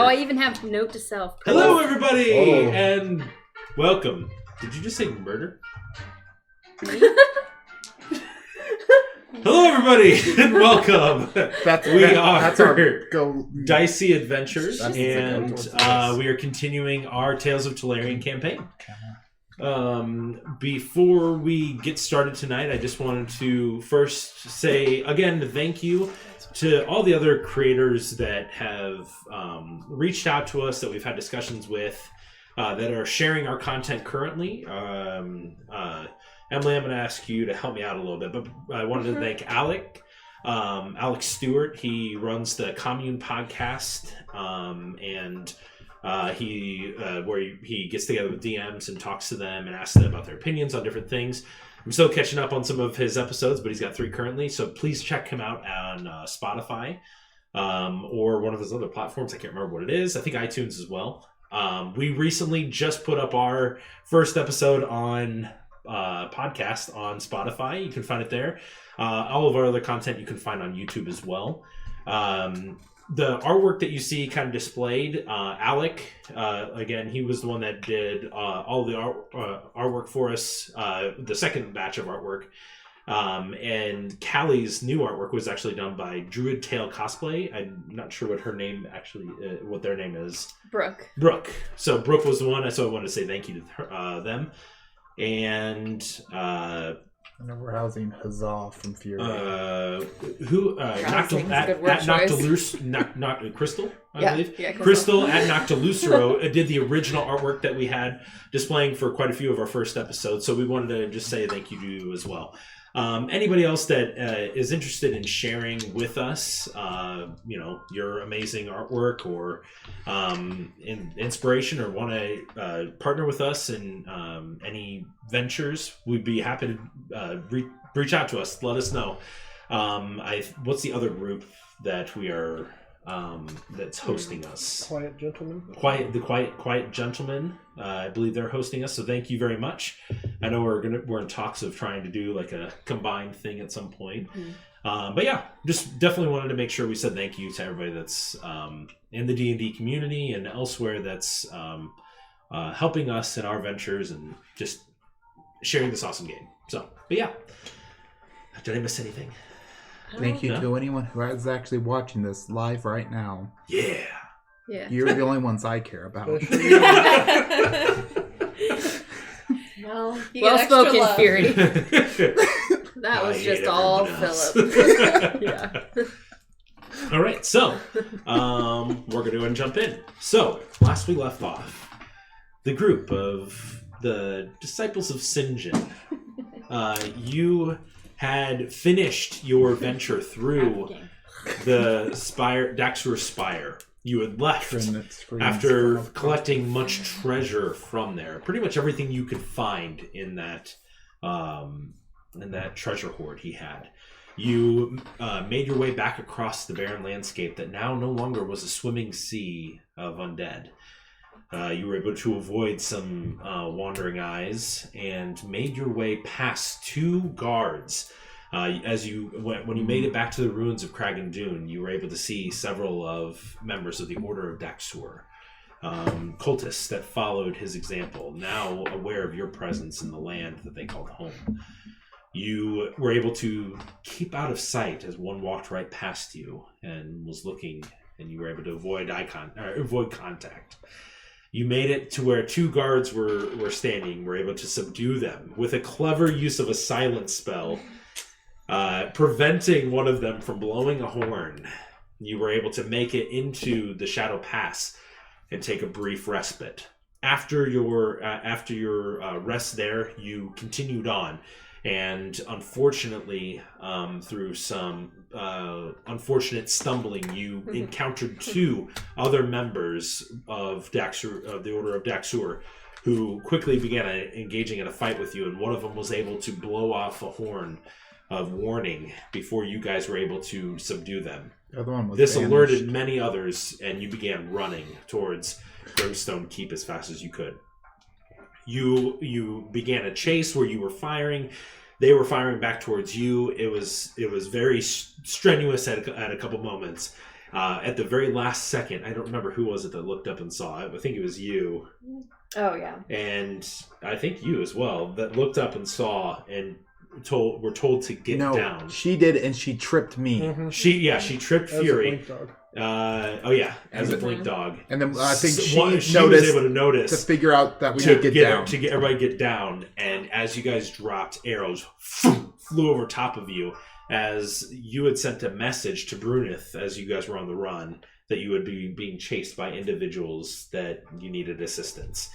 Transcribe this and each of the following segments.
Oh, I even have note to self. Hello, everybody, and welcome. Did you just say murder? Hello, everybody, and welcome. That's our Dicey Adventures, and we are continuing our Tales of Talerian campaign. Before we get started tonight, I just wanted to first say again thank you to all the other creators that have reached out to us, that we've had discussions with, that are sharing our content currently. Emily, I'm going to ask you to help me out a little bit, but I wanted to thank Alex Stewart. He runs the Commune podcast, and where he gets together with DMs and talks to them and asks them about their opinions on different things. I'm still catching up on some of his episodes, but he's got 3 currently, so please check him out on Spotify or one of his other platforms. I can't remember what it is. I think iTunes as well. We recently just put up our first episode on podcast on Spotify. You can find it there. All of our other content you can find on YouTube as well. The artwork that you see kind of displayed, Alec, again, he was the one that did all the artwork for us, the second batch of artwork. And Callie's new artwork was actually done by Druid Tail Cosplay. I'm not sure what her name actually, what their name is. Brooke. So Brooke was the one, so I wanted to say thank you to them. And I know we're housing Huzzah from Fury. Crystal, I believe. Yeah, Crystal at Noctilucero did the original artwork that we had displaying for quite a few of our first episodes. So we wanted to just say thank you to you as well. Anybody else that is interested in sharing with us, your amazing artwork or inspiration, or want to partner with us in any ventures, we'd be happy to reach out to us. Let us know. What's the other group that we are that's hosting us? Quiet Gentlemen. Quiet Gentlemen. I believe they're hosting us, so thank you very much. I know we're in talks of trying to do like a combined thing at some point. Mm-hmm. But yeah, just definitely wanted to make sure we said thank you to everybody that's in the D&D community and elsewhere that's helping us in our ventures and just sharing this awesome game. So, but yeah, did I miss anything? Thank you to anyone who is actually watching this live right now. Yeah. You're the only ones I care about. Well spoken, Fury. That was just all Philip. Yeah. All right, so we're going to jump in. So, last we left off, the group of the Disciples of Sinjin, you had finished your venture through the Daxur Spire. You had left after collecting much treasure from there. Pretty much everything you could find in that treasure hoard he had. You made your way back across the barren landscape that now no longer was a swimming sea of undead. You were able to avoid some wandering eyes and made your way past 2 guards. When you made it back to the ruins of Kragan Dune, you were able to see several of members of the Order of Daxur, cultists that followed his example, now aware of your presence in the land that they called home. You were able to keep out of sight as one walked right past you and was looking, and you were able to avoid contact. You made it to where 2 guards were standing, were able to subdue them with a clever use of a silence spell, preventing one of them from blowing a horn. You were able to make it into the Shadow Pass and take a brief respite. After your rest there, you continued on, and unfortunately, through some unfortunate stumbling, you encountered 2 other members of the Order of Daxur, who quickly began engaging in a fight with you, and one of them was able to blow off a horn of warning before you guys were able to subdue them. The other one was this banished. Alerted many others, and you began running towards Brimstone Keep as fast as you could. You began a chase where you were firing. They were firing back towards you. It was very strenuous at a couple moments. At the very last second, I don't remember who was it that looked up and saw it. I think it was you. Oh, yeah. And I think you as well, that looked up and saw and were told to get down. She did, and she tripped me. Mm-hmm. She tripped Fury. As a blink dog. And then I think she was able to notice to figure out that we need to get down. To get everybody get down. And as you guys dropped, arrows flew over top of you as you had sent a message to Brunith as you guys were on the run that you would be being chased by individuals that you needed assistance.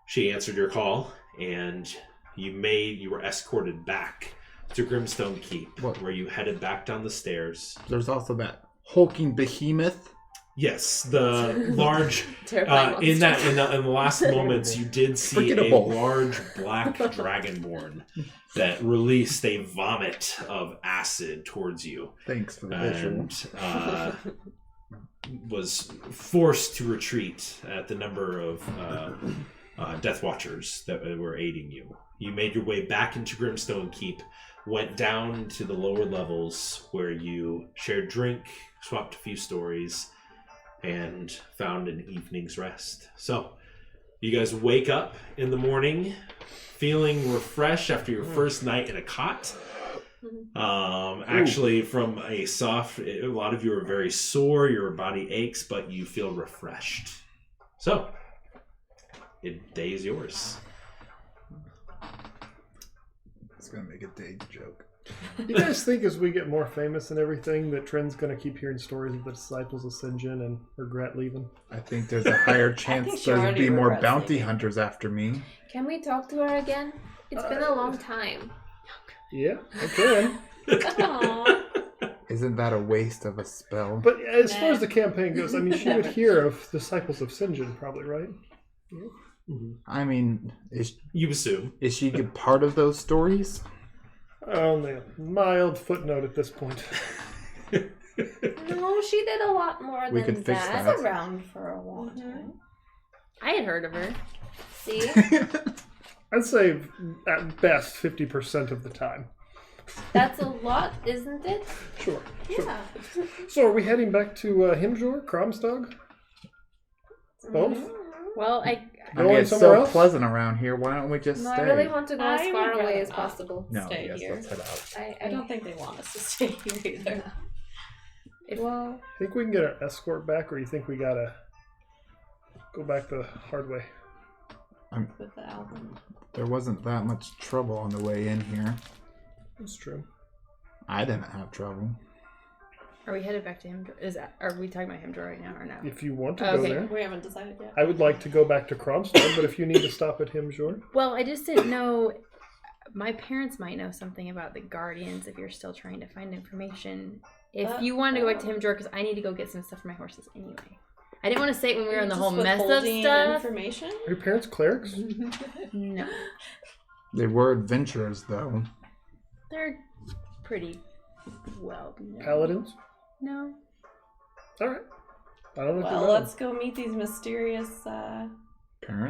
She answered your call, and you were escorted back to Grimstone Keep, where you headed back down the stairs. There's also that hulking behemoth. Yes, the large. In the last moments, you did see a large black dragonborn that released a vomit of acid towards you. Thanks for the visual. And was forced to retreat at the number of Death Watchers that were aiding you. You made your way back into Grimstone Keep, went down to the lower levels where you shared drink, swapped a few stories, and found an evening's rest. So, you guys wake up in the morning feeling refreshed after your first night in a cot. Actually, from a lot of you are very sore, your body aches, but you feel refreshed. So, day is yours. It's going to make a Dave joke. You guys think as we get more famous and everything that Tren's going to keep hearing stories of the disciples of Sinjin and regret leaving? I think there's a higher chance there'll be more bounty hunters after me. Can we talk to her again? It's been a long time. Yeah, I can. Aww. Isn't that a waste of a spell? But as far as the campaign goes, I mean, she would hear of disciples of Sinjin, probably, right? Yeah. Mm-hmm. I mean, you assume. Is she a part of those stories? Only a mild footnote at this point. No, she did a lot more than we could fix that. that. She's around for a long time. I had heard of her. See? I'd say at best 50% of the time. That's a lot, isn't it? Sure. Yeah. So are we heading back to Himjor, Kromstog? Both? Well, I mean, it's so else? Pleasant around here. Why don't we just stay? I really want to go as far away as possible. No, stay yes, here. let's head out. I don't think they want us to stay here either. Think we can get our escort back, or you think we gotta go back the hard way? With the album. There wasn't that much trouble on the way in here. That's true. I didn't have trouble. Are we headed back to Himdor? Are we talking about Himdor right now or no? If you want to go there. We haven't decided yet. I would like to go back to Kromstad, but if you need to stop at Himjor. Well, I just didn't know. My parents might know something about the Guardians if you're still trying to find information. If you want to go back to Himjor, because I need to go get some stuff for my horses anyway. I didn't want to say it when we were in the whole mess of stuff. Information? Are your parents clerics? No. They were adventurers, though. They're pretty well known. Paladins? No. Alright. I don't know if you Well, know. let's go meet these mysterious Parents?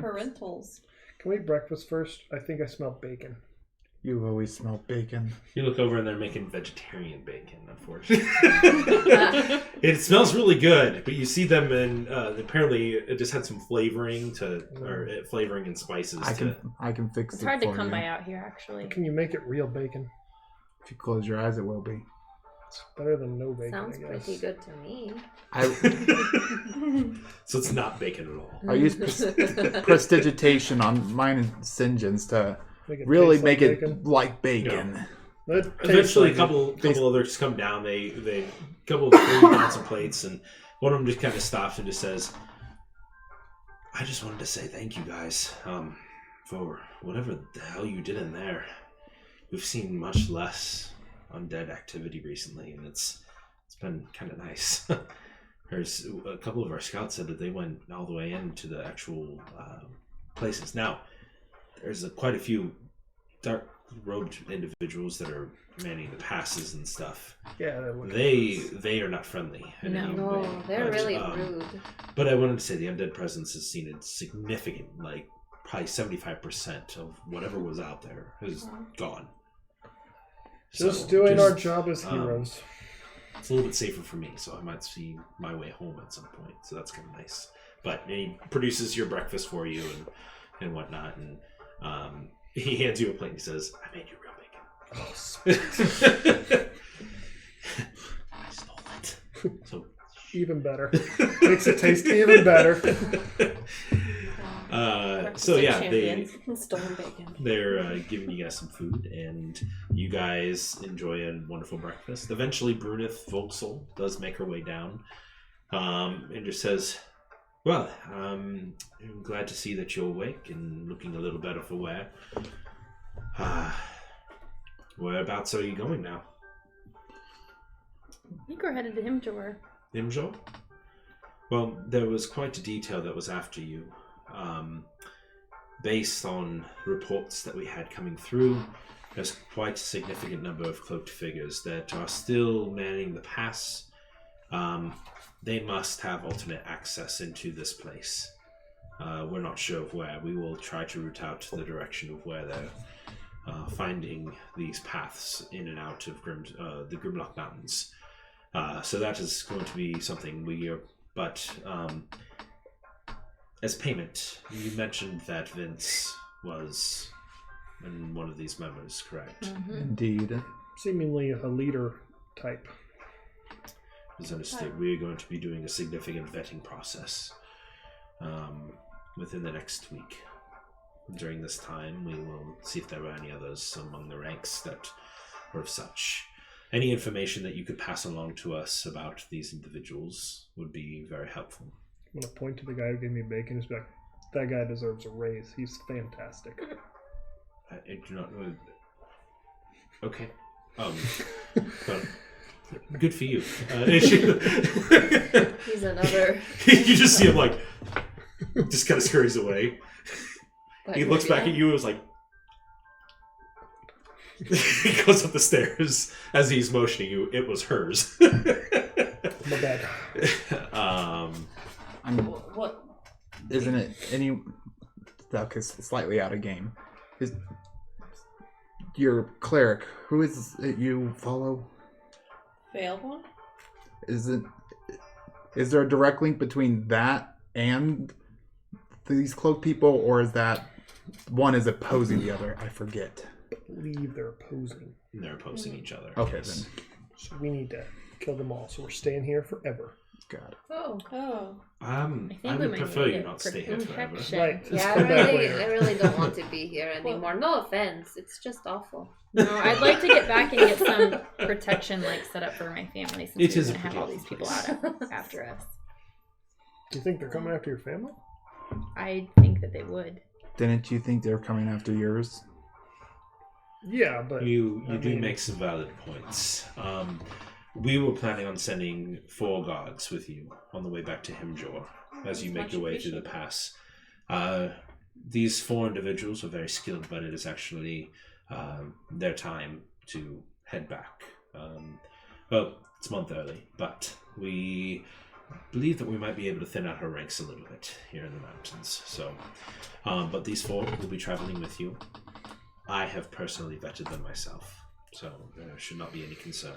parentals. Can we eat breakfast first? I think I smell bacon. You always smell bacon. You look over and they're making vegetarian bacon, unfortunately. It smells really good, but you see them and apparently it just had some flavoring flavoring and spices. I can fix it. It's hard to for come you. by out here, actually. Can you make it real bacon? If you close your eyes, it will be. It's better than no bacon, Sounds I guess. pretty good to me. So it's not bacon at all. I use prestidigitation on mine and Sinjins to really make like it bacon. like bacon. Yeah. Eventually, a couple others come down. They couple of down some plates, and one of them just kind of stops and just says, "I just wanted to say thank you guys for whatever the hell you did in there. We've seen much less undead activity recently, and it's been kind of nice." There's a couple of our scouts said that they went all the way into the actual places. Now, there's quite a few dark-robed individuals that are manning the passes and stuff. Yeah, they are not friendly. No, they're really rude. But I wanted to say the undead presence has seen a significant, probably 75% of whatever was out there has gone. Just doing our job as heroes. it's a little bit safer for me, so I might see my way home at some point. So that's kind of nice. But he produces your breakfast for you and whatnot, and he hands you a plate and he says, "I made you real bacon." Oh, sweet. I stole it. So Even better. Makes it taste even better. So yeah, Stolen bacon. they're giving you guys some food, and you guys enjoy a wonderful breakfast. Eventually, Brunith Vauxhall does make her way down, and just says, "Well, I'm glad to see that you're awake and looking a little better for wear. Whereabouts are you going now?" I think we're headed to Himjor. Imjor? Well, there was quite a detail that was after you. Based on reports that we had coming through, there's quite a significant number of cloaked figures that are still manning the pass. They must have alternate access into this place. We're not sure of where. We will try to route out the direction of where they're finding these paths in and out of the Grimlock Mountains. So that is going to be something but as payment, you mentioned that Vince was one of these members, correct? Mm-hmm. Indeed. Seemingly a leader type. As understood, we are going to be doing a significant vetting process within the next week. During this time, we will see if there are any others among the ranks that are of such. Any information that you could pass along to us about these individuals would be very helpful. I'm going to point to the guy who gave me bacon and just be like, that guy deserves a raise. He's fantastic. I do not know. Okay. Well, good for you. He's another. You just see him just kind of scurries away. He looks back at you and was like, he goes up the stairs as he's motioning you. It was hers. My bad. What? Isn't it any? Okay, slightly out of game. Is your cleric? Who is it you follow? Failed one? Is there a direct link between that and these cloaked people, or is that one is opposing the other? I forget. I believe they're opposing. They're opposing each other. Okay, yes. then. So we need to kill them all. So we're staying here forever. God. Oh. I would prefer you not stay here forever. Right. Let's Yeah, come back later. I really don't want to be here anymore. No offense, it's just awful. No, I'd like to get back and get some protection set up for my family since It we're is a going to have all these people place. out after us. Do you think they're coming after your family? I think that they would. Didn't you think they were coming after yours? Yeah, but You I do mean- make some valid points. We were planning on sending 4 guards with you on the way back to Himjor as you make your way through the pass. These 4 individuals are very skilled, but it is actually their time to head back. Well, it's a month early, but we believe that we might be able to thin out our ranks a little bit here in the mountains. So, but these 4 will be traveling with you. I have personally vetted them myself, so there should not be any concern.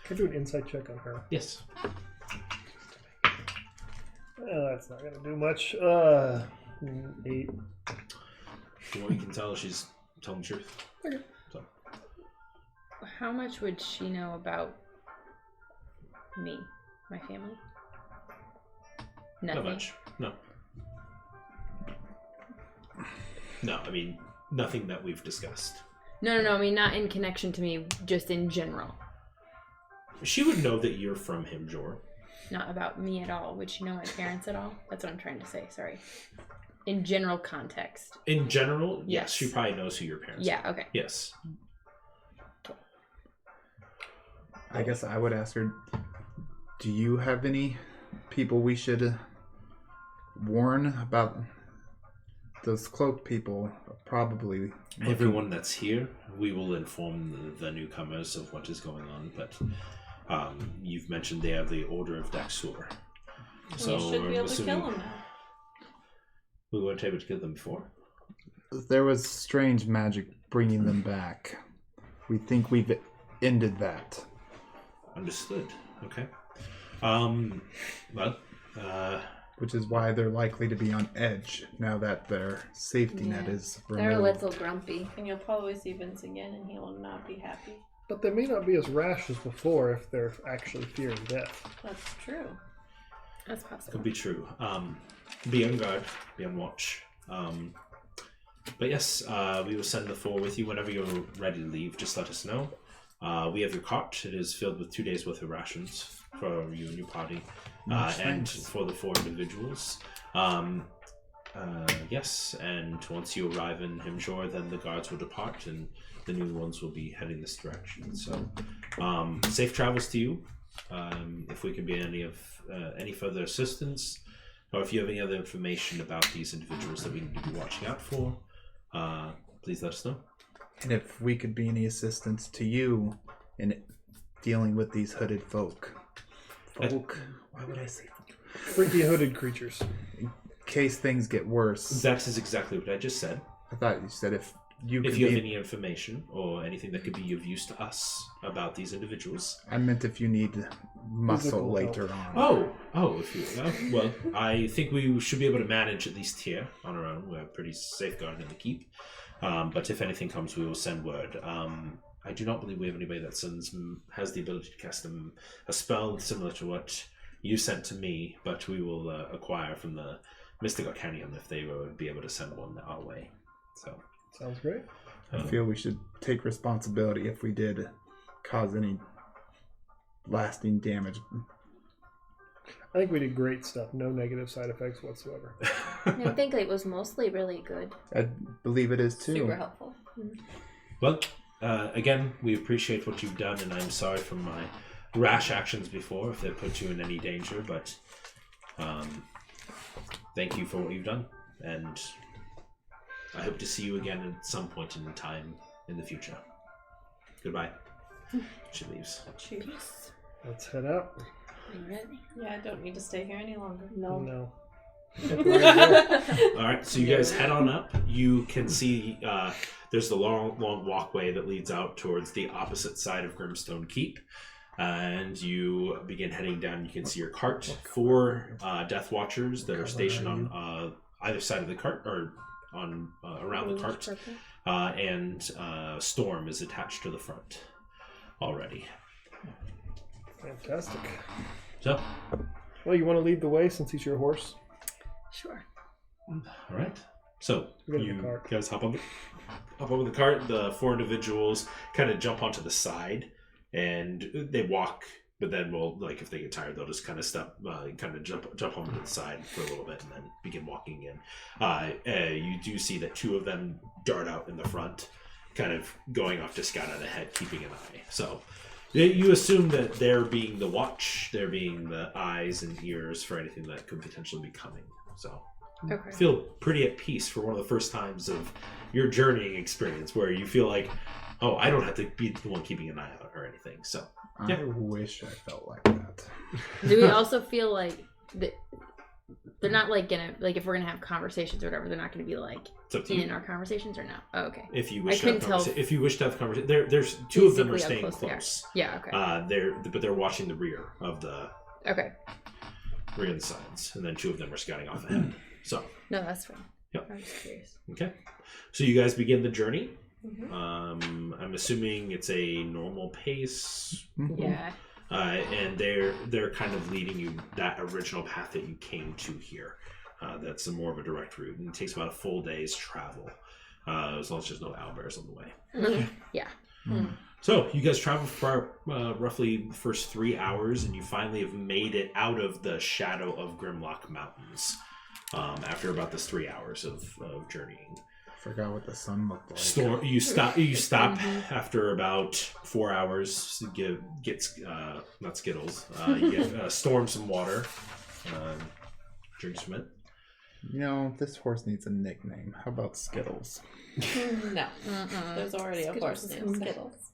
Can I do an insight check on her? Yes. That's not gonna do much. 8. From what you can tell, she's telling the truth. Okay. So, How much would she know about me, my family? Nothing. not much. No. No, I mean, nothing that we've discussed. No. I mean, not in connection to me, just in general. She would know that you're from Himjor. Not about me at all. Would she know my parents at all? That's what I'm trying to say. Sorry. In general context. In general, yes, Yes. she probably knows who your parents are. Yeah, okay. Yes. I guess I would ask her, do you have any people we should warn about those cloaked people? Probably. Everyone that's here, we will inform the newcomers of what is going on, but you've mentioned they have the Order of Daxur. So We should be able to assuming kill him now. we weren't able to kill them before. There was strange magic bringing them back. We think we've ended that. Understood. Okay. Well, Which is why they're likely to be on edge now that their safety net Yeah. is They're a removed. little grumpy. And you'll probably see Vince again, and he will not be happy. But they may not be as rash as before if they're actually fearing death. That's true. That's possible. could be true. Be on guard. Be on watch. But yes, we will send the four with you whenever you're ready to leave. Just let us know. We have your cart. It is filled with 2 days worth of rations for you and your party, Nice, and thanks. for the 4 individuals. Yes, and once you arrive in Himjor, then the guards will depart, and the new ones will be heading this direction. So, safe travels to you. If we can be any further assistance, or if you have any other information about these individuals that we need to be watching out for, please let us know. And if we could be any assistance to you in dealing with these hooded folk. Folk? Why would I say folk? Freaky hooded creatures. In case things get worse. That is exactly what I just said. I thought you said if you could If you have be... any information or anything that could be of use to us about these individuals. I meant if you need muscle Physical later on. If you, well, I think we should be able to manage at least here on our own. We're pretty safeguarded in the keep. But if anything comes, we will send word. I do not believe we have anybody that has the ability to cast a spell similar to what you sent to me, but we will acquire from the Mystic Arcanium if they would be able to send one our way. So Sounds great. I feel we should take responsibility if we did cause any lasting damage. Oh, I think we did great stuff. No negative side effects whatsoever. I think it was mostly really good. I believe it is too. Super helpful. Well, again, we appreciate what you've done, and I'm sorry for my rash actions before if they put you in any danger, but thank you for what you've done, and I hope to see you again at some point in time in the future. Goodbye. She leaves. Cheers. Let's head out. Are you ready? Yeah, I don't need to stay here any longer. No. All right, so you guys head on up. You can see there's the long walkway that leads out towards the opposite side of Grimstone Keep. And you begin heading down. You can see your cart. 4 Death Watchers that are stationed on either side of the cart, or on around the cart. And Storm is attached to the front already. Fantastic. So, Well, you want to lead the way since he's your horse? Sure. all right. So Go to the you cart. guys hop on the cart. The 4 individuals kind of jump onto the side, and they walk. But then, like if they get tired, they'll just kind of step, kind of jump onto the side for a little bit, and then begin walking in. You do see that 2 of them dart out in the front, kind of going off to scout out ahead, keeping an eye. So you assume that they're being the watch, they're being the eyes and ears for anything that could potentially be coming. So Okay. feel pretty at peace for one of the first times of your journeying experience, where you feel like, oh, I don't have to be the one keeping an eye out or anything. So. I Yeah. wish I felt like that. Do we also feel like they're not like gonna, like if we're gonna have conversations or whatever, they're not gonna be like It's up to in you. our conversations or no? Oh, okay. If you I wish to have couldn't tell conversation, if you wish to have conversation, there's 2 of them are Basically how staying close they are. close. Yeah. Okay. But they're watching the rear of the Okay. sides, and then 2 of them are scouting off ahead. So No, that's fine. Yep. I'm just curious. okay, so you guys begin the journey. Mhm. I'm assuming it's a normal pace, Yeah. and they're kind of leading you that original path that you came to here. That's more of a direct route, and it takes about a full day's travel, as long as there's no owlbears on the way. Yeah. So you guys travel for roughly the first 3 hours, and you finally have made it out of the shadow of Grimlock Mountains after about this 3 hours of journeying. Forgot what the sun looked like. Storm. You stop after about 4 hours. Get not Skittles. You get Storm some water. Drink some it. You know, this horse needs a nickname. How about Skittles? No. There's already a horse Skittles named is Skittles.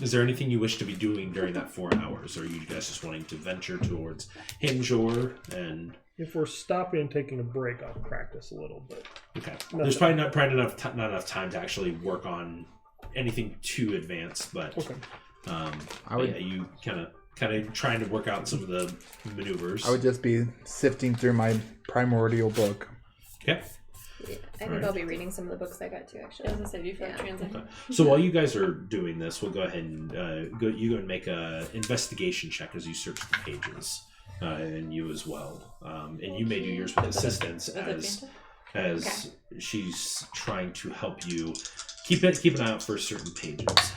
Is there anything you wish to be doing during that 4 hours, or are you guys just wanting to venture towards Himjor and? If we're stopping and taking a break, I'll practice a little bit. Okay. No. There's probably not enough time to actually work on anything too advanced, but Okay. I would- yeah, you kind of kind of trying to work out some of the maneuvers. I would just be sifting through my primordial book. Okay. Yeah, I think I'll be reading some of the books I got to actually. I was gonna say, do you feel like transition? Okay. So while you guys are doing this, we'll go ahead and go and make a investigation check as you search the pages, and you as well. And you may do yours with assistance as she's trying to help you keep an eye out for certain pages.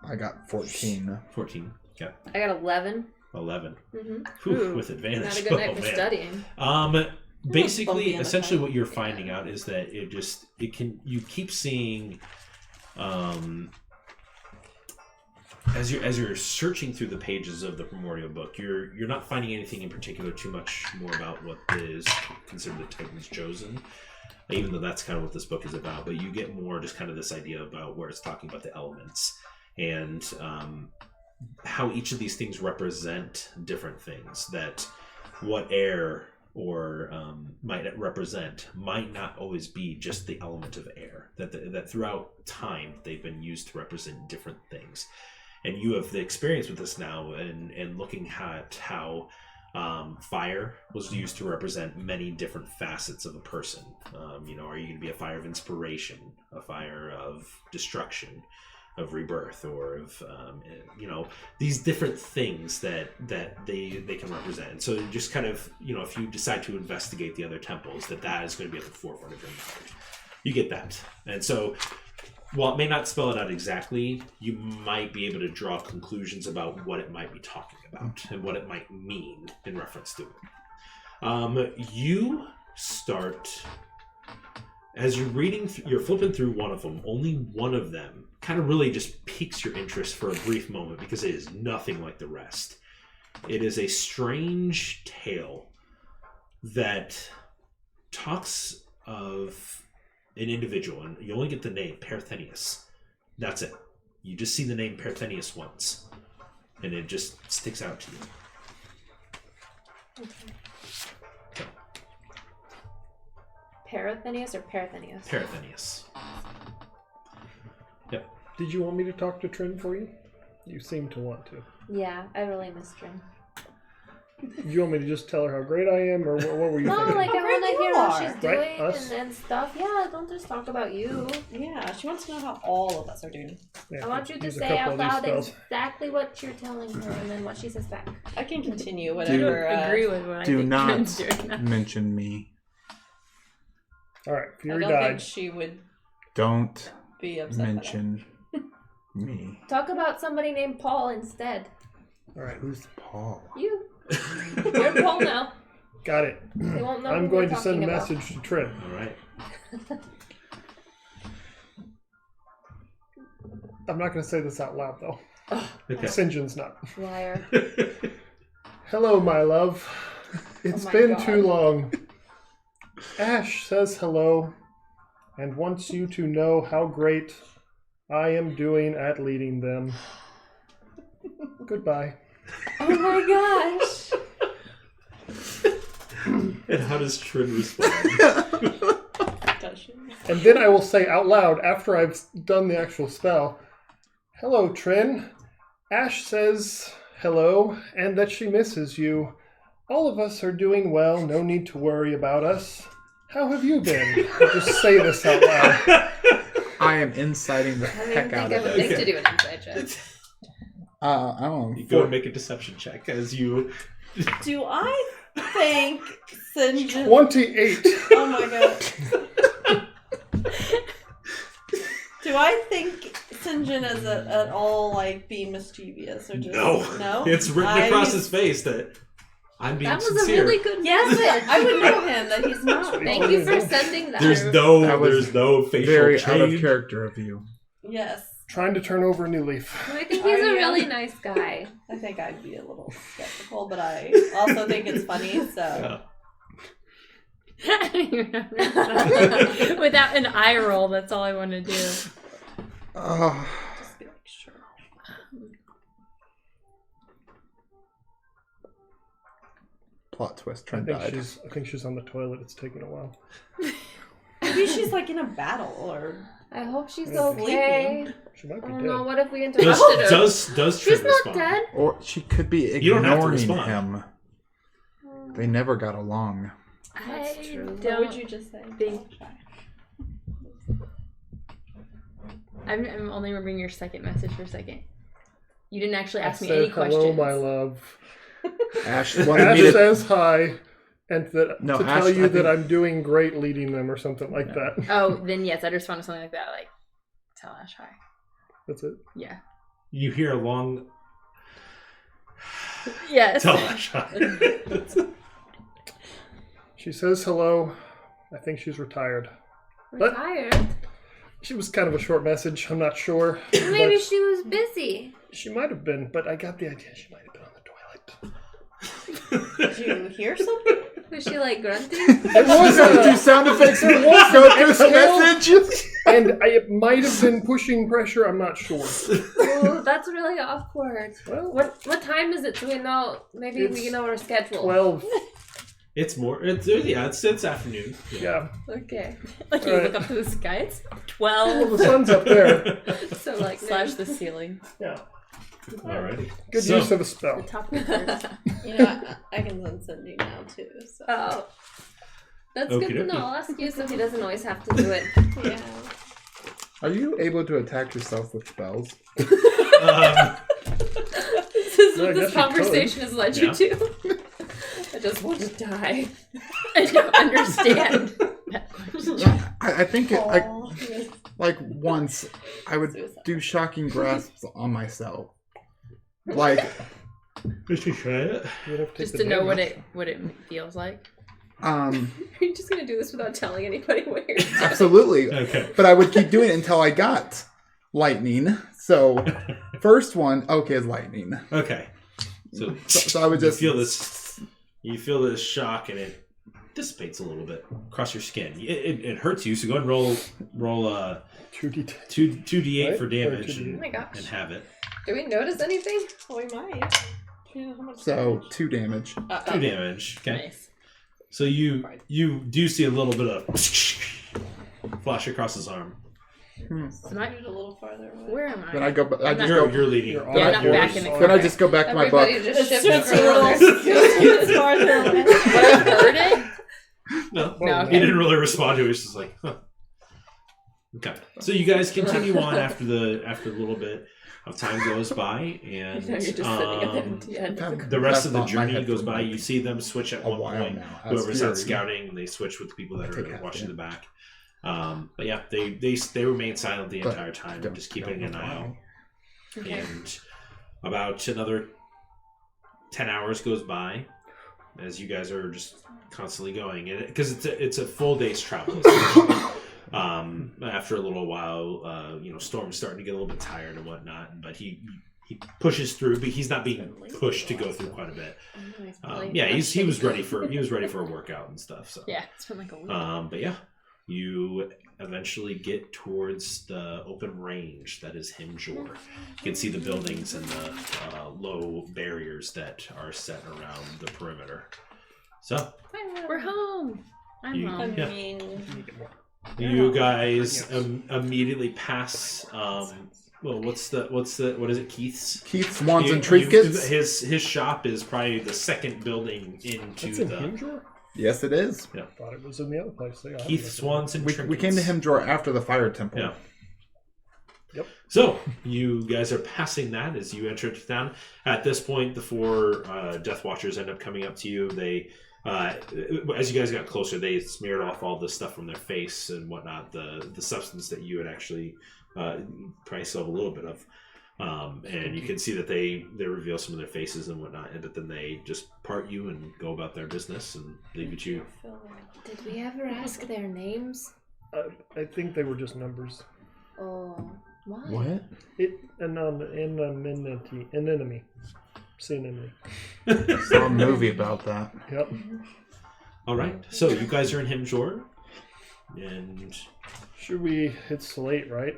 I got 14. 14. Yeah. I got 11. 11. Mm-hmm. Whew, with advantage. Not a good night for studying. Basically, on the essentially, side. what you're finding out is that you keep seeing, as you're searching through the pages of the Primordial Book, you're not finding anything in particular too much more about what is considered the Titan's Chosen, even though that's kind of what this book is about. But you get more just kind of this idea about where it's talking about the elements and how each of these things represent different things. That what air or might represent might not always be just the element of air. That throughout time they've been used to represent different things. And you have the experience with this now, and looking at how fire was used to represent many different facets of a person. Are you going to be a fire of inspiration, a fire of destruction, of rebirth, or of these different things that they can represent. And so just kind of, if you decide to investigate the other temples, that is going to be at the forefront of your mind. You get that. And so while it may not spell it out exactly, you might be able to draw conclusions about what it might be talking about and what it might mean in reference to it. You start, as you're reading, you're flipping through one of them. Only one of them kind of really just piques your interest for a brief moment because it is nothing like the rest. It is a strange tale that talks of an individual, and you only get the name Parthenius. That's it. You just see the name Parthenius once, and it just sticks out to you. Okay. Parathenius or Parathenius? Parthenius. Yep. Did you want me to talk to Trin for you? You seem to want to. Yeah, I really miss Trin. Do you want me to just tell her how great I am, or what were you No, thinking? like I want to hear what she's Right, doing us? and stuff. Yeah, don't just talk about you. Yeah, she wants to know how all of us are doing. Yeah, I want you to use a say couple out of these loud spells. exactly what you're telling her and then what she says back. I can continue I whatever. don't agree with what I Do think not Trin's doing now. mention me. All right, I Fury don't think died. she would Don't be upset. mention me. Talk about somebody named Paul instead. All right, Who's Paul? You. You're Paul now. got it. They won't know I'm who going we're to send a talking about. message to Trin. All right. I'm not going to say this out loud, though. Okay. St. John's not. Liar. Hello, my love. It's my been God. too long. Ash says hello and wants you to know how great I am doing at leading them. Goodbye. Oh my gosh. And how does Trin respond? Does she? And then I will say out loud, after I've done the actual spell, hello, Trin. Ash says hello and that she misses you. All of us are doing well. No need to worry about us. How have you been? I'll just say this out loud. I am inciting the I don't even heck think out I of would this. think to do an inside check. I don't know. You go and make a deception check as you. Do I think St. John... 28. Oh my god. Do I think St. John is at all like being mischievous or just no? It's written across his face that I'm being That was sincere. a really good Yes, message. I would know him that he's not. Thank you for sending that. There's That no was facial Very change. out of character of you. Yes, Trying to turn over a new leaf. I think he's a really nice guy. I think I'd be a little skeptical, but I also think it's funny. So Yeah. Without an eye roll, that's all I want to do. just be like, sure. Plot twist. I Trent think died. she's on the toilet. It's taking a while. Maybe she's like in a battle or I hope she's Sleeping. okay. She might be Oh dead. no, what if we interrupted her? Does She's Trin not respond? dead. Or she could be You don't have to ignoring respond. him. They never got along. That's true. What don't would you just say? think- I'm only remembering your second message for a second. You didn't actually ask me I any said, hello, questions. my love. Ash wanted Ash me to. says hi, and to No, tell Ash, you I that think- I'm doing great leading them or something like that. Oh, then yes, I'd respond to something like that, like, tell Ash hi. That's it. Yeah. You hear a long Yes. tell Ash. She says hello. I think she's retired. But- Retired? She was kind of a short message. I'm not sure. Maybe But she was busy. she might have been, but I got the idea she might have been on the toilet. Did you hear something? Was she like grunting? It was Do sound effects go through the message? and it might have been pushing pressure. I'm not sure. Oh, that's really awkward. Well, What time is it? So we know. Maybe we It's know our schedule. 12. It's more. It's afternoon. Yeah. Okay. Like you Alright. look up to the sky, it's Well, 12 the sun's up there. So like slash the ceiling. Yeah. Alrighty. Good So- use of a The spell. top of the You know, I can send Cindy now too. So. Oh. That's good to Okey-dokey. know. I'll ask you so he doesn't always have to do it. Yeah. Are you able to attack yourself with spells? This is Yeah, I what guess this you conversation has led you Yeah. to. I just want to die. I don't understand that question. I think Aw, yes. like once I would Suicide. do shocking grasps on myself. Like, Did she try it? You'd have to Just take to the know damage. what it feels like. Are you just gonna do this without telling anybody what you're doing? absolutely. Okay. But I would keep doing it until I got lightning. So, first one, okay, is lightning. Okay. So I would just you feel this shock and it dissipates a little bit across your skin. It hurts you, so go ahead and roll 2d10. 2d8 Right? for damage Or 2d8. Oh my gosh. and have it. Do we notice anything? Oh, we might. Do you know how much So damage? 2 damage. 2 damage. Okay. Nice. So you do see a little bit of flash across his arm. Am I, Move it a little farther away. where am I? Then I go. I I'm just not- go. You're leading. You're Yeah, on not yours. back in the Then I corner. just go back to my book. Everybody just It's shifts just a little around. farther away. Would I have heard it? No, No, he didn't really respond to it. He's just like, huh. Okay. So you guys continue on after the little bit of time goes by, and Now you're just sitting at the empty end. the rest of the That's not my journey head goes for by. like You see them switch at a one while point. now. As Whoever's out Fury. scouting, they switch with the people that I take are half watching the the back. But yeah, they remain silent the But entire time, don't- just keeping don't an eye out. Okay. And about another 10 hours goes by as you guys are just constantly going, because it's a full day's travel. essentially. After a little while, Storm's starting to get a little bit tired and whatnot, but he pushes through, but he's not being pushed to go through quite a bit. He was ready for a workout and stuff. So Yeah, it's been like a week. but yeah, you eventually get towards the open range that is Himjor. You can see the buildings and the low barriers that are set around the perimeter. So We're home. I'm You- home. Yeah. mean, you guys immediately pass. What is it? Keith's. Keith Swans You- and Trinkets. His shop is probably the second building into That's in the Himjor? Yes, it is. Thought it was in the other place. Yeah, I Keith don't know. Swans and Trinkets. We came to Himjor after the fire temple. Yeah. Yep. So you guys are passing that as you enter town. At this point, the 4 Death Watchers end up coming up to you. They, as you guys got closer, they smeared off all the stuff from their face and whatnot. The substance that you had actually probably still have a little bit of. And you can see that they reveal some of their faces and whatnot, but then they just part you and go about their business and leave it to you. Did we ever ask their names? I think they were just numbers. Oh, why? What? Enemy. Synonym. Saw a movie about that. Yep. All right, so you guys are in Himjor, and Should we? It's late, right?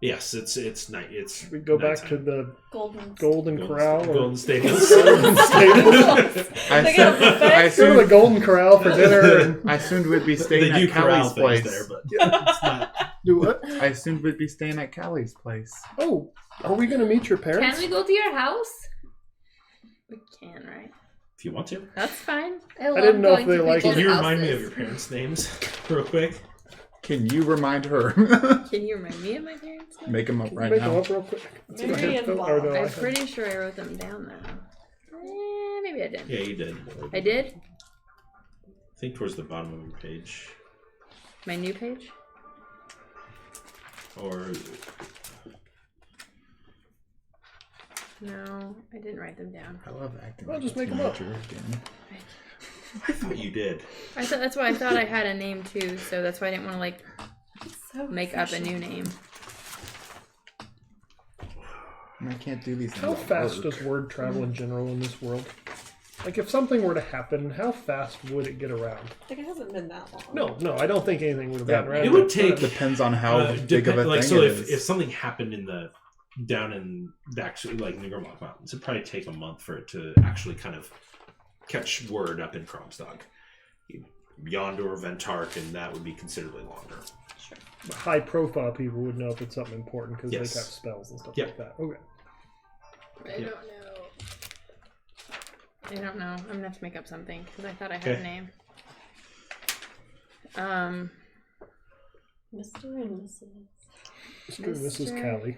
yes, it's night. It's Should we go back to nighttime. the Golden. Golden Corral? Golden State. Golden Stables? I They got a buffet? I Go to the assumed, Golden Corral for dinner. And I assumed we'd be They staying do at corral Callie's things place. there, but it's not. Do what? I assumed we'd be staying at Callie's place. Oh, are we going to meet your parents? Can we go to your house? We can, right? If you want to. That's fine. I love didn't know if going they to like Can people's you remind me of houses. your parents' names real quick? Can you remind her? Can you remind me of my parents? name? Make them up Can right you make them now. up real quick? Mary and Bob. Oh, no, I I'm have- pretty sure I wrote them down though. Maybe I didn't. Yeah, you did. I did? I think towards the bottom of your page. My new page? Or No, I didn't write them down. I love acting. Well, like just a make 'em up. teenager again. I thought you did. I thought that's why I thought I had a name too, so that's why I didn't want to like So make up a new name. And I can't do these things. How at fast work. does word travel in general in this world? Like, if something were to happen, how fast would it get around? Like, it hasn't been that long. No, I don't think anything would have Yeah, gotten around. it would It take depends on how big of a like thing so it if is. something happened in the down in the actually like Niggermock Mountains, it'd probably take a month for it to actually kind of catch word up in Kromstog. Yondor, Ventark, and that would be considerably longer. High-profile people would know if it's something important because Yes. they cast spells and stuff Yeah. like that. Okay. I Yeah. don't know. I don't know. I'm gonna have to make up something because I thought I had Okay. a name. Mr. and Mrs. Mr. and Mrs. Mr. Callie.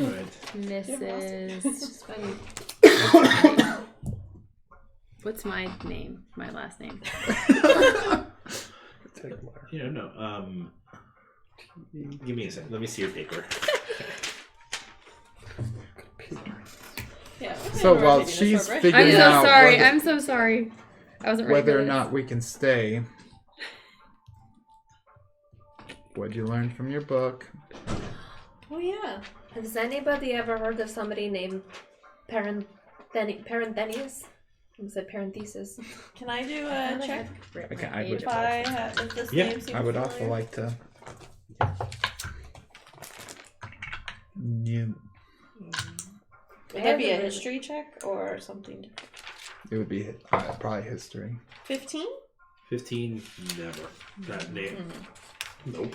Right. Mrs. What's my name? My last name. Take my- Yeah, no. Give me a second. Let me see your paper. Yeah. So while she's I'm figuring so out sorry. whether, I'm so sorry. I wasn't ready whether for or this. not we can stay, what'd you learn from your book? Oh, yeah. Has anybody ever heard of somebody named Parenthenius? I said parenthesis. Can I do I a thought I check? had written Okay, my I age would- If I had, if this Yeah, name seems I would also familiar? like to. You, Would that be a history check or something different? it would be probably history. 15? 15, never. That name. Nope.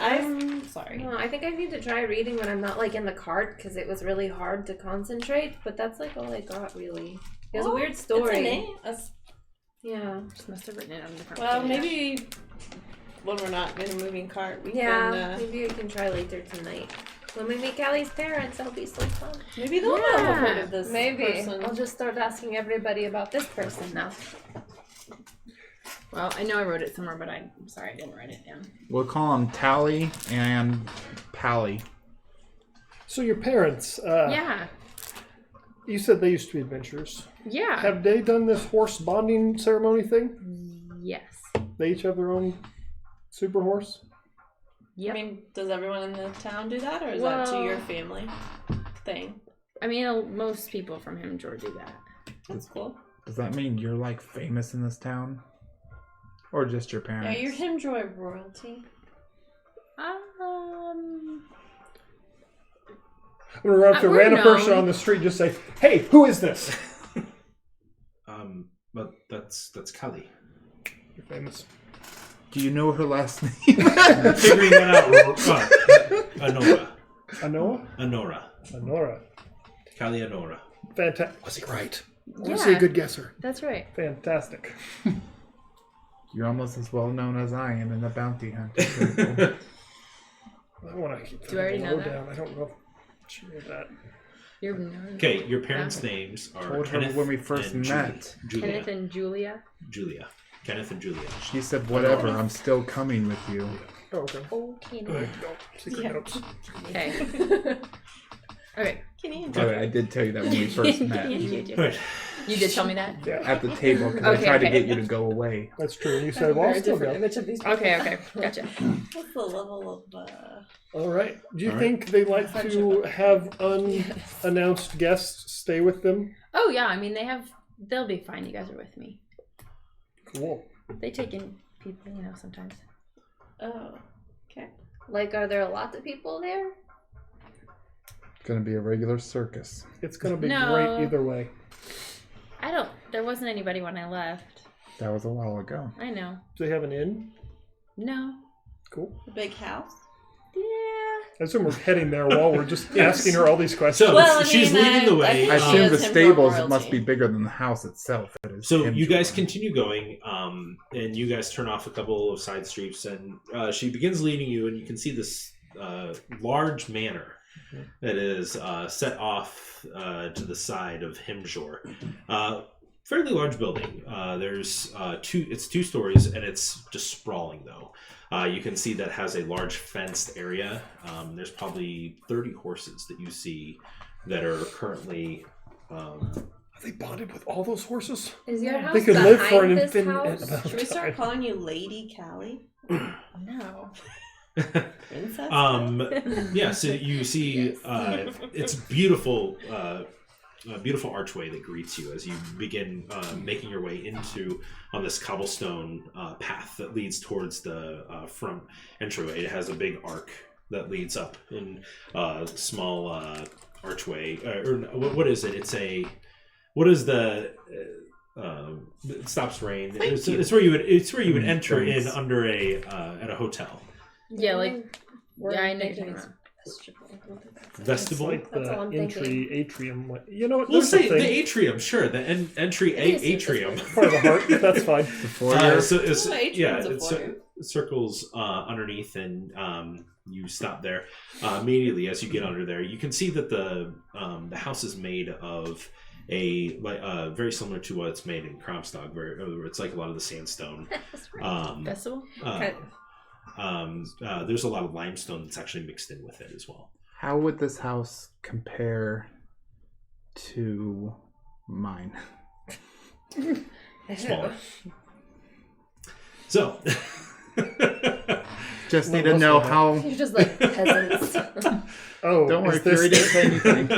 I'm sorry. No, I think I need to try reading when I'm not like in the cart because it was really hard to concentrate. But that's like all I got really. It was a weird It's a story. name. Yeah. Just must have written it on a different Well, page. maybe when we're not in a moving cart, we Yeah. can. Maybe we can try later tonight. When we meet Callie's parents, that'll be so fun. Maybe they'll have Yeah, heard of this Maybe. person. I'll just start asking everybody about this person now. Well, I know I wrote it somewhere, but I'm sorry I didn't write it down. We'll call them Tally and Pally. So your parents, Yeah. you said they used to be adventurers. Yeah. Have they done this horse bonding ceremony thing? Yes. They each have their own super horse? Yep. I mean, does everyone in the town do that, or is that to Well- your family thing? Most people from him George do that. That's cool. Does that mean you're like famous in this town? Or just your Yeah, parents? you're Himjoy royalty. I'm gonna run up to a We're random person known. on the street and just say, "Hey, who is this?" But that's Kali. You're famous. Do you know her last name? Figuring that out. Anora. Anoa? Anora. Anora. Kali Anora. Fantastic. Was he right? Yeah. Was he a good guesser? That's right. Fantastic. You're almost as well known as I am in the bounty hunting circle. I want to keep Do I already the know that? lowdown. I don't know if she knew that. You're Okay, your parents' names are Told her Kenneth when we first and met. Julia. Kenneth and Julia. Julia. Kenneth and Julia. She said, whatever, I'm still coming with you. Oh, okay. Okay. Secret Yeah. notes. Okay. Okay. Kenny and Oh, I did tell you that when we first met. Right. You did tell me that? Yeah, At the table, because Okay, I tried to okay. get you to go away. that's true. And you said, well, I'll still go. Okay. Gotcha. What's the level of All right. Do you All right. think they like to have unannounced guests stay with them? Oh yeah, they'll be fine. You guys are with me. Cool. They take in people, sometimes. Oh, okay. Like, are there a lot of people there? Gonna be a regular circus. It's going to be No. great either way. There wasn't anybody when I left. That was a while ago. I know. Do they have an inn? No. Cool. A big house. Yeah. I assume we're heading there while we're just asking her all these questions. So Well, I she's mean, leading the I way. think I she assume is the him for stables royalty. must be bigger than the house itself. It is So him you guys for. continue going, and you guys turn off a couple of side streets, and she begins leading you, and you can see this large manor that is set off to the side of Himjor. Fairly large building. There's it's 2 stories, and it's just sprawling though. You can see that has a large fenced area. There's probably 30 horses that you see that are currently. Are they bonded with all those horses? Is your house They could live for an behind this infinite house? amount of Should we start time. calling you Lady Callie? No. Princess? Yeah, so you see it's beautiful beautiful archway that greets you as you begin making your way into on this cobblestone path that leads towards the front entryway. It has a big arc that leads up in a small archway. What is it? What is the it stops rain. It's where you would enter in under at a hotel. Yeah, like We're yeah, I know thinking you're it's talking about. It's Vestibule. like That's all the I'm entry thinking. atrium. You know what? We'll There's a say the thing. atrium, sure. The entry It is atrium. this way. Part of the heart. That's fine. The foyer. So it's Oh, atrium's a it foyer. circles underneath, and you stop there immediately as you get under there. You can see that the house is made of very similar to what's made in Kromstog, where it's like a lot of the sandstone. Festival? There's a lot of limestone that's actually mixed in with it as well. How would this house compare to mine? Smaller. So. Just need to know how. You're just like peasants. Oh, Don't worry, is this- Fury didn't say anything.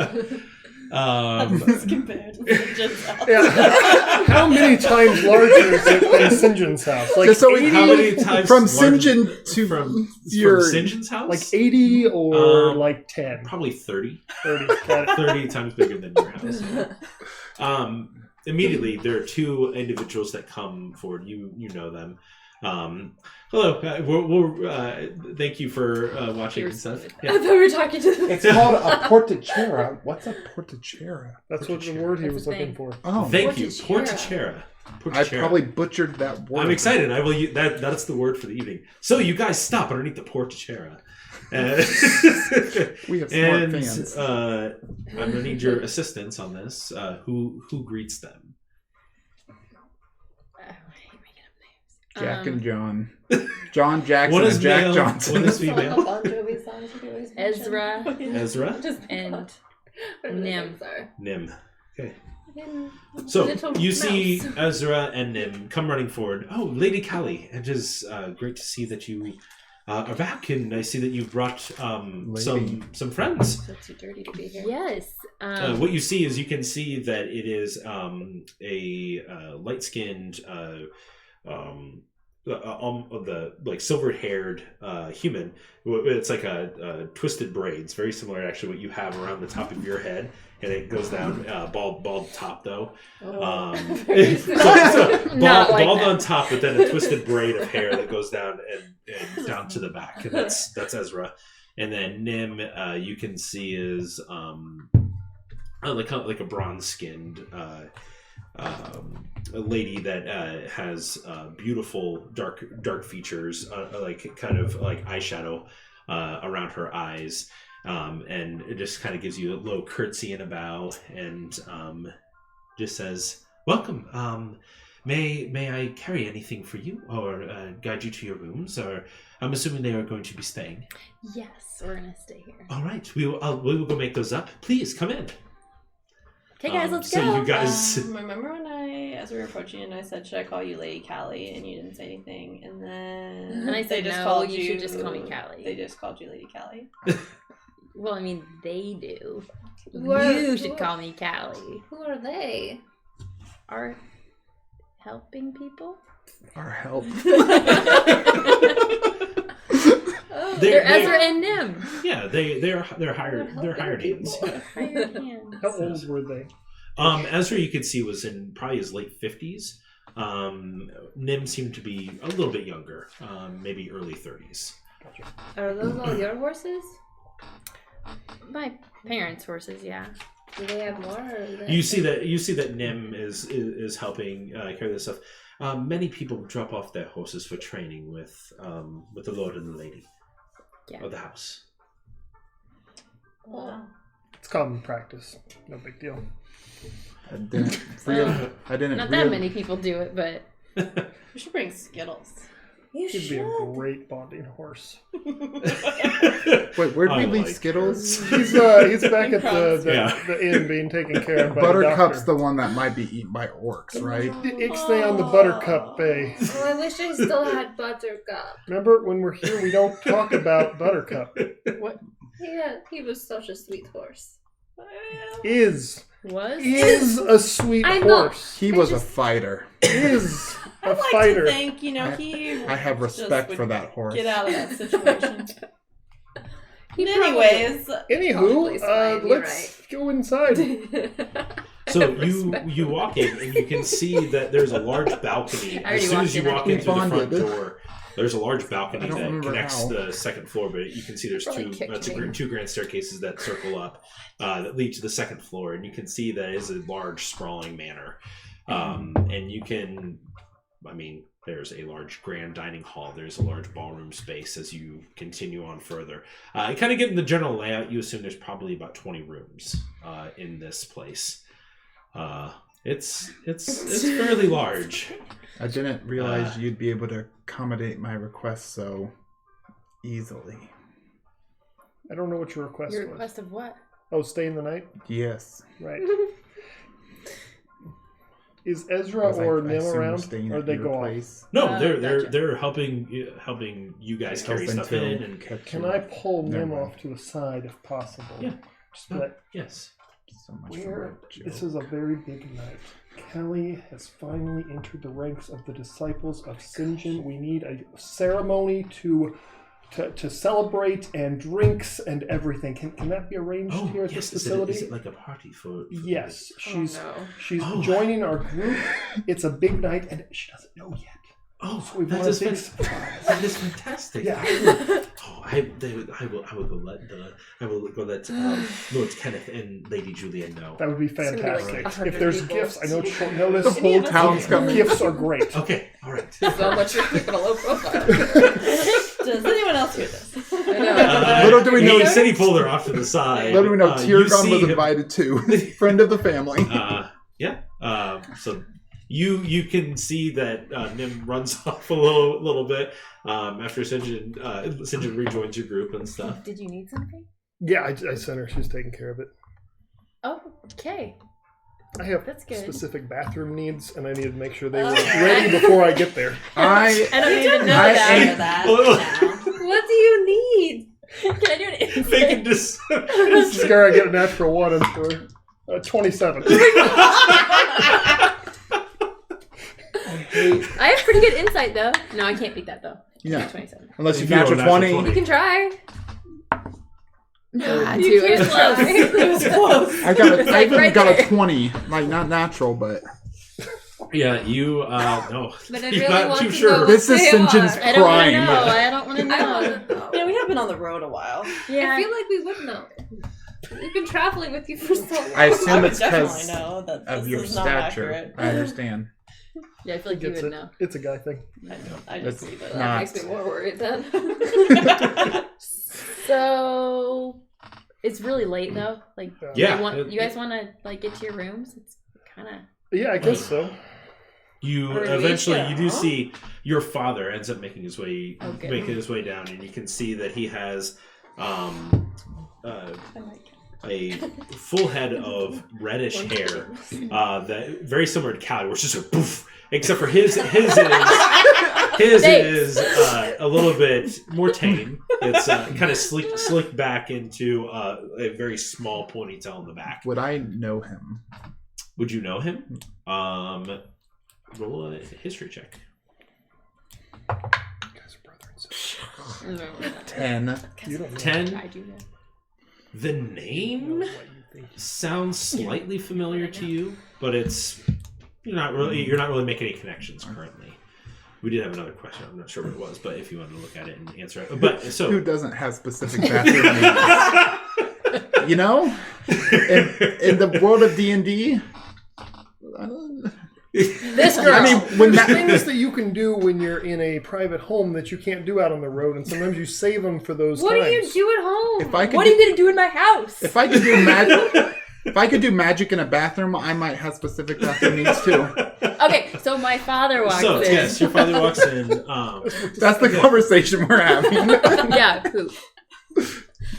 This compared to Sinjin's house. Yeah. How many times larger is it than St. John's house? Like Just so 80, How many times From larger- Sinjin to from your St. John's house? like 80 or like 10? Probably 30. 30. Got it. 30 times bigger than your house. Immediately, there are 2 individuals that come forward. You know them. Hello. Thank you for watching and stuff. I Yeah. thought we were talking to them. It's called a porticera. What's a porticera? That's what the word he That's was a looking thing. for. Oh, Thank you. Porticera. Porticera. I probably butchered that word. I'm excited. I will. That's the word for the evening. So you guys stop underneath the porticera. We have smart And fans. I'm gonna need your assistance on this. Who greets them? Jack Um, and John. John Jackson One is and Jack male, Johnson. one is Some female. Bon Jovi songs you could always mention. Ezra Ezra, Just and what are the Nim. names are? Nim. Okay. Nim. So Little you see mouse. Ezra and Nim come running forward. Oh, Lady Callie, it is great to see that you are back, and I see that you've brought some friends. So too dirty to be here. yes. What you see is you can see that it is a light-skinned, the like silver-haired human. It's like a twisted braids, very similar to actually what you have around the top of your head, and it goes down bald top though. Oh. Not like bald that. on top, but then a twisted braid of hair that goes down and down to the back, and that's Ezra. And then Nim, you can see is like a bronze-skinned a lady that has beautiful dark features, like kind of like eyeshadow around her eyes, and it just kind of gives you a little curtsy and a bow, and just says, "Welcome. May I carry anything for you, or guide you to your rooms? Or I'm assuming they are going to be staying. Yes, we're gonna stay here. All right, we will go make those up. Please come in." Okay, guys, let's so go. you guys, Remember as we were approaching and I said, should I call you Lady Callie? And you didn't say anything. And then And I they said, just no, called you should just call me Callie. They just called you Lady Callie. Well, I mean, they do. Who You are- should who- call me Callie. Who are they? Are helping people? Our help. Oh, They're Ezra and Nim. yeah, they're hired Helping they're hired hands. people. Hired hands. How old were they? Ezra, you could see, was in probably his late 50s. Nim seemed to be a little bit younger, maybe early 30s. Are those all your horses? My parents' horses, yeah. Do they have more? Or is that You see that Nim is helping carry this stuff. Many people drop off their horses for training with the Lord and the Lady of the house. Wow. It's common practice. No big deal. I didn't Not that many people do it, but We should bring Skittles. You He'd be a should. great bonding horse. Wait, where'd we leave Skittles? He's back at the inn being taken care of by Buttercup's the the one that might be eaten by orcs, right? doctor. Ixnay on the Buttercup Bay. Oh, I wish I still had Buttercup. Remember, when we're here, we don't talk about Buttercup. Yeah, he was such a sweet horse. Is was a sweet I know. horse. He was a fighter. Is a I'd like fighter. to think, he. I have just respect would for that horse. Get out of that situation. He Anyways, Probably swine, you're let's go inside. So you walk in and you can see that there's a large balcony. I already As soon as walked you in, I walk think. in through the front Bonded. door, there's a large balcony I don't that remember connects how. the second floor, but you can see there's Probably kicked me. two grand staircases that circle up that lead to the second floor, and you can see that is a large sprawling manor. And you can, there's a large grand dining hall. There's a large ballroom space as you continue on further. Kind of getting the general layout, you assume there's probably about 20 rooms in this place. It's fairly large. I didn't realize you'd be able to accommodate my request so easily. I don't know what your request Your was. request of what? Oh, stay in the night? Yes. Right. Is Ezra Because I or Nim assume we're around? staying Or at they your go off? place. No, Gotcha. they're helping you guys carry Help stuff until in and catch Can you. I pull Never Nim mind. off to the side if possible? Yeah. Just be like, yes. So much Where- for a this joke. is a very big night. Kelly has finally entered the ranks of the disciples of Sinjin. We need a ceremony to celebrate and drinks and everything. Can that be arranged here at this facility? Is it like a party for Yes, she's no. joining our group. It's a big night, and she doesn't know yet. Oh, So we want a big surprise. that is fantastic. Yeah. Oh, I will go let Lord Kenneth and Lady Julia know. That would be gonna be like fantastic. 100 If there's people. gifts, I know it's short notice. The whole town's coming. Gifts are great. Okay, all right. So much for keeping a low profile. does anyone else hear this? I know. Little do we know- He said he pulled her off to the side. Let me know. You Tyrgon see was him- invited too. Friend of the family. So you can see that Nim runs off a little bit after Sinjin rejoins your group and stuff. Did you need something? Yeah, I sent her. She's taking care of it. Oh, okay. I have That's good. specific bathroom needs, and I needed to make sure they were ready before I get there. I I don't even know I- that. After that, now. What do you need? Can I do an insight? Make a deception. Scare, I get a natural 1 and for 27. I have pretty good insight though. No, I can't beat that though. yeah. 27. Unless you If you roll natural a natural 20. 20. You can try. Ah, You two. can't It was close. It was close. I got It's a, like I right got there. a 20. Like not natural, but Yeah, you no. But I You're really not want too to sure. know this is what they Sinjin's are. I don't want to prime. know. I don't want to I know. want to know. Yeah, we have been on the road a while. Yeah. I feel like we would know. We've been traveling with you for so long. I I assume would it's definitely because know that of this your is not stature. accurate. I understand. Yeah, I feel like you Gets would it. know. It's a guy thing. I just It's leave it. That not. makes me more worried then. So it's really late though. Like, Yeah. you guys want to like get to your rooms? It's kind of. Yeah, I guess so. You Or eventually Alicia, you do huh? see your father ends up making his way Okay. down, and you can see that he has a full head of reddish hair that very similar to Callie, where it's just a poof. Except for his is a little bit more tame. It's kind of slicked back into a very small ponytail in the back. Would I know him? Would you know him? Roll a history check. Guys are brother and sister. 10. You don't know. 10. I do know. The You know name what you think. sounds slightly familiar to you, but it's you're not really making any connections currently. We did have another question. I'm not sure what it was, but if you wanted to look at it and answer it, but so who doesn't have specific bathroom needs? You know, in the world of D&D. This girl. I mean, when things that you can do when you're in a private home that you can't do out on the road, and sometimes you save them for those What times. do you do at home? If I could What are you going to do in my house? If I could do magic, if I could do magic in a bathroom, I might have specific bathroom needs too. Okay, so my father walks so in. yes, your father walks in. That's the conversation we're having. Yeah, poop.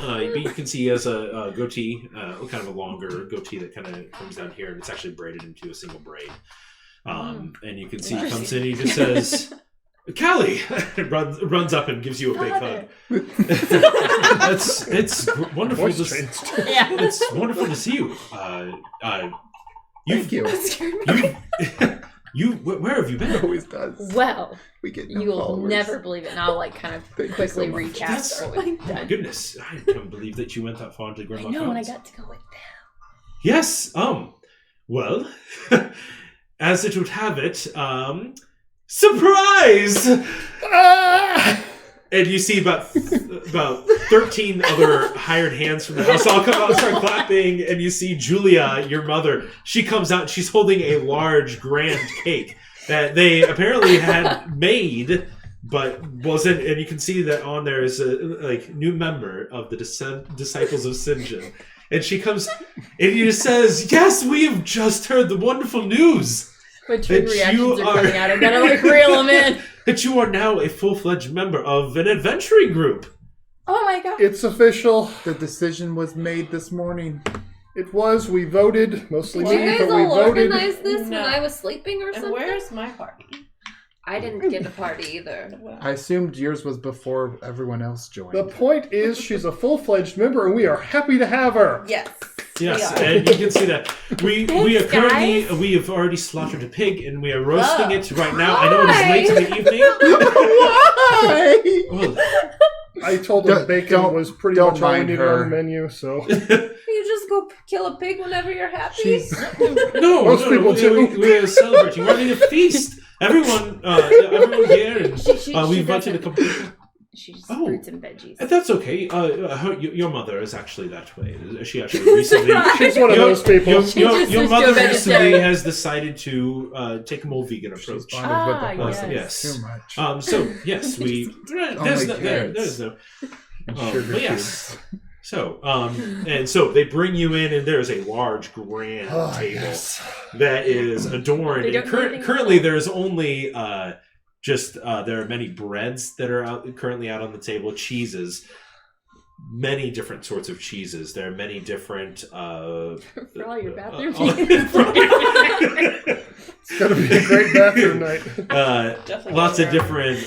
You can see he has a goatee, kind of a longer goatee that kind of comes down here, and it's actually braided into a single braid. And you can see he comes in, he just says, "Callie," runs up and gives you a big hug. It's wonderful. Yeah. It's wonderful to see you. Thank you. Where have you It been? always does. Well, We get no you will followers. never believe it. And I'll kind of Thank you quickly so much. recap. That's- what we've My done. goodness, I can't believe that you went that far to I Grandma know, and I Fountains. got to go with them. Yes, well, as it would have it, surprise! And you see about 13 other hired hands from the house all come out and start clapping, and you see Julia, your mother, she comes out and she's holding a large grand cake that they apparently had made, but wasn't, and you can see that on there is a new member of the Disciples of Sinjin. And she comes and he says, "Yes, we have just heard the wonderful news But twin that reactions you are coming out. I gotta reel them in. that you are now a full-fledged member of an adventuring group." Oh my god. It's official. The decision was made this morning. It was. We voted. Mostly Did me, you guys but we all voted. organize this No. when I was sleeping or And something? where's my party? I didn't get a party either. I assumed yours was before everyone else joined. The point is, she's a full-fledged member, and we are happy to have her. Yes. Yes, we are. and you can see that we are Thanks, currently guys. we have already slaughtered a pig and we are roasting Oh. it right now. I know it is late in the evening. Why? Well, I told her Don't- bacon don't- was pretty don't much all we mind needed her. on the menu, so... You just go kill a pig whenever you're happy. She's no, Most people do. we are celebrating. We're having a feast. Everyone here, and She we invited a doesn't- couple people. She just Oh. fruits and veggies. That's okay. Your mother is actually that way. She actually recently. She's one of those people. Your She just your switched to a mother recently vegetarian. has decided to take a more vegan she's approach. bonded with the Ah, horse. yes. Too much. So yes, we there's no, there's no. And sugar But yes. cubes. So and so they bring you in, and there's a large grand Oh, table yes. that is adorned. They And don't do anything currently, else. there's only there are many breads that are currently out on the table, cheeses, many different sorts of cheeses. There are many different For all your bathroom It's going to be a great bathroom night. Definitely lots of around. different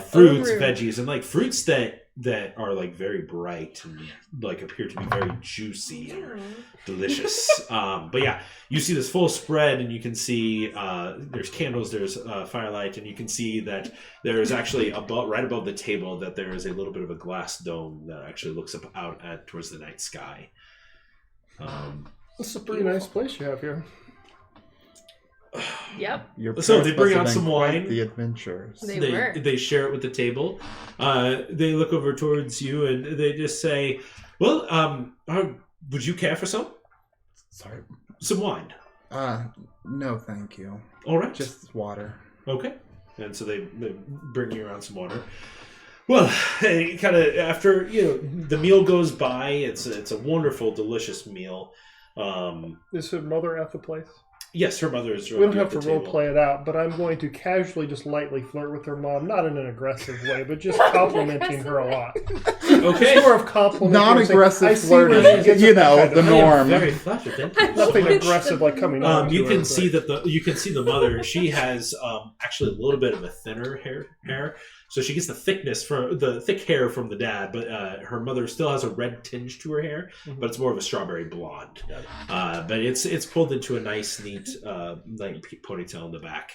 fruits, over. veggies, and like fruits that are like very bright and like appear to be very juicy and delicious. But yeah, you see this full spread, and you can see there's candles, there's firelight, and you can see that there is actually right above the table that there is a little bit of a glass dome that actually looks up out at towards the night sky. This is a pretty nice place you have here. Yep. Your So they parents bring must out have some been quite wine. The adventurers. They were. They share it with the table. They look over towards you and they just say, "Well, would you care for some Sorry. wine?" No, thank you. All right, Just water. okay. And so they bring you around some water. Well, kind of after the meal goes by, it's a wonderful, delicious meal. Is her mother at the place? Yes, her mother is. We don't have to role play it out, but I'm going to casually, just lightly flirt with her mom, not in an aggressive way, but just complimenting her a lot. Okay. More of complimenting. Non-aggressive I see where flirting. she gets You it, know, kind of. the norm. Very flattered. Thank you. Nothing aggressive like coming on. You to can her, see but- that you can see the mother. She has actually a little bit of a thinner hair, so she gets the thick hair from the dad. But her mother still has a red tinge to her hair, but it's more of a strawberry blonde. But it's pulled into a nice, neat, like ponytail in the back.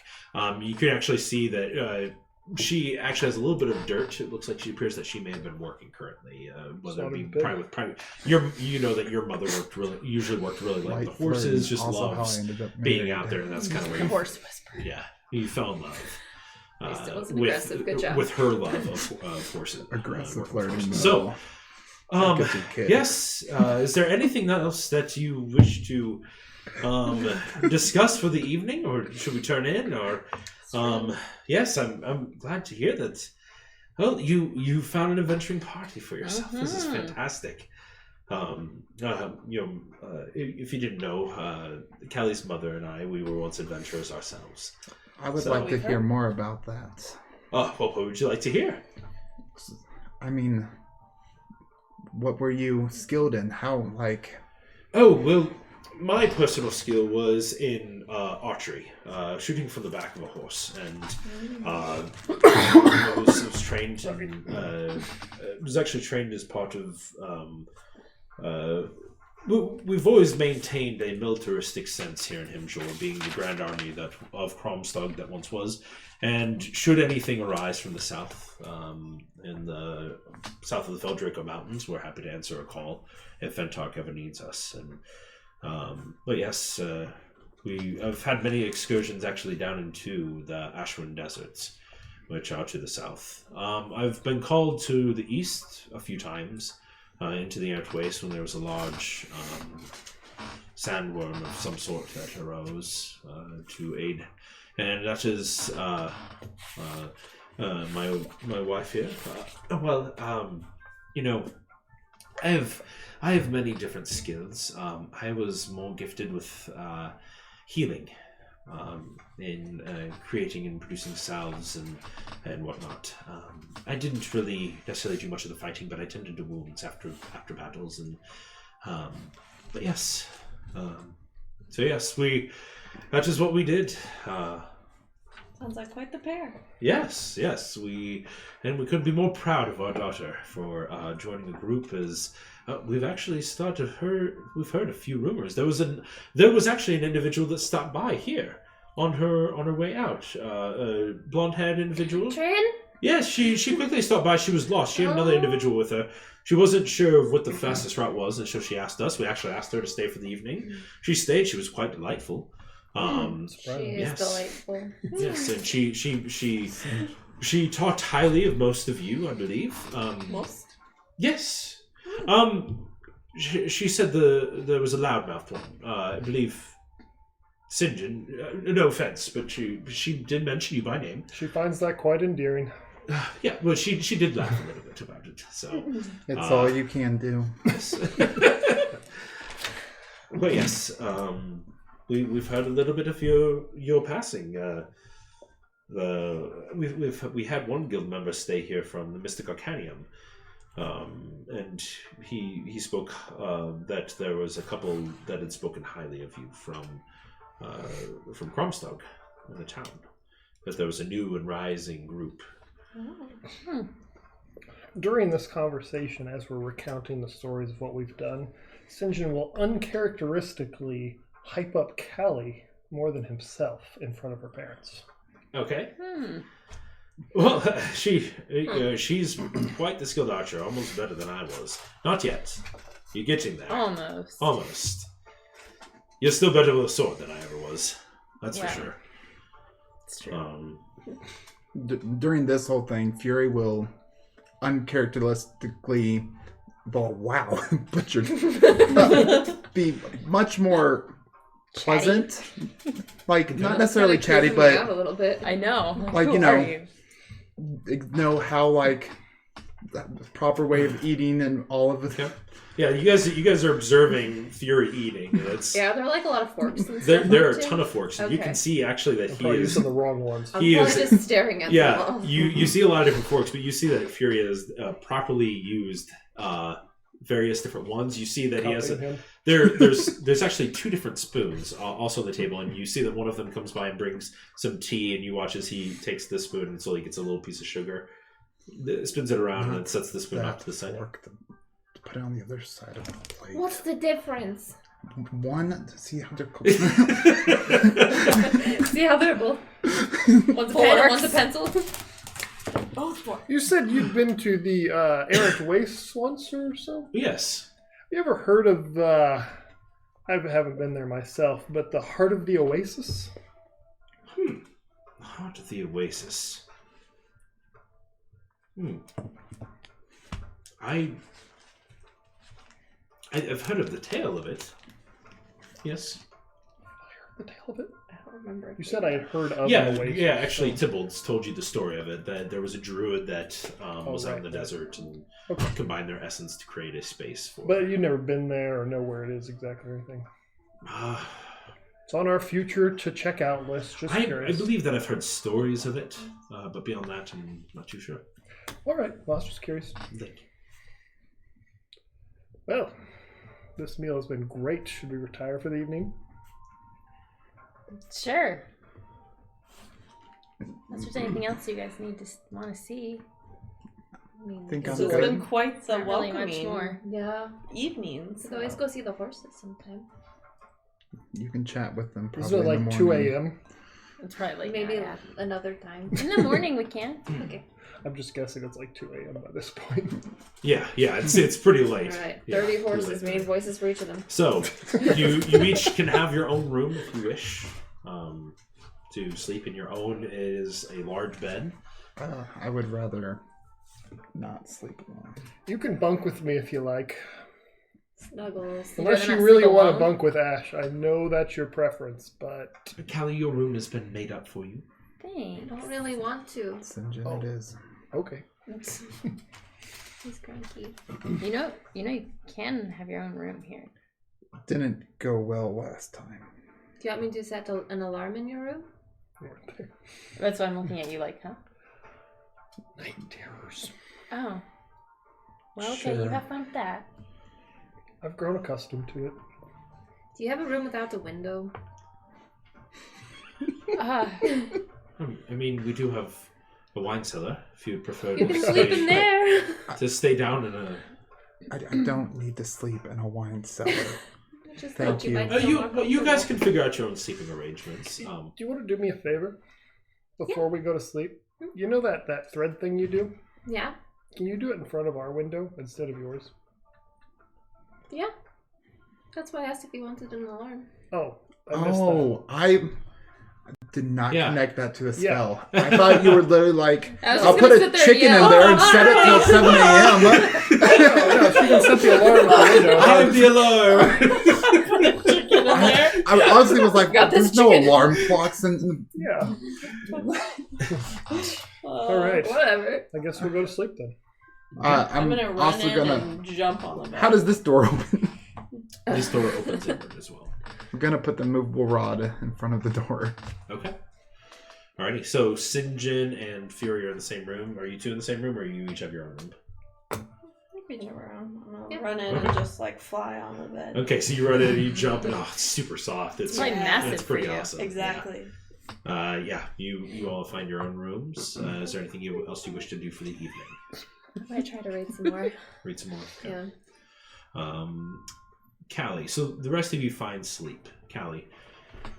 You can actually see that she actually has a little bit of dirt. It looks like she appears that she may have been working currently, whether it be private. You know that your mother usually worked really like the horses, just loves being out there, and that's kind of where Horse whisperer. Yeah, you fell in love. Still was an aggressive. Good job. With her love of horses. Aggressive flirting. So, yes, is there anything else that you wish to discuss for the evening, or should we turn in? Or yes, I'm glad to hear that. Well, you found an adventuring party for yourself. This is fantastic. If you didn't know, Callie's mother and we were once adventurers ourselves. I would like to hear more about that. Well, what would you like to hear? I mean, what were you skilled in? How, like... Oh, well, my personal skill was in archery, shooting from the back of a horse, and I was trained in, was actually trained as part of... we've always maintained a militaristic sense here in Himjor, being the Grand Army of Kromstog that once was. And should anything arise from the south, in the south of the Feldrico Mountains, we're happy to answer a call if Fentark ever needs us. And but yes, I've had many excursions actually down into the Ashwin Deserts, which are to the south. I've been called to the east a few times. Into the Earth Waste when there was a large sandworm of some sort that arose to aid, and that is my wife here. I have many different skills. I was more gifted with healing, in creating and producing salves and whatnot. I didn't really necessarily do much of the fighting, but I tended to wounds after battles, and but yes. So yes, that is what we did. Sounds like quite the pair. Yes, we couldn't be more proud of our daughter for joining the group. As we've actually we've heard a few rumors. There was actually an individual that stopped by here on her way out. A blonde-haired individual. Trin? Yes, she quickly stopped by. She was lost. She had another individual with her. She wasn't sure of what the fastest route was, and so she asked us. We actually asked her to stay for the evening. She stayed. She was quite delightful. She is delightful. Yes, and she talked highly of most of you, I believe. Most? Yes. She said there was a loudmouthed one. I believe St. John. No offense, but she did mention you by name. She finds that quite endearing. Yeah, well, she did laugh a little bit about it. So it's all you can do. Yes. But yes, we've heard a little bit of your passing. We had one guild member stay here from the Mystic Arcanium, and he spoke that there was a couple that had spoken highly of you from Kromstog in the town, that there was a new and rising group. During this conversation, as we're recounting the stories of what we've done, St. John will uncharacteristically hype up Callie more than himself in front of her parents. Okay. Well, she's quite the skilled archer, almost better than I was. Not yet. You're getting there. Almost. You're still better with a sword than I ever was. That's for sure. It's true. During this whole thing, Fury will uncharacteristically, butchered, be much more pleasant. Like, not necessarily chatty, but a little bit. I know. Like, Who you are know how, like, the proper way of eating and all of it. Yeah, you guys are observing Fury eating. And it's, Yeah, there are like a lot of forks and stuff. there are a ton of forks. And you can see actually that I'm he is using the wrong ones. I'm probably just staring at them all. you see a lot of different forks, but you see that Fury has properly used various different ones. You see that he has there's actually two different spoons also on the table, and you see that one of them comes by and brings some tea, and you watch as he takes the spoon and slowly gets a little piece of sugar, spins it around, and then sets the spoon off to the side. To put it on the other side of the plate. What's the difference? One, to see how they're cooked. See how they're both. One's a pen and one's a pencil. both work. You said you'd been to the Errant Wastes once or so? Yes. You ever heard of I haven't been there myself, but the Heart of the Oasis? The Heart of the Oasis. I've heard of the tale of it. Yes. The tale of it? I don't remember. You said I had heard of Yeah, an Oasis. yeah. Actually, Tybalt's told you the story of it. That there was a druid that was out in the right. desert and Okay. combined their essence to create a space for. But you've never been there or know where it is exactly or anything. I It's on our future to check out list. Just curious. believe that I've heard stories of it, but beyond that, I'm not too sure. All right. Well, I was just curious. Thank you. Well, this meal has been great. Should we retire for the evening? Sure. Unless there's anything else you guys want to see. I mean, Think This I'm has good. been quite the Not really welcoming much more. yeah. evenings. We could always go see the horses sometime. You can chat with them This probably is in the like 2 morning. a.m. It's probably like Maybe yeah. another time. In the morning we can. Okay. I'm just guessing it's like 2 a.m. by this point. Yeah, it's pretty late. All right. Yeah, 30 pretty horses. late. We need voices for each of them. So you each can have your own room if you wish. To sleep in your own is a large bed. I would rather not sleep alone. You can bunk with me if you like. Snuggles. Unless rather you not really sleep want to alone? bunk with Ash. I know that's your preference, but Callie, your room has been made up for you. I Thanks. don't really want to. Sinjin Oh. it is. okay. He's cranky. You know you can have your own room here. Didn't go well last time. Do you want me to set an alarm in your room? That's why I'm looking at you like, huh? Night terrors. Oh. Well, okay, you Sure. have fun with that. I've grown accustomed to it. Do you have a room without a window? I mean, we do have a wine cellar. If you prefer You to can sleep in there. to stay down in a. I don't need to sleep in a wine cellar. Just Thank thought you you. might feel more You guys comfortable. can figure out your own sleeping arrangements. Do you want to do me a favor before we go to sleep? You know that thread thing you do? Yeah. Can you do it in front of our window instead of yours? Yeah. That's why I asked if you wanted an alarm. Oh, I missed that. Oh, I did not Yeah. connect that to a Yeah. spell. I thought you were literally like, I was I'll just put gonna a sit there and chicken in yell, there and "Oh, set it till alright." 7 a.m. No, she can set the alarm at the window. I have the alarm. Chicken in there. I honestly was like, Got this there's no chicken. alarm clocks. And Yeah. All right. Whatever. I guess we'll go to sleep then. I'm I'm gonna run also in gonna. and jump on the bed. How does this door open? This door opens inward as well. I'm gonna put the movable rod in front of the door. Okay. Alrighty. So Sinjin and Fury are in the same room. Are you two in the same room, or you each have your own room? We can around. I'm gonna Yeah. run in and just like fly on the bed. Okay. So you run in, you jump, and it's super soft. It's It's like massive It's pretty for you. awesome. Exactly. Yeah. You all find your own rooms. Is there anything else you wish to do for the evening? I might try to read some more. Read some more. Okay. Yeah. Callie. So the rest of you find sleep. Callie.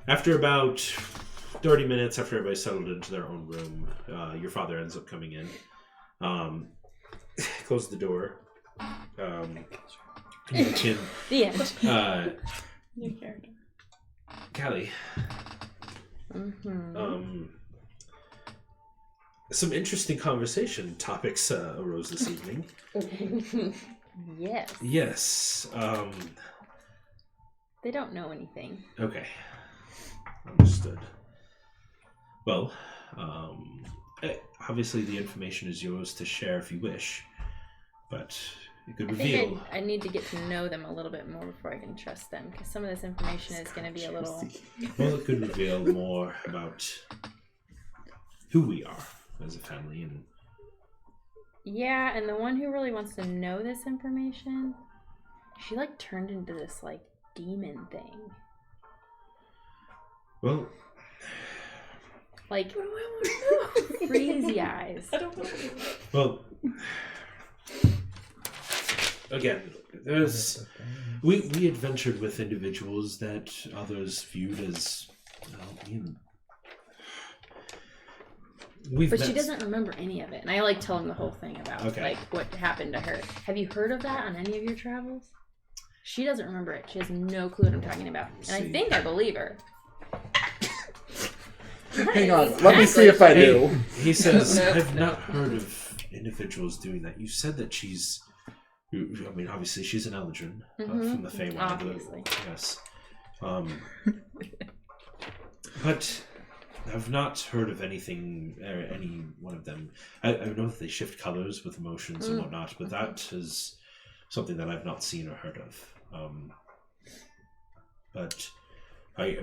After about 30 minutes, after everybody's settled into their own room, your father ends up coming in. Close the door. You can, The end. New character. Callie. Mm-hmm. Some interesting conversation topics arose this evening. Yes. Yes. They don't know anything. Okay. Understood. Well, obviously the information is yours to share if you wish, but it could I reveal. think I need to get to know them a little bit more before I can trust them, because some of this information is going to be a little... Well, it could reveal more about who we are as a family, and Yeah, and the one who really wants to know this information, she like turned into this like demon thing. well, Like crazy eyes. I don't know. well. Again, there's we adventured with individuals that others viewed as But she doesn't remember any of it. And I like tell him the whole thing about like what happened to her. Have you heard of that on any of your travels? She doesn't remember it. She has no clue what I'm talking about. And I think I believe her. Hang on, let me see if I do. He says, I've not heard of individuals doing that. You said that she's... I mean, obviously, she's an Eldrin from the Feywild. Obviously. Yes. But I've not heard of anything, any one of them. I know that they shift colors with emotions and whatnot, but that is something that I've not seen or heard of. But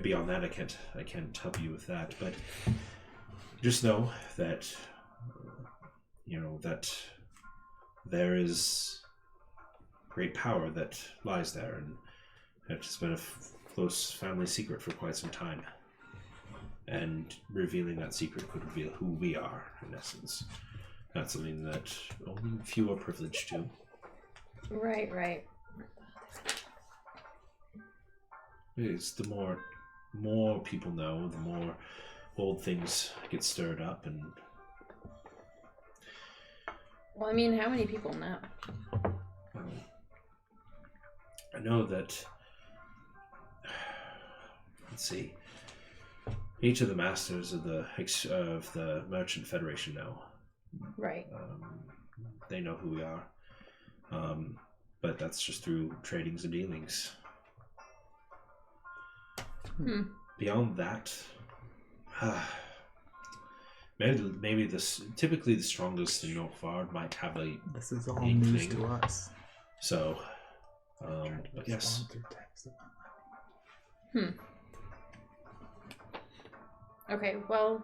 beyond that, I can't help you with that. But just know that that there is great power that lies there, and it's been a close family secret for quite some time. And revealing that secret could reveal who we are, in essence. That's something that only few are privileged to. Right. It's the more people know, the more old things get stirred up, and... Well, I mean, how many people know? I know that... Let's see. Each of the masters of the Merchant Federation know. Right. They know who we are. But that's just through tradings and dealings. Beyond that, maybe typically the strongest in Northfard might have a... This is all news thing. to us. So, but yes. Okay, well,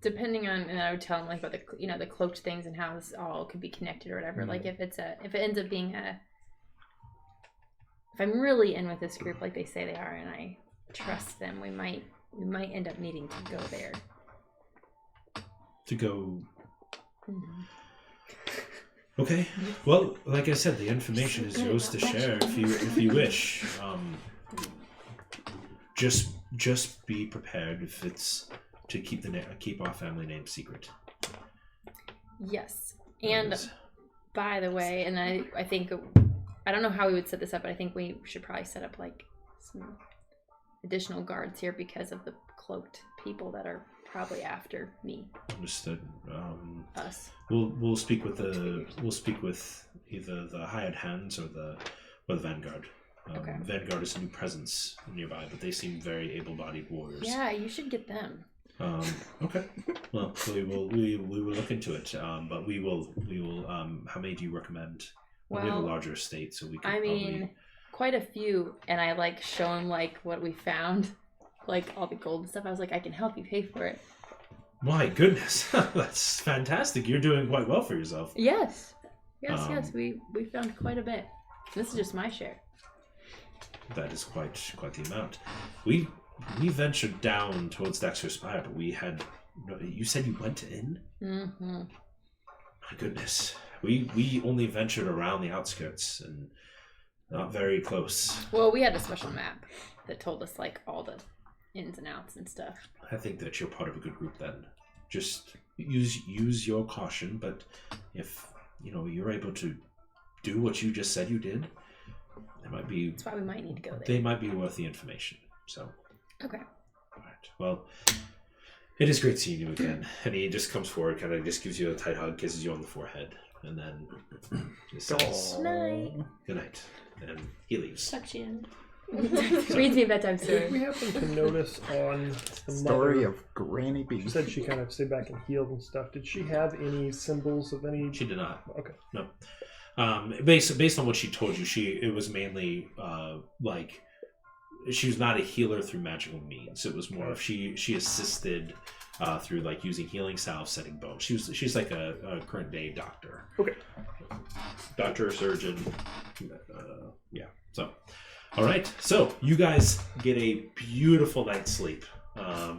depending on, and I would tell him like about the cloaked things and how this all could be connected or whatever. Like if it ends up being if I'm really in with this group like they say they are, and I trust them, we might end up needing to go there. To go. Okay. Well, like I said, the information is yours to share if you wish. Just be prepared if it's to keep our family name secret. Yes. And by the way, and I think I don't know how we would set this up, but I think we should probably set up like some additional guards here because of the cloaked people that are probably after me. Understood. Us. We'll speak with either the hired hands or the Vanguard. Okay. Vanguard is a new presence nearby, but they seem very able-bodied warriors. Yeah, you should get them. Okay. Well, we will look into it. But we will. How many do you recommend? Well, we have a larger estate, so we can. I mean, quite a few, and I like show him like what we found, like all the gold and stuff. I was like, I can help you pay for it. My goodness, that's fantastic! You're doing quite well for yourself. Yes. We found quite a bit. This is just my share. That is quite the amount. We ventured down towards Dexter Spire, but we had. You said you went in? Mm-hmm. My goodness. We only ventured around the outskirts and not very close. Well, we had a special map that told us like all the ins and outs and stuff. I think that you're part of a good group then. Just use your caution, but if you're able to do what you just said you did, there might be. That's why we might need to go there. They might be worth the information. So. Okay. All right. Well, it is great seeing you again. And he just comes forward, kind of just gives you a tight hug, kisses you on the forehead, and then just says, "Good night," and he leaves. Touch in. Reads me a bedtime story. Did we happen to notice on the Story mother, of Granny B. she said she kind of stayed back and healed and stuff. Did she have any symbols of any? She did not. Okay. No. Based on what she told you, it was mainly like she was not a healer through magical means. It was more of she assisted through like using healing salve, setting bones. She's like a current day doctor. Okay. Doctor, surgeon. Yeah. So, all right. So you guys get a beautiful night's sleep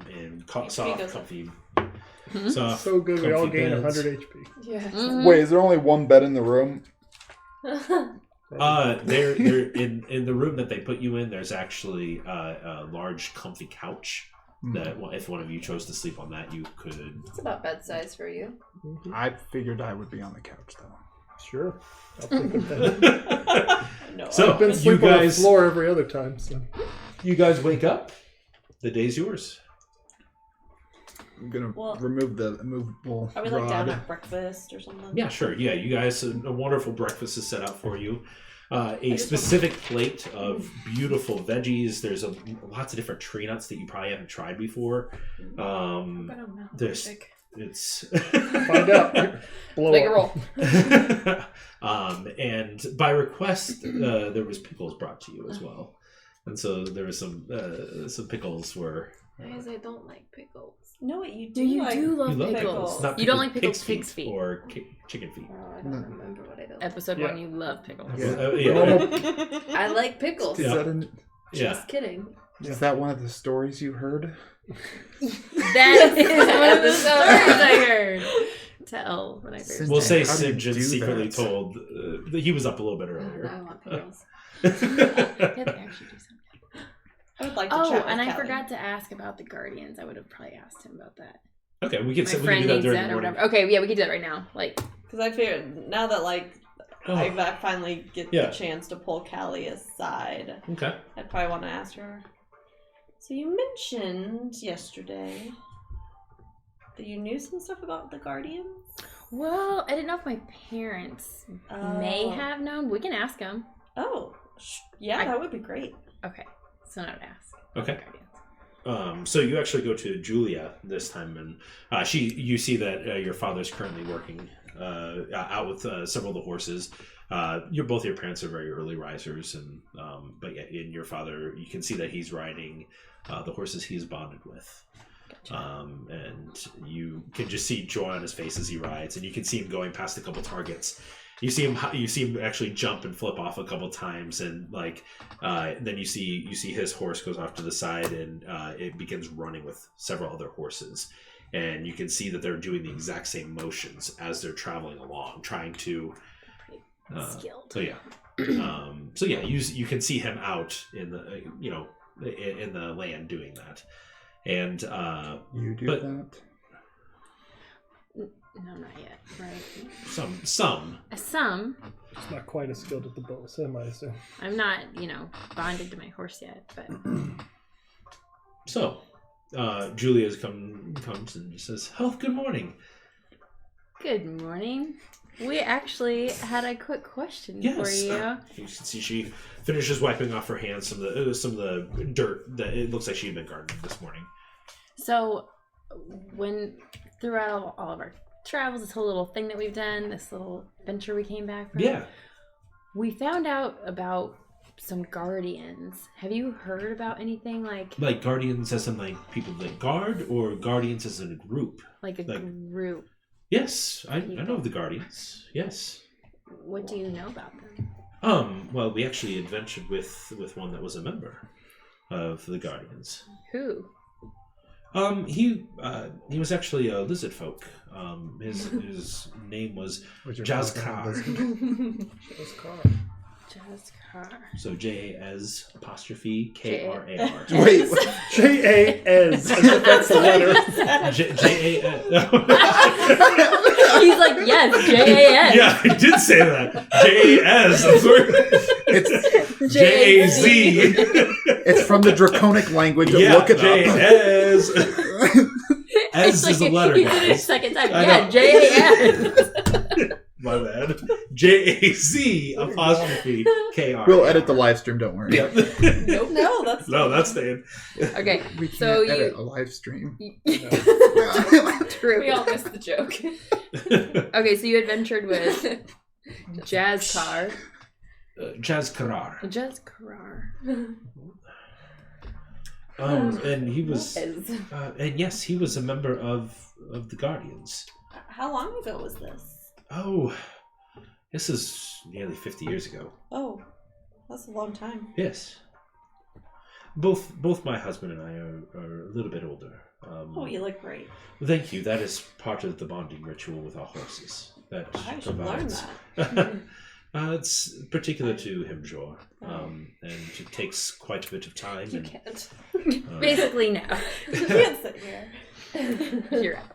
in soft, comfy. Soft, So good, we all gain beds. 100 HP. Yeah. Mm-hmm. Wait, is there only one bed in the room? They're in the room that they put you in. There's actually a large, comfy couch That if one of you chose to sleep on that, you could. It's about bed size for you. I figured I would be on the couch though. Sure. I'll sleep in bed. No, So I've been you sleeping on the guys, floor every other time. So. you guys wake up. The day's yours. I'm gonna Well, remove the immovable are we like down rod. at breakfast or something? Yeah, sure. Yeah, you guys, a wonderful breakfast is set out for you. A specific plate of beautiful veggies. There's lots of different tree nuts that you probably haven't tried before. But I'm not There's big. it's Find out. Blow Big up. roll. and by request, there was pickles brought to you as well, and so there was some pickles were. Guys, I don't like pickles. No, what you do? Do you like do love You love pickles? Not You don't pickles, like pickled pig's feet. or chicken feet. Oh, I don't remember what I don't. Episode Yeah. 1, you love pickles. Yeah. Yeah. I like pickles. Is, Yeah. that an, Yeah. Just kidding. is that one of the stories you heard? That is one of the stories I heard. Tell when I first. Since- We'll say How do you St. do secretly that? told that he was up a little bit I earlier. want pickles. Yeah, they actually do something. I would like to Oh, chat and with I Kelly. forgot to ask about the Guardians. I would have probably asked him about that. Okay, we can My we can friend do that needs during that the or morning. whatever. Okay, yeah, we can do that right now. Like, Because I figured now that like Oh, I finally get Yeah. the chance to pull Callie aside, okay. I'd probably want to ask her. So you mentioned yesterday that you knew some stuff about the Guardians. well, I didn't know if my parents may have known. We can ask them. Oh, yeah, that would be great. Okay, so now to ask. Okay. Guardians. So you actually go to Julia this time, and you see that your father's currently working out with several of the horses. Both your parents are very early risers, and but yeah, in your father, you can see that he's riding the horses he's bonded with. And you can just see joy on his face as he rides, and you can see him going past a couple targets. You see him actually jump and flip off a couple times, and then you see his horse goes off to the side, and it begins running with several other horses, and you can see that they're doing the exact same motions as they're traveling along, trying to. Skilled. So yeah, you can see him out in the in the land doing that, and You do but- that? No, not yet. Right. some. Some. It's not quite as skilled at the bow as him, I assume. I'm not, bonded to my horse yet, but So, Julia comes and says, "Oh, good morning." good morning. We actually had a quick question for Yes. you. You can see she finishes wiping off her hands some of the dirt that it looks like she had been gardening this morning. So, throughout all of our travels, this whole little thing that we've done, this little venture we came back from, Yeah. we found out about some guardians. Have you heard about anything like Like guardians as in like people that guard, or guardians as in a group? a like- group? Yes, I know of the guardians. Yes. What do you know about them? Well, we actually adventured with one that was a member of the guardians. Who? He was actually a lizard folk. His name was Was your Jazz father a Car. lizard? Jazz Car. So JAS''KRAR. Wait, J-A-S. As if that's a letter. JAS. He's like, yes, J-A-S. Yeah, I did say that. JAS. I'm sorry. it's JAZ. it's from the draconic language. Yeah, Look it JAS. S It's is a like, letter, he did it a guys. second time. I Yeah, know. J-A-S. My bad. JAZ''KR. We'll edit the live stream. Don't worry. Yep. Nope. No, that's No, that's staying. Okay, We can't so edit a live stream. True. We all missed the joke. Okay, so you adventured with Jazz Car. Jazz Karar. Jazz Car. And he was, Is. and yes, he was a member of the Guardians. How long ago was this? Oh, this is nearly 50 years ago. Oh, that's a long time. Yes. Both my husband and I are a little bit older. Oh, you look great. Thank you. That is part of the bonding ritual with our horses. That I should learn provides. that. It's particular to Himjor, and it takes quite a bit of time. You And can't. Basically, no. You can't sit here. You're out.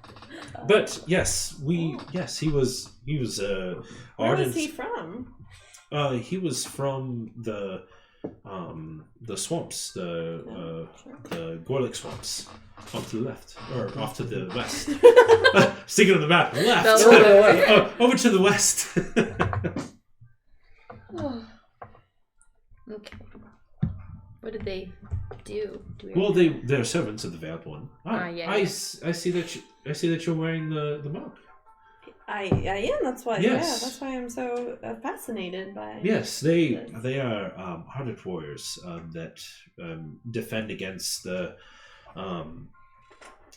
But yes, he was Where ardent. was he from? He was from the swamps, the Gorlick swamps, off to the left or off to the west. Sticking on the map, left. Over to the west. Okay. What did they do? Well, they're servants of the Veiled One. Yeah. I see that you're wearing the mark. I am. That's why. Yes. Yeah, that's why I'm so fascinated by. Yes, they are hardened warriors that defend against the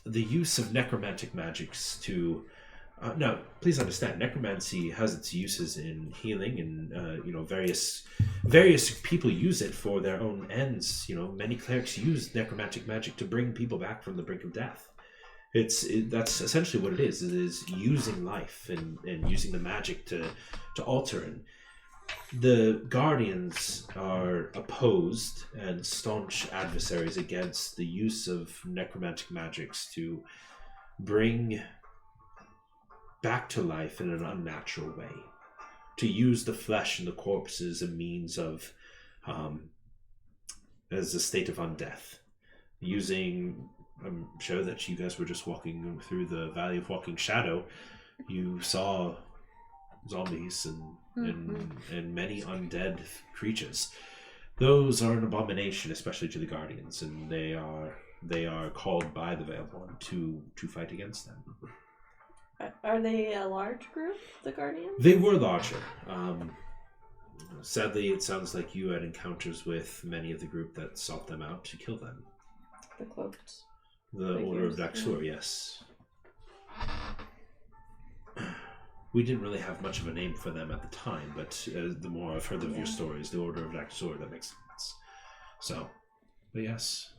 use of necromantic magics to. Now, please understand, necromancy has its uses in healing, and various people use it for their own ends. Many clerics use necromantic magic to bring people back from the brink of death. That's essentially what it is. It is using life and using the magic to alter. And the Guardians are opposed and staunch adversaries against the use of necromantic magics to bring back to life in an unnatural way. To use the flesh and the corpse as a means of, as a state of undeath. I'm sure that you guys were just walking through the Valley of Walking Shadow. You saw zombies and many undead creatures. Those are an abomination, especially to the Guardians, and they are called by the Veiled One to fight against them. Are they a large group, the Guardians? They were larger. Sadly, it sounds like you had encounters with many of the group that sought them out to kill them. The cloaked. The Order of Daxor, yes. We didn't really have much of a name for them at the time, but the more I've heard of your stories, the Order of Daxor, that makes sense. So, but yes.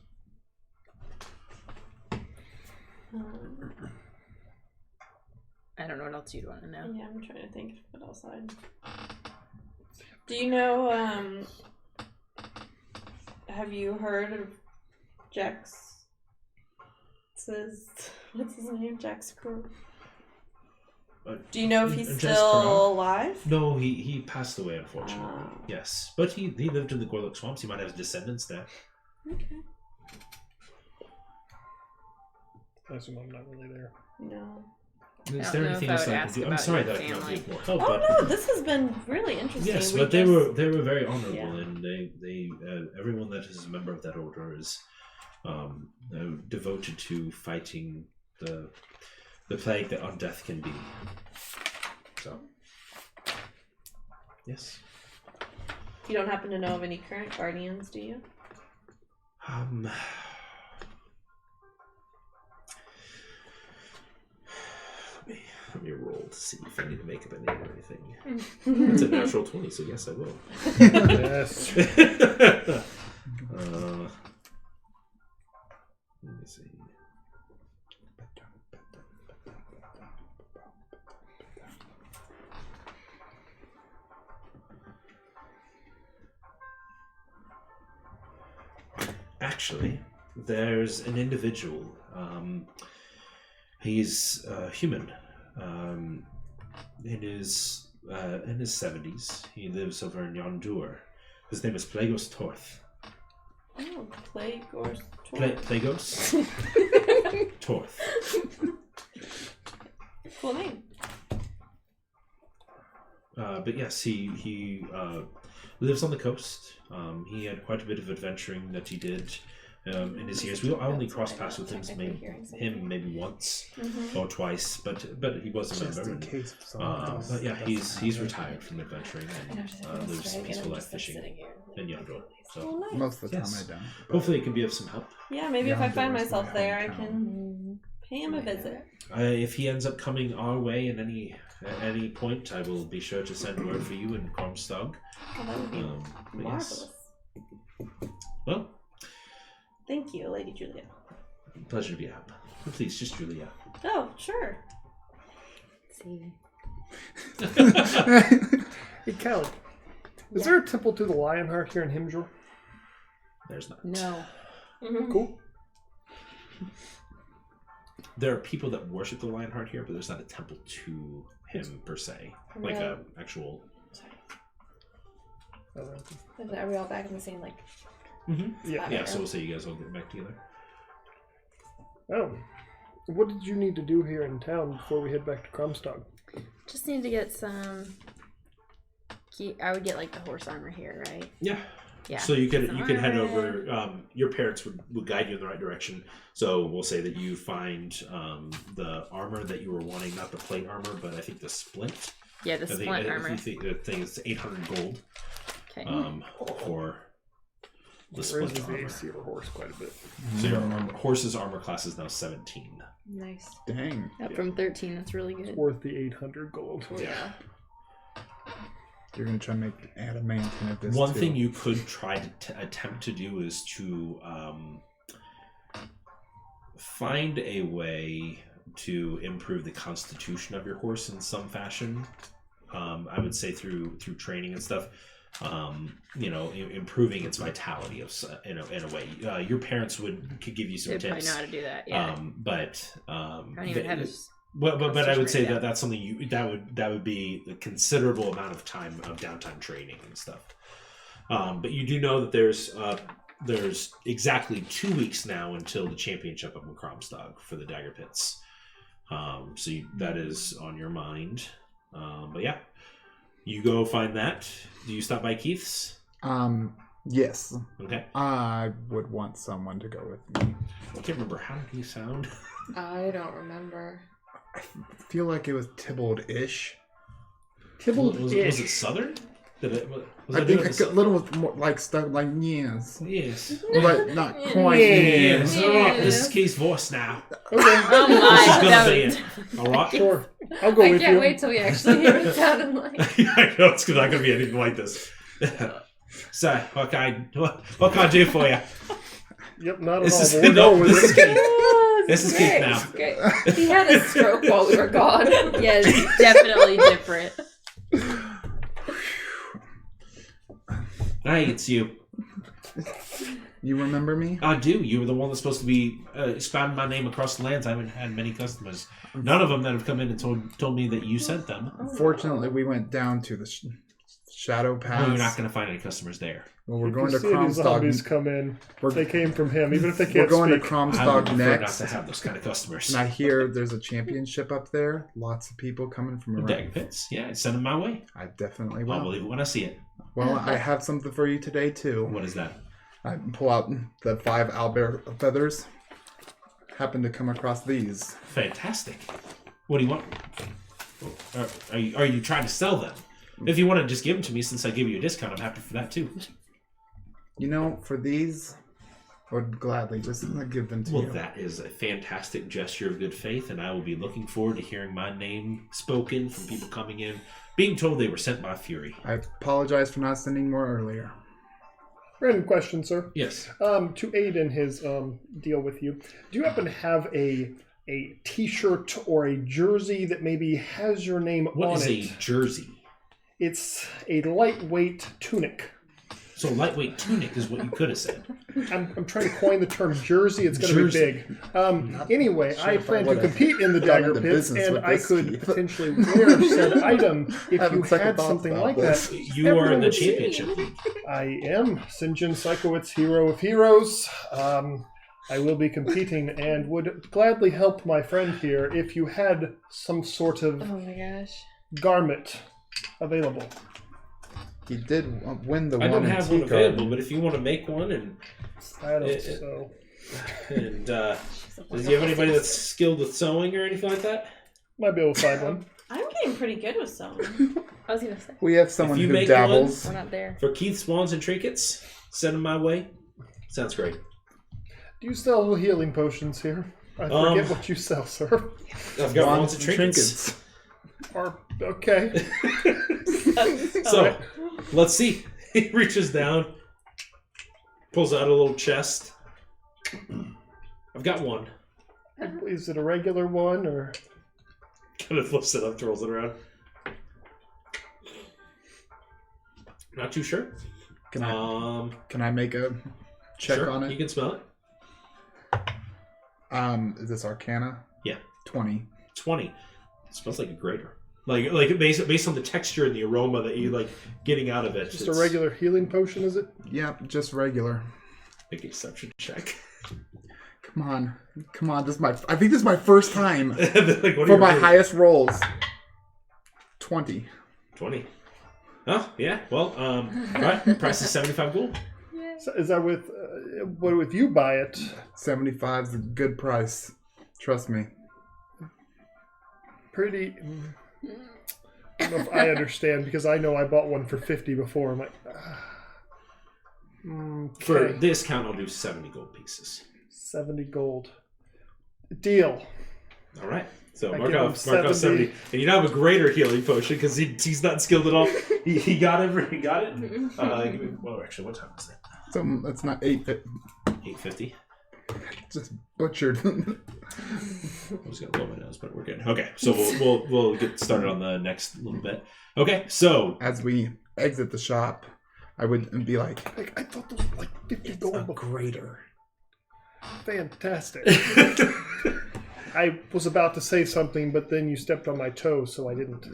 I don't know what else you'd want to know. Yeah, I'm trying to think of what else Do you know, have you heard of Jax? What's his name? Jax Crow. Do you know if he's still alive? No, he passed away, unfortunately. Yes, but he lived in the Gorlick swamps. He might have descendants there. Okay. I assume I'm not really there. No. Is there anything else I can do? I'm sorry that I cannot give more help. Oh no, this has been really interesting. Yes, but they were very honorable, and they everyone that is a member of that order is devoted to fighting the plague that undeath can be. So, yes. You don't happen to know of any current Guardians, do you? Let me roll to see if I need to make up a name or anything. It's a natural 20, so yes, I will. Yes. Let me see. Actually, there's an individual. He's human. In his 70s, he lives over in Yondur. His name is Plagos Torth. Oh, Plagos Plagos Torth. Cool name. But yes, he lives on the coast. He had quite a bit of adventuring that he did in his years. I only crossed paths with him maybe once or twice, but he was a member. And, but yeah, he's retired from adventuring and lives a peaceful life fishing in Yondur. So Most of the time yes. I don't. But Hopefully it can be of some help. Yeah, maybe if I find Yondur is myself my there, I hometown. can pay him a visit. If he ends up coming our way at any point, I will be sure to send word for you in Kromstog. Oh, that would be But marvelous. yes. Well, Thank you, Lady Julia. pleasure to be up. Please, just Julia. Oh, sure. See. Hey, Callie, is there a temple to the Lionheart here in Himjor? There's not. No. Cool. There are people that worship the Lionheart here, but there's not a temple to him per se, like a actual. Are we all back in the same like? Yeah. Yeah. So we'll say you guys all get back together. Oh, what did you need to do here in town before we head back to Kromstog? Just need to get some. I would get like the horse armor here, right? Yeah. Yeah. So you could Some head armor. over. Your parents would guide you in the right direction. So we'll say that you find the armor that you were wanting, not the plate armor, but I think the splint. Yeah, the splint armor. I think the thing is 800 gold. Okay. For the Raises splint the armor. AC of a horse quite a bit. So your horse's armor class is now 17. Nice. Dang. Up from 13. That's really good. Worth the 800 gold. Yeah. You're gonna try to make adamantine of this. One too. thing you could try to attempt to do is to find a way to improve the constitution of your horse in some fashion. I would say through training and stuff. Improving its vitality in a way. Your parents could give you some They tips. probably know how to do that. Yeah. I don't even have but I would say yeah. that's something that would be a considerable amount of time of downtime training and stuff. But you do know that there's exactly 2 weeks now until the championship up in Kromstog for the Dagger Pits. So that is on your mind. But yeah, you go find that. Do you stop by Keith's? Yes. Okay. I would want someone to go with me. I can't remember, how did he sound? I don't remember. I feel like it was Tybalt-ish. Was it Southern? I think it's a little more like stuff like yes, Yes. but not quite. Yes. Yes. All right. This is Keith's voice now. Okay. Oh This is my! gonna That be was- it. All right. Sure. I'll go I with can't you. wait till we actually hear what it sounded like. I know it's not going to be anything like this. So, what can I do for you? Yep, not at This all. is but we're no, going with this is it. Keith. This is Keith now. Great. He had a stroke while we were gone. Yeah, it's definitely different. Hey, it's you. You remember me? I do. You were the one that's supposed to be spouting my name across the lands. I haven't had many customers. None of them that have come in and told me that you sent them. Unfortunately, we went down to the Shadow Pass. No, you're not going to find any customers there. Well, we're You going can to see these zombies Kromstog. come in. We're, They came from him, even if they we're can't going speak. to I would Kromstog prefer not next. to have those kind of customers. And I hear there's a championship up there. Lots of people coming from around. Dagger Pits. Yeah, send them my way. I definitely I'll will. believe it when I see it. Well, I have something for you today too. What is that? I pull out the 5 owlbear feathers. Happen to come across these. Fantastic. What do you want? Are you trying to sell them? If you want to just give them to me, since I give you a discount, I'm happy for that too. You know, for these, I would gladly just give them to Well, you. that is a fantastic gesture of good faith, and I will be looking forward to hearing my name spoken from people coming in, being told they were sent by Fury. I apologize for not sending more earlier. Random question, sir. Yes. To aid in his deal with you, do you happen to have a T-shirt or a jersey that maybe has your name What on is it? a jersey? It's a lightweight tunic. So lightweight tunic is what you could have said. I'm trying to coin the term jersey. It's going to be Jersey. big. Anyway, sure I if I plan to would've compete in the gone Dagger into Pits, business and with I this, could Keith. potentially wear said item if Having you second had thoughts something about like this. that. You are in Everyone the would see. championship league. I am Sinjin Psychowitz, Hero of Heroes. I will be competing and would gladly help my friend here if you had some sort of Oh my gosh. garment available. He did win the I one don't in have one Tea available, Garden. but if you want to make one I don't It- so. and does you have anybody that's skilled with sewing or anything like that? Might be able to find one. I'm getting pretty good with sewing. I was gonna say We have someone you who make dabbles. we're not there. For Keith Swans and Trinkets, send them my way. Sounds great. Do you sell healing potions here? I forget what you sell, sir. I've got Wands wands and trinkets. Or okay. So, let's see. He reaches down, pulls out a little chest. I've got one. Is it a regular one or? Kind of flips it up, twirls it around. Not too sure. Can I make a check Sure, on you it? can smell it. Is this Arcana? Yeah. 20. 20. It smells like a grater. Like based on the texture and the aroma that you like getting out of it. Just a regular healing potion, is it? Yeah, just regular. Make a deception check. Come on. I think this is my first time Like, what for are my your- highest rolls. 20. 20. Oh, yeah. Well, right. Price is 75 gold. So is that with what if you buy it? 75 is a good price. Trust me. Pretty. I don't know if I understand because I know I bought one for 50 before. I'm like, For okay, this count, I'll do 70 gold pieces. 70 gold. Deal. All right. So I mark give him off 70. 70. And you don't have a greater healing potion because he's not skilled at all. He got it. Give me, well, actually, what time is it? So that's not 8. 8:50. Just butchered. I was gonna blow my nose, but we're good. Okay, so we'll get started on the next little bit. Okay, so As we exit the shop, I would be like, Like, I thought those were like 50 it's gold a before. grater. Fantastic. I was about to say something, but then you stepped on my toe, so I didn't.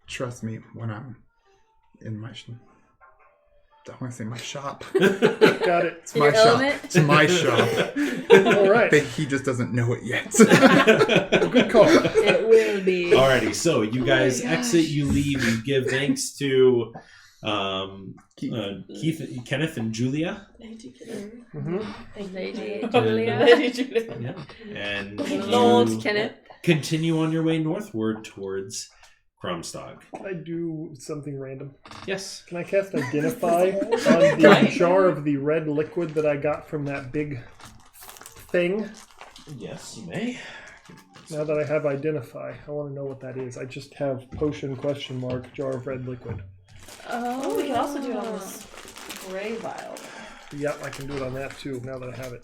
Trust me when I'm in my... I want to say my shop. Got it. It's In my your shop. element? It's my shop. All right. But he just doesn't know it yet. Good call. It will be. Alrighty, so you guys gosh. exit, you leave, you give thanks to Keith. Kenneth and Julia. Mm-hmm. Lady Lady Julia. Yeah. And Lord you Kenneth. continue on your way northward towards Kromstog. Can I do something random? Yes. Can I cast Identify on the jar of the red liquid that I got from that big thing? Yes, you may. Now that I have Identify, I want to know what that is. I just have potion ? Jar of red liquid. Oh, we can also do it on this gray vial. Yep, I can do it on that too, now that I have it.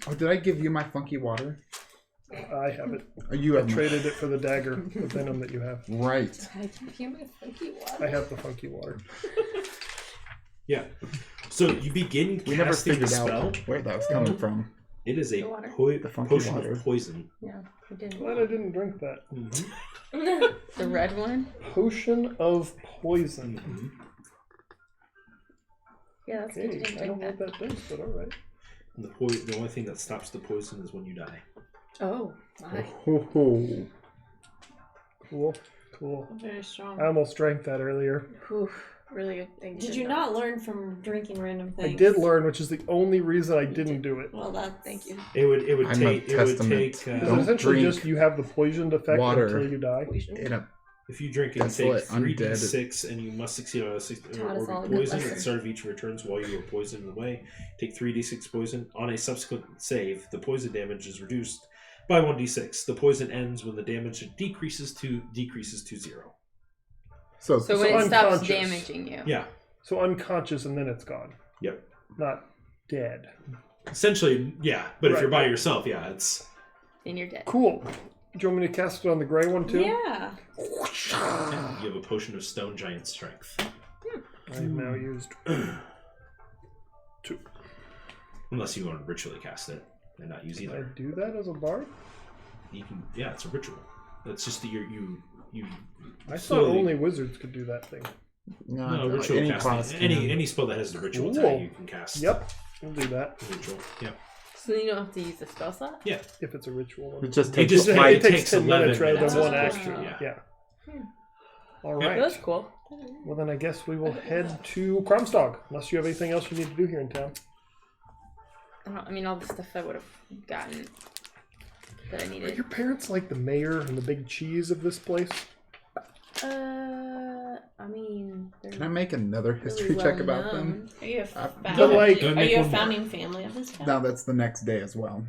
Oh, did I give you my funky water? I have it. Oh, you I have my... traded it for the dagger, the venom that you have. Right. I give you my funky water. I have the funky water. Yeah. So you begin We never casting the figured spell. out where that was coming from. It is a The water. The funky potion water. of poison. Yeah, we did. Glad I didn't drink that. The red one? Potion of poison. Yeah, that's good. You Okay, didn't I don't drink know that. what that does, but alright. And the only thing that stops the poison is when you die. Oh, my. Ho, ho. Cool. Cool. Very strong. I almost drank that earlier. Whew, really good thing. Did you not learn from drinking random things? I did learn, which is the only reason I didn't do it. Well, that's Thank you. It would I'm take a it would testament. take Is Don't it essentially drink just you have the poisoned effect water. until you die? In a... if you drink it, That's take what 3d6 and you must succeed on a Taught us all or a be good poisoned at lesson. the start of each returns while you are poisoned away. Take 3d6 poison. On a subsequent save, the poison damage is reduced by 1d6. The poison ends when the damage decreases to 0. So So when it stops unconscious. damaging you. Yeah. So unconscious and then it's gone. Yep. Not dead. Essentially, yeah. But if Right. you're by yourself, yeah, it's Then you're dead. Cool. Do you want me to cast it on the gray one too? Yeah. you have a potion of stone giant strength. I've now used 2. Unless you want to ritually cast it and not use Can I either. do that as a bard? You can, yeah, it's a ritual. That's just that you I thought slowly- only wizards could do that thing. No, ritual any casting. class Any can. spell that has the ritual Cool. tag, you can cast. Yep, we'll do that Ritual. Yep. So then you don't have to use the spell slot? Yeah. if it's a ritual one. It just It takes just- It five. it takes takes 10 minutes 11 rather minutes than one as action. opposed to- Yeah. All Yeah, right. that's cool. Well, then I guess we will head to Kromstog, unless you have anything else you need to do here in town. I mean, all the stuff I would have gotten that I Are needed. your parents like the mayor and the big cheese of this place? I mean, they're Can I make another really history well check about them? known. Are you a But founding, like- Go are make you a one more. founding family of this town? No, that's the next day as well.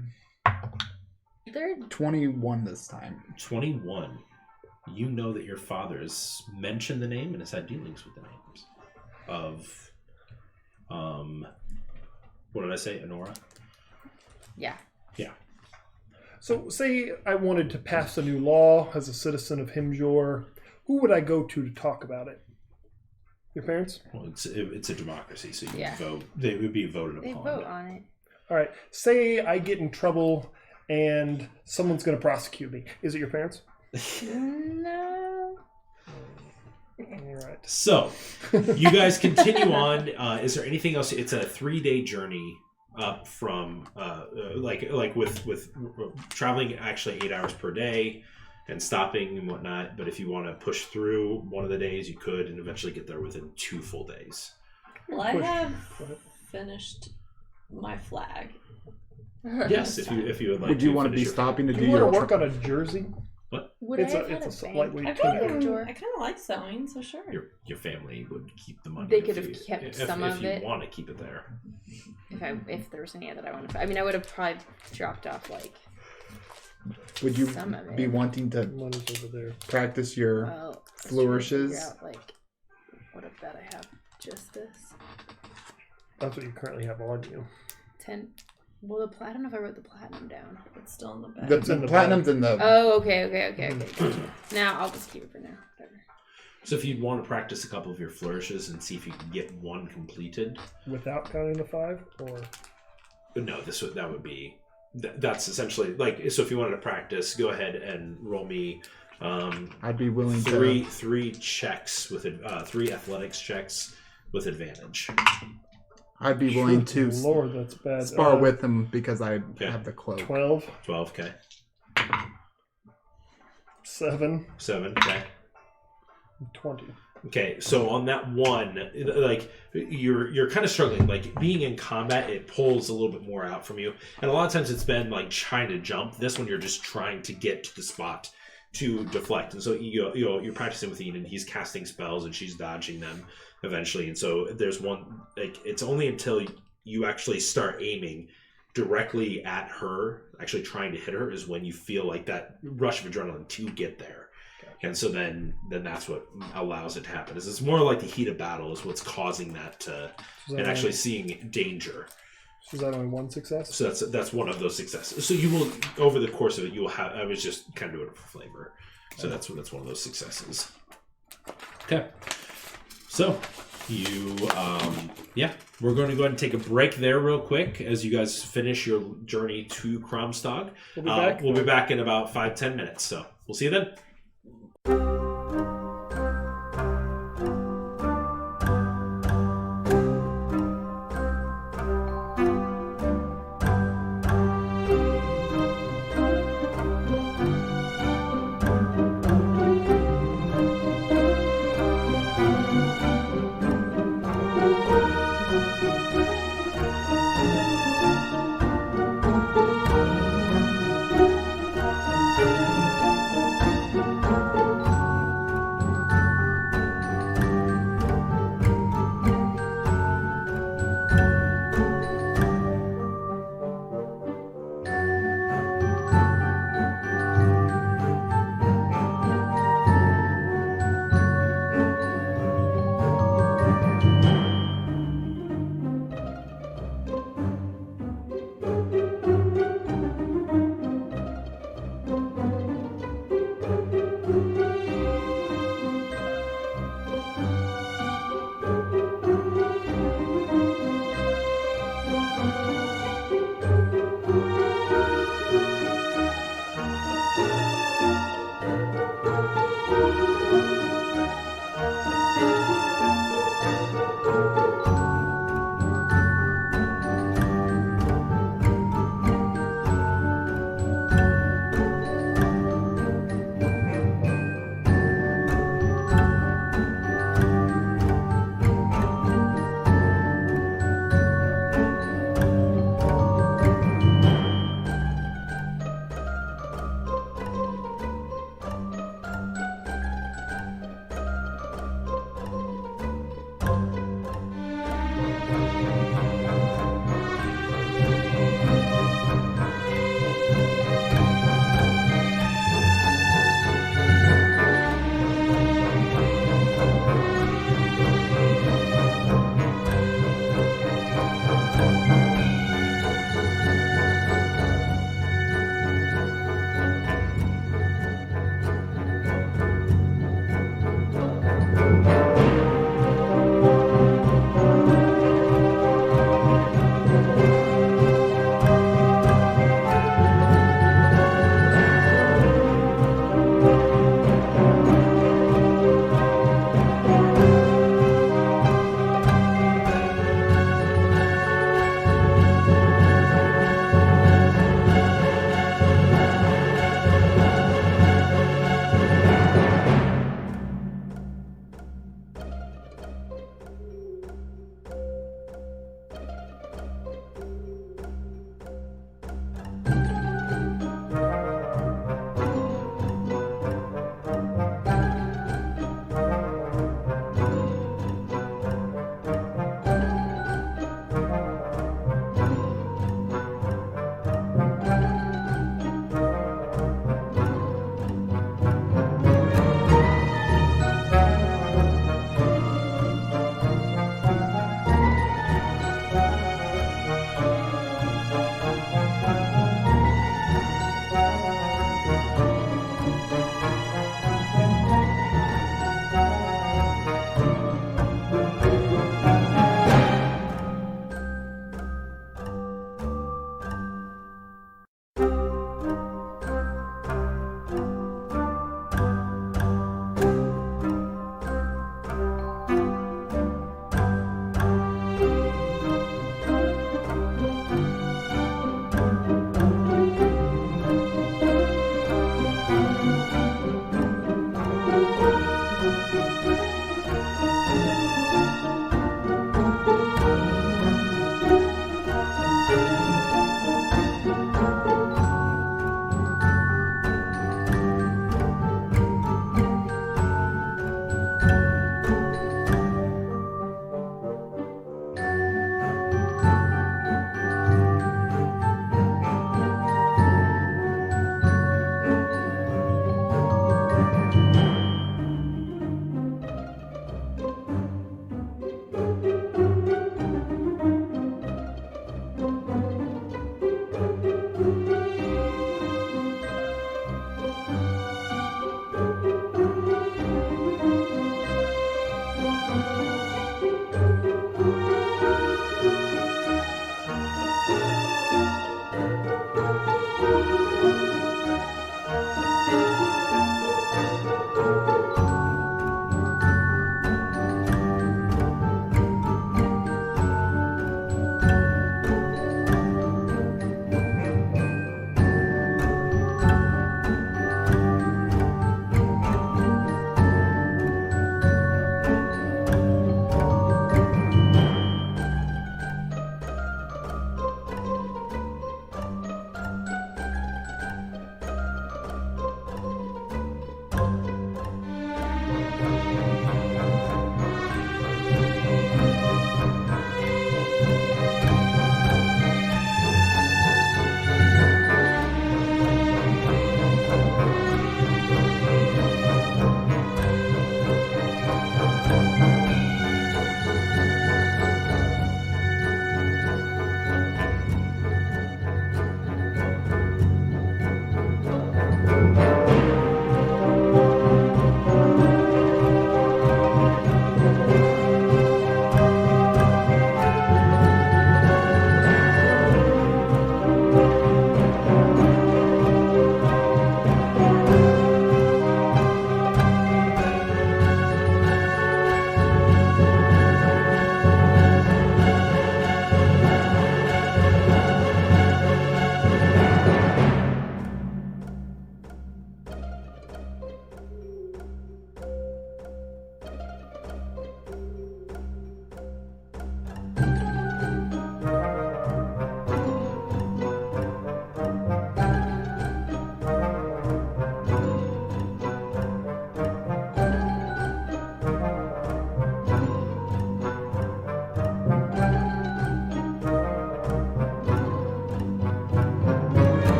They're 21 this time. 21. You know that your father's mentioned the name and has had dealings with the names of, what did I say? Honora? yeah. Yeah. So, say I wanted to pass a new law as a citizen of Himjor. Who would I go to talk about it? Your parents? Well, it's a democracy, so you Yeah. vote. They would be voted They upon. vote on it. All right. Say I get in trouble and someone's going to prosecute me. Is it your parents? No. All right. So, you guys continue on. Is there anything else? It's a 3-day journey up from, with traveling actually 8 hours per day and stopping and whatnot. But if you want to push through one of the days, you could, and eventually get there within 2 full days. Well, I Push. have Go ahead. finished my flag. Yes, if you would like. Would you want to be finish your- stopping to Do do you want your to work on a jersey? Would It's I a- have had it's a bank? lightweight I Can kind you of, drawer? I kind of like sewing, so sure. Your family would keep the money. They if could have you- kept if, some if of you it. want to keep it there. If there was any that I wanted to, I mean, I would have probably dropped off like Would you some of it. be wanting to Money's over there. practice your Well, I was trying to flourishes? figure out, like, what of that I have? Just this That's what you currently have on you. 10. Well, I don't know if I wrote the platinum down. It's still in the bag. The in the platinum's in the. Oh, okay. Gotcha. Now I'll just keep it for now. Whatever. So if you'd want to practice a couple of your flourishes and see if you can get one completed, Without counting the 5? Or but no, that would be that's essentially like, so if you wanted to practice, go ahead and roll me I'd be willing three checks with 3 athletics checks with advantage. I'd be willing to Lord, that's bad. spar with them because I Okay. have the cloak. 12, 12, okay. 7, 7, okay. 20. Okay, so on that one, like you're kind of struggling. Like being in combat, it pulls a little bit more out from you, and a lot of times it's been like trying to jump. This one, you're just trying to get to the spot to deflect, and so you're practicing with Ian, and he's casting spells, and she's dodging them eventually. And so there's one, like it's only until you actually start aiming directly at her, actually trying to hit her, is when you feel like that rush of adrenaline to get there. And so then that's what allows it to happen. Is it's more like the heat of battle is what's causing that to, and actually seeing danger. So is that only 1 success? So that's one of those successes. So you will, over the course of it, you will have. I was just kind of doing it for flavor. So that's one of those successes. Okay. So you we're going to go ahead and take a break there real quick as you guys finish your journey to Kromstog. We'll be back. We'll be back in about 5-10 minutes. So we'll see you then.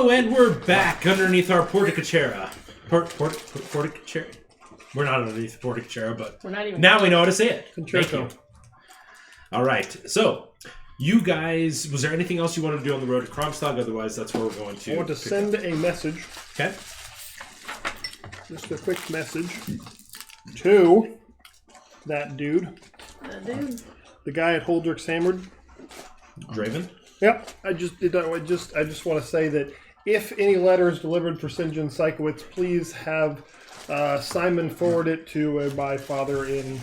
Oh, and we're back underneath our porticachera. Porticachera? We're not underneath the porticachera, but We're not even. now we know how to say it. Thank Concerto. you. All right, so you guys, was there anything else you wanted to do on the road to Kromstag? Otherwise, that's where we're going to. I want to send a message. Okay. Just a quick message to that dude, the guy at Holdrick's Hammered. Draven? Yep. I just want to say that if any letter is delivered for St. John Sikowitz, please have Simon forward it to my father in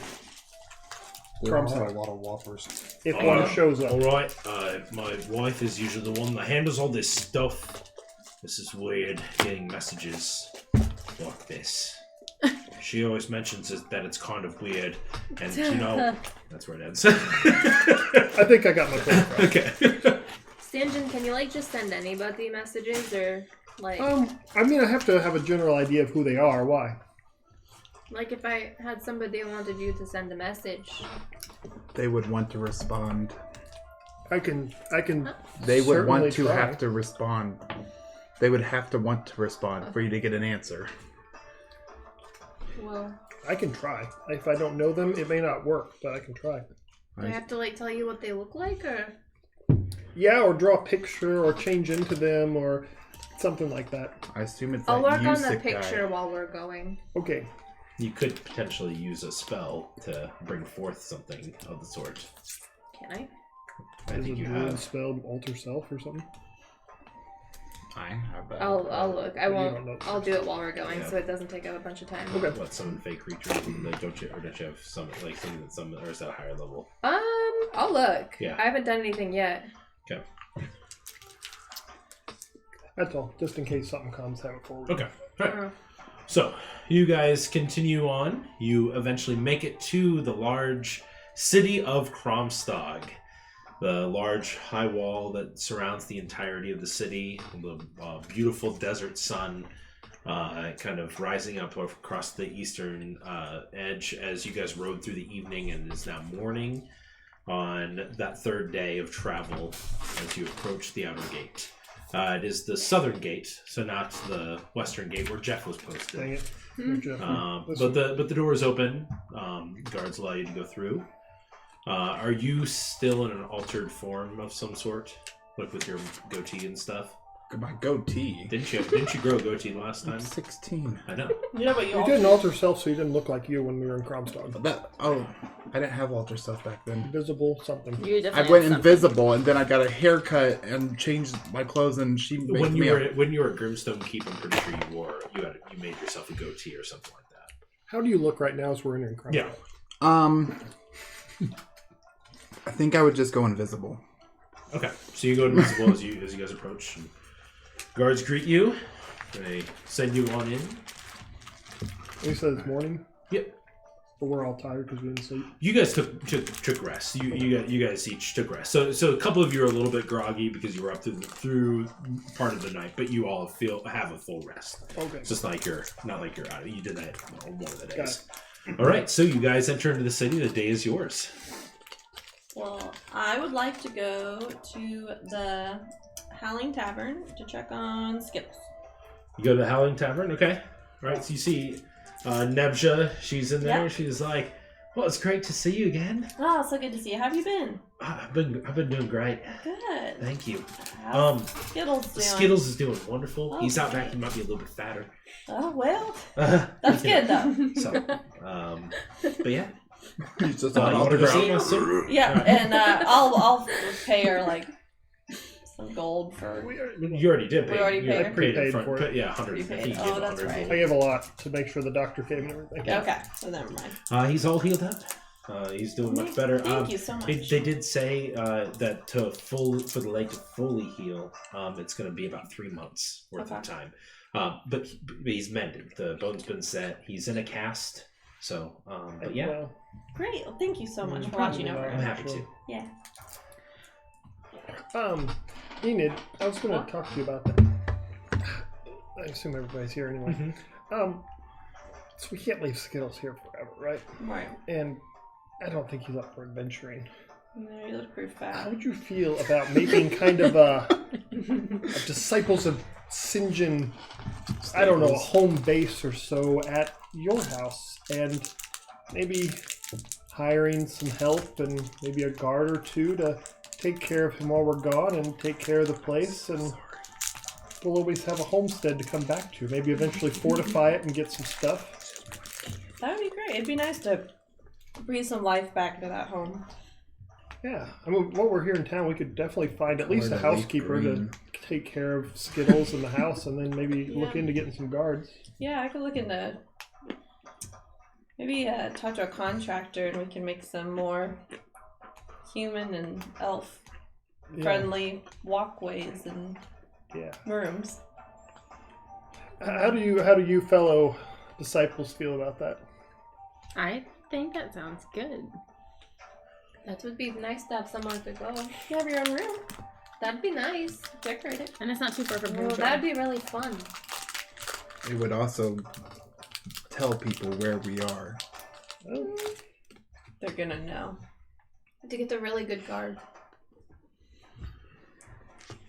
There are a Kromstag. lot of whoppers. If one shows up. All right. My wife is usually the one that handles all this stuff. This is weird, getting messages like this. She always mentions that it's kind of weird, and you know, that's where it ends. I think I got my point across. Okay. Stanton, can you like just send anybody messages or like I mean, I have to have a general idea of who they are. Why? like if I had somebody who wanted you to send a message? They would want to respond. I can. They would want certainly to try. have to respond. They would have to want to respond for you to get an answer. Well, I can try. If I don't know them, it may not work, but I can try. do I have to like tell you what they look like or? Yeah, or draw a picture, or change into them, or something like that. I assume it's I'll that work on the Yusik picture guy. while we're going. Okay. You could potentially use a spell to bring forth something of the sort. Can I? I Is think it you weird have. spelled alter self or something? I have that. I'll look. I You won't. don't know. I'll do it while we're going, Yeah. so it doesn't take up a bunch of time. Okay. What, summon fake creatures? Like, don't you have something that summon, or is that a higher level? I'll look. Yeah. I haven't done anything yet. Okay. That's all. Just in case something comes, have it forward. Okay. All right. Uh, So, you guys continue on. You eventually make it to the large city of Kromstag. The large high wall that surrounds the entirety of the city. The beautiful desert sun kind of rising up across the eastern edge as you guys rode through the evening, and it is now morning on that third day of travel as you approach the outer gate. It is the southern gate, so not the western gate where Jeff was posted. Dang it. Hmm. Jeff. But the door is open. Guards allow you to go through. Are you still in an altered form of some sort, like with your goatee and stuff? My goatee. Didn't you grow a goatee last time? I'm 16. I know. Yeah, but You didn't alter self, so you didn't look like you when we were in Kromstag. I didn't have alter stuff back then. Invisible something. You I definitely went have something. invisible, and then I got a haircut and changed my clothes, and she made When me you were at Grimstone Keep, I'm pretty sure you made yourself a goatee or something like that. How do you look right now as we're entering Kromstag? Yeah. I think I would just go invisible. Okay. So you go invisible as you guys approach. And guards greet you. They send you on in. You said it's morning, Yep. but we're all tired because we didn't sleep. You guys took rest. You guys each took rest. So a couple of you are a little bit groggy because you were up through part of the night, but you all have a full rest. Okay. It's just like you're not like you're out. You did that on one of the Got days. All right. So you guys enter into the city. The day is yours. Well, I would like to go to the Howling Tavern to check on Skittles. You go to the Howling Tavern. Okay. All right. So you see Nebja. She's in there. Yeah. She's like, "Well, it's great to see you again. Oh, so good to see you. How have you been? I've been doing great. Good. Thank you. How's Skittles doing? Skittles is doing wonderful. Oh, He's out great. back. He might be a little bit fatter. Oh, well, that's good, though. So, but yeah. He's just You want to go see my suit? Yeah, and I'll pay her, like, some gold for... You already did pay. We already You paid paid her? in Prepaid front. for it. Yeah, 100. Prepaid. I think you Oh, gave that's 100 right. gold. I gave a lot to make sure the doctor came and everything. Okay, so never mind. He's all healed up. He's doing much better. Thank you so much. They did say that for the leg to fully heal, it's going to be about 3 months worth of Okay. time. But he's mended. The bone's been set. He's in a cast. So, but yeah, Well, Great. Well, thank you so much Mm, for watching probably over I'm us. happy to. Yeah. Enid, I was going to talk to you about that. I assume everybody's here anyway. Mm-hmm. So we can't leave Skittles here forever, right? Right. And I don't think he's up for adventuring. No, you look pretty How fat. would you feel about making kind of a disciples of Sinjin, I don't know, a home base or so at your house, and maybe hiring some help and maybe a guard or two to take care of him while we're gone and take care of the place, and we'll always have a homestead to come back to. Maybe eventually fortify it and get some stuff. That would be great. It'd be nice to breathe some life back into that home. Yeah, I mean, while we're here in town, we could definitely find at least a Color the leaf housekeeper to green. take care of Skittles in the house, and then maybe look Yeah. into getting some guards. Yeah, I could look into maybe talk to a contractor and we can make some more human and elf friendly walkways and Yeah. rooms. How do you fellow disciples feel about that? I think that sounds good. That would be nice to have somewhere to go. You have your own room. That'd be nice. Decorate it. And it's not too far from Well, here. that'd be really fun. It would also tell people where we are. Well, They're gonna know. To get a really good guard.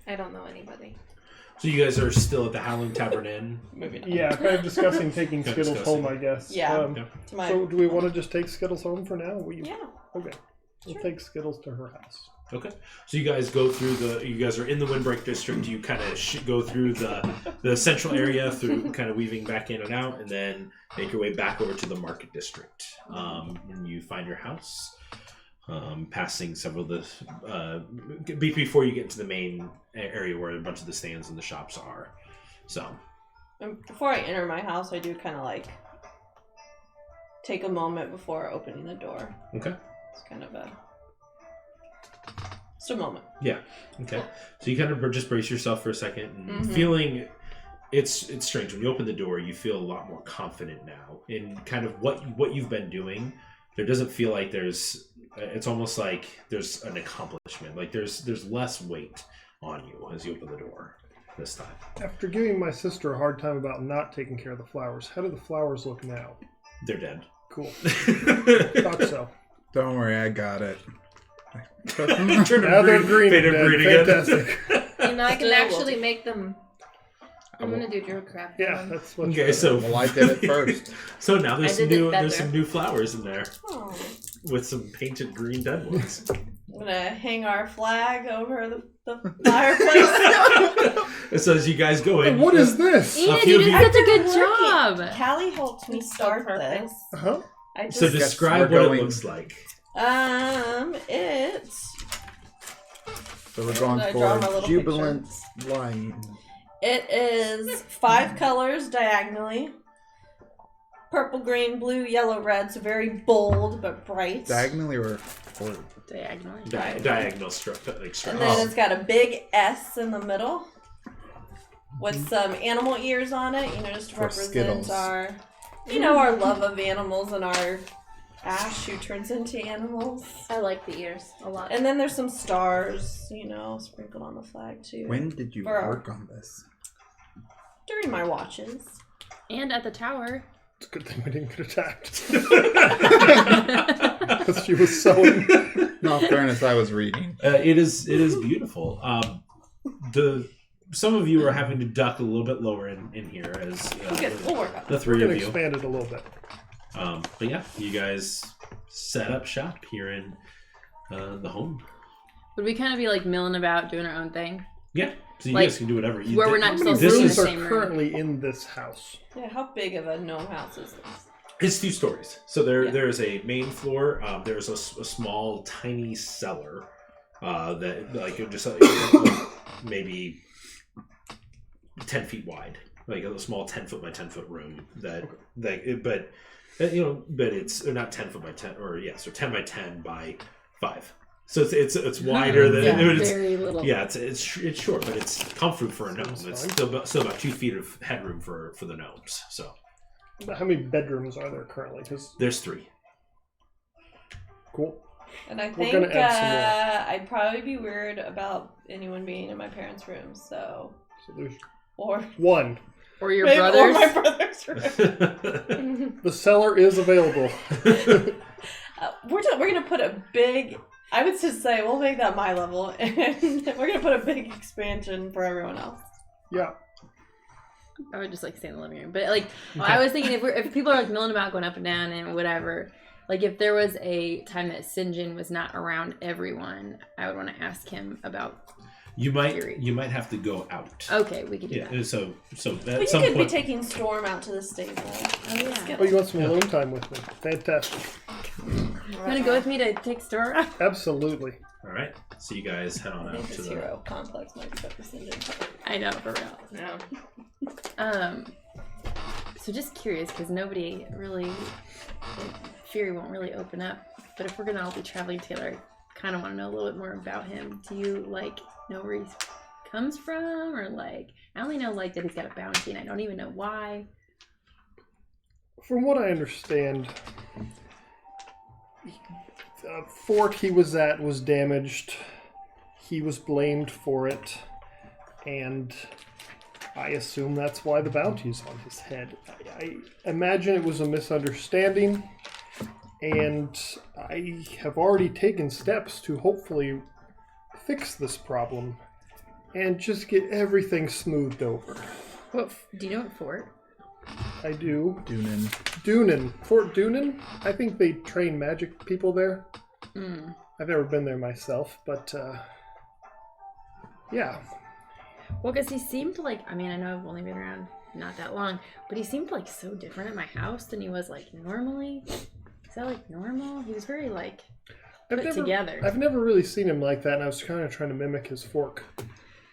I don't know anybody. So you guys are still at the Howling Tavern Inn. Maybe not. yeah, kind of discussing taking Kind of Skittles discussing. home, I guess. Yeah. Yeah. To my, So do we want to just take Skittles home for now? yeah. Okay. We'll take Skittles to her house. Okay. So you guys go through you guys are in the Windbreak District. You kind of go through the central area through kind of weaving back in and out, and then make your way back over to the Market District. And you find your house, passing several of the before you get to the main area where a bunch of the stands and the shops are. So And before I enter my house, I do kind of like take a moment before opening the door. okay. It's kind of just a moment. Yeah. Okay. So you kind of just brace yourself for a second, and Mhm. feeling it's strange when you open the door. You feel a lot more confident now in kind of what you've been doing. There doesn't feel like there's. It's almost like there's an accomplishment. Like there's less weight on you as you open the door this time. After giving my sister a hard time about not taking care of the flowers, how do the flowers look now? They're dead. Cool. Thought so. Don't worry, I got it. Now they're green Faded again. green again. Fantastic. You know, I can Still actually make them. I'm will- gonna do druid craft. Yeah, that's what. Okay, so Well, I did it first. So now there's I some did it new better. some new flowers in there Oh. with some painted green dead ones. I'm gonna hang our flag over the fireplace. And so as you guys go in, What is this? Enid, few you of did you- such a good Working. job. Callie helped me start purpose. this. Huh? I just so describe we're what going- it looks like. it's So we're going I draw my for little jubilant light. It is 5 colors diagonally. Purple, green, blue, yellow, red. So very bold but bright. Diagonally or Diagonally. Diagonal struck like And struck. then it's got a big S in the middle with some animal ears on it, just to For represent Skittles. our, our love of animals and our Ash who turns into animals. I like the ears a lot. And then there's some stars, sprinkled on the flag too. when did you For- work on this? During my watches. And at the tower. It's a good thing we didn't get attacked. Because she was sewing. In all fairness, I was reading. It is beautiful. Some of you are having to duck a little bit lower in here as Okay, we'll work on the it. three We're of going to you. expand it a little bit. But yeah, you guys set up shop here in the home. Would we kind of be like milling about doing our own thing? Yeah, so you Like, guys can do whatever. You where we're How not many still This rooms in the is- are same room? currently in this house? Yeah, how big of a gnome house is this? It's 2 stories. So there Yeah. is a main floor. There's a small, tiny cellar that just maybe 10 feet wide, like a small 10-foot by 10-foot room. But it's not 10 foot by 10, so 10 by 10 by 5. So it's wider than Yeah, it's, very little. yeah, it's short, but it's comfort for a gnome. Sounds It's fine. still about 2 feet of headroom for the gnomes. So How many bedrooms are there currently? Because there's 3. cool. And I We're think gonna add some more. I'd probably be weird about anyone being in my parents' room, so So there's or one. Or your maybe- brothers? or my brother's room. The cellar is available. We're gonna put a big. I would just say we'll make that my level, and we're gonna put a big expansion for everyone else. Yeah. I would just like stay in the living room. But like, I was thinking if people are like milling about going up and down and whatever, like if there was a time that Sinjin was not around everyone, I would want to ask him about. You might have to go out. Okay, we could do that. So at But some you could point, be taking Storm out to the stable. Oh yeah. Oh, you want some alone time with me? Fantastic. You want to go with me to take Stora? Absolutely. all right. So you guys head on I think out to this the. hero complex might be represented. I know, for real. No. So just curious, because nobody really, Fury won't really open up. But if we're gonna all be traveling together, I kind of want to know a little bit more about him. Do you like know where he comes from, or like I only know like that he's got a bounty, and I don't even know why. From what I understand, the fort he was at was damaged. He was blamed for it, and I assume that's why the bounty's on his head. I imagine it was a misunderstanding, and I have already taken steps to hopefully fix this problem and just get everything smoothed over. What do you know what fort? I do. Dunin. Fort Dunin? I think they train magic people there. I've never been there myself, but yeah. Well, because he seemed like, I mean, I know I've only been around not that long, but he seemed like so different at my house than he was like normally. Is that like normal? He was very like put together. I've never really seen him like that, and I was kind of trying to mimic his fork.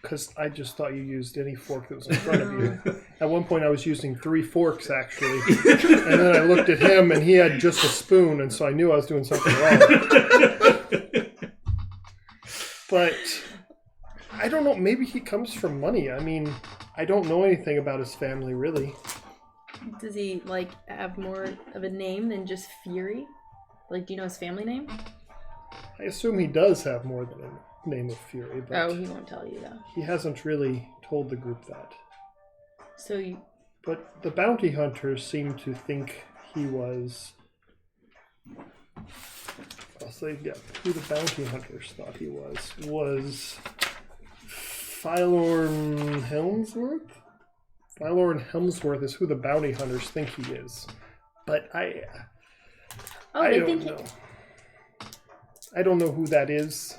Because I just thought you used any fork that was in front of you. At one point I was using 3 forks, actually. And then I looked at him, and he had just a spoon, and so I knew I was doing something wrong. But I don't know, maybe he comes from money. I mean, I don't know anything about his family, really. Does he like have more of a name than just Fury? Like, do you know his family name? I assume he does have more than a name of Fury, but Oh, he won't tell you though. he hasn't really told the group that. So you, But the bounty hunters seem to think he was... I'll say, yeah, who the bounty hunters thought he was Phylorn Helmsworth? Phylorn Helmsworth is who the bounty hunters think he is. But I they don't think know. I don't know who that is.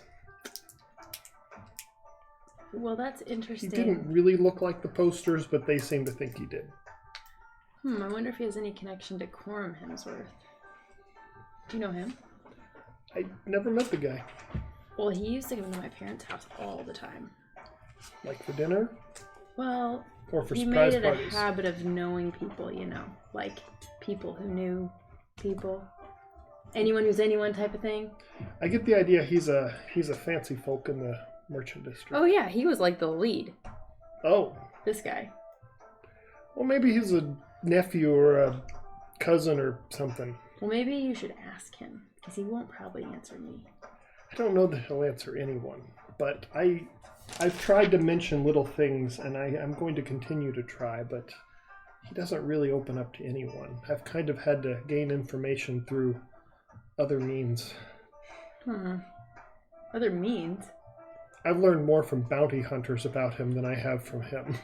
Well, that's He interesting. didn't really look like the posters, but they seem to think he did. I wonder if he has any connection to Coram Hemsworth. Do you know him? I never met the guy. Well, he used to come to my parents' house all the time. Like for dinner? Well, Or for he surprise made it parties? a habit of knowing people, you know, like people who knew people. Anyone who's anyone type of thing. I get the idea he's a fancy folk in the merchant district. Oh yeah, he was like the lead. Oh. This guy. Well, maybe he's a nephew or a cousin or something. Well, maybe you should ask him, because he won't probably answer me. I don't know that he'll answer anyone, but I've tried to mention little things, and I'm going to continue to try, but he doesn't really open up to anyone. I've kind of had to gain information through other means. Other means? I've learned more from bounty hunters about him than I have from him.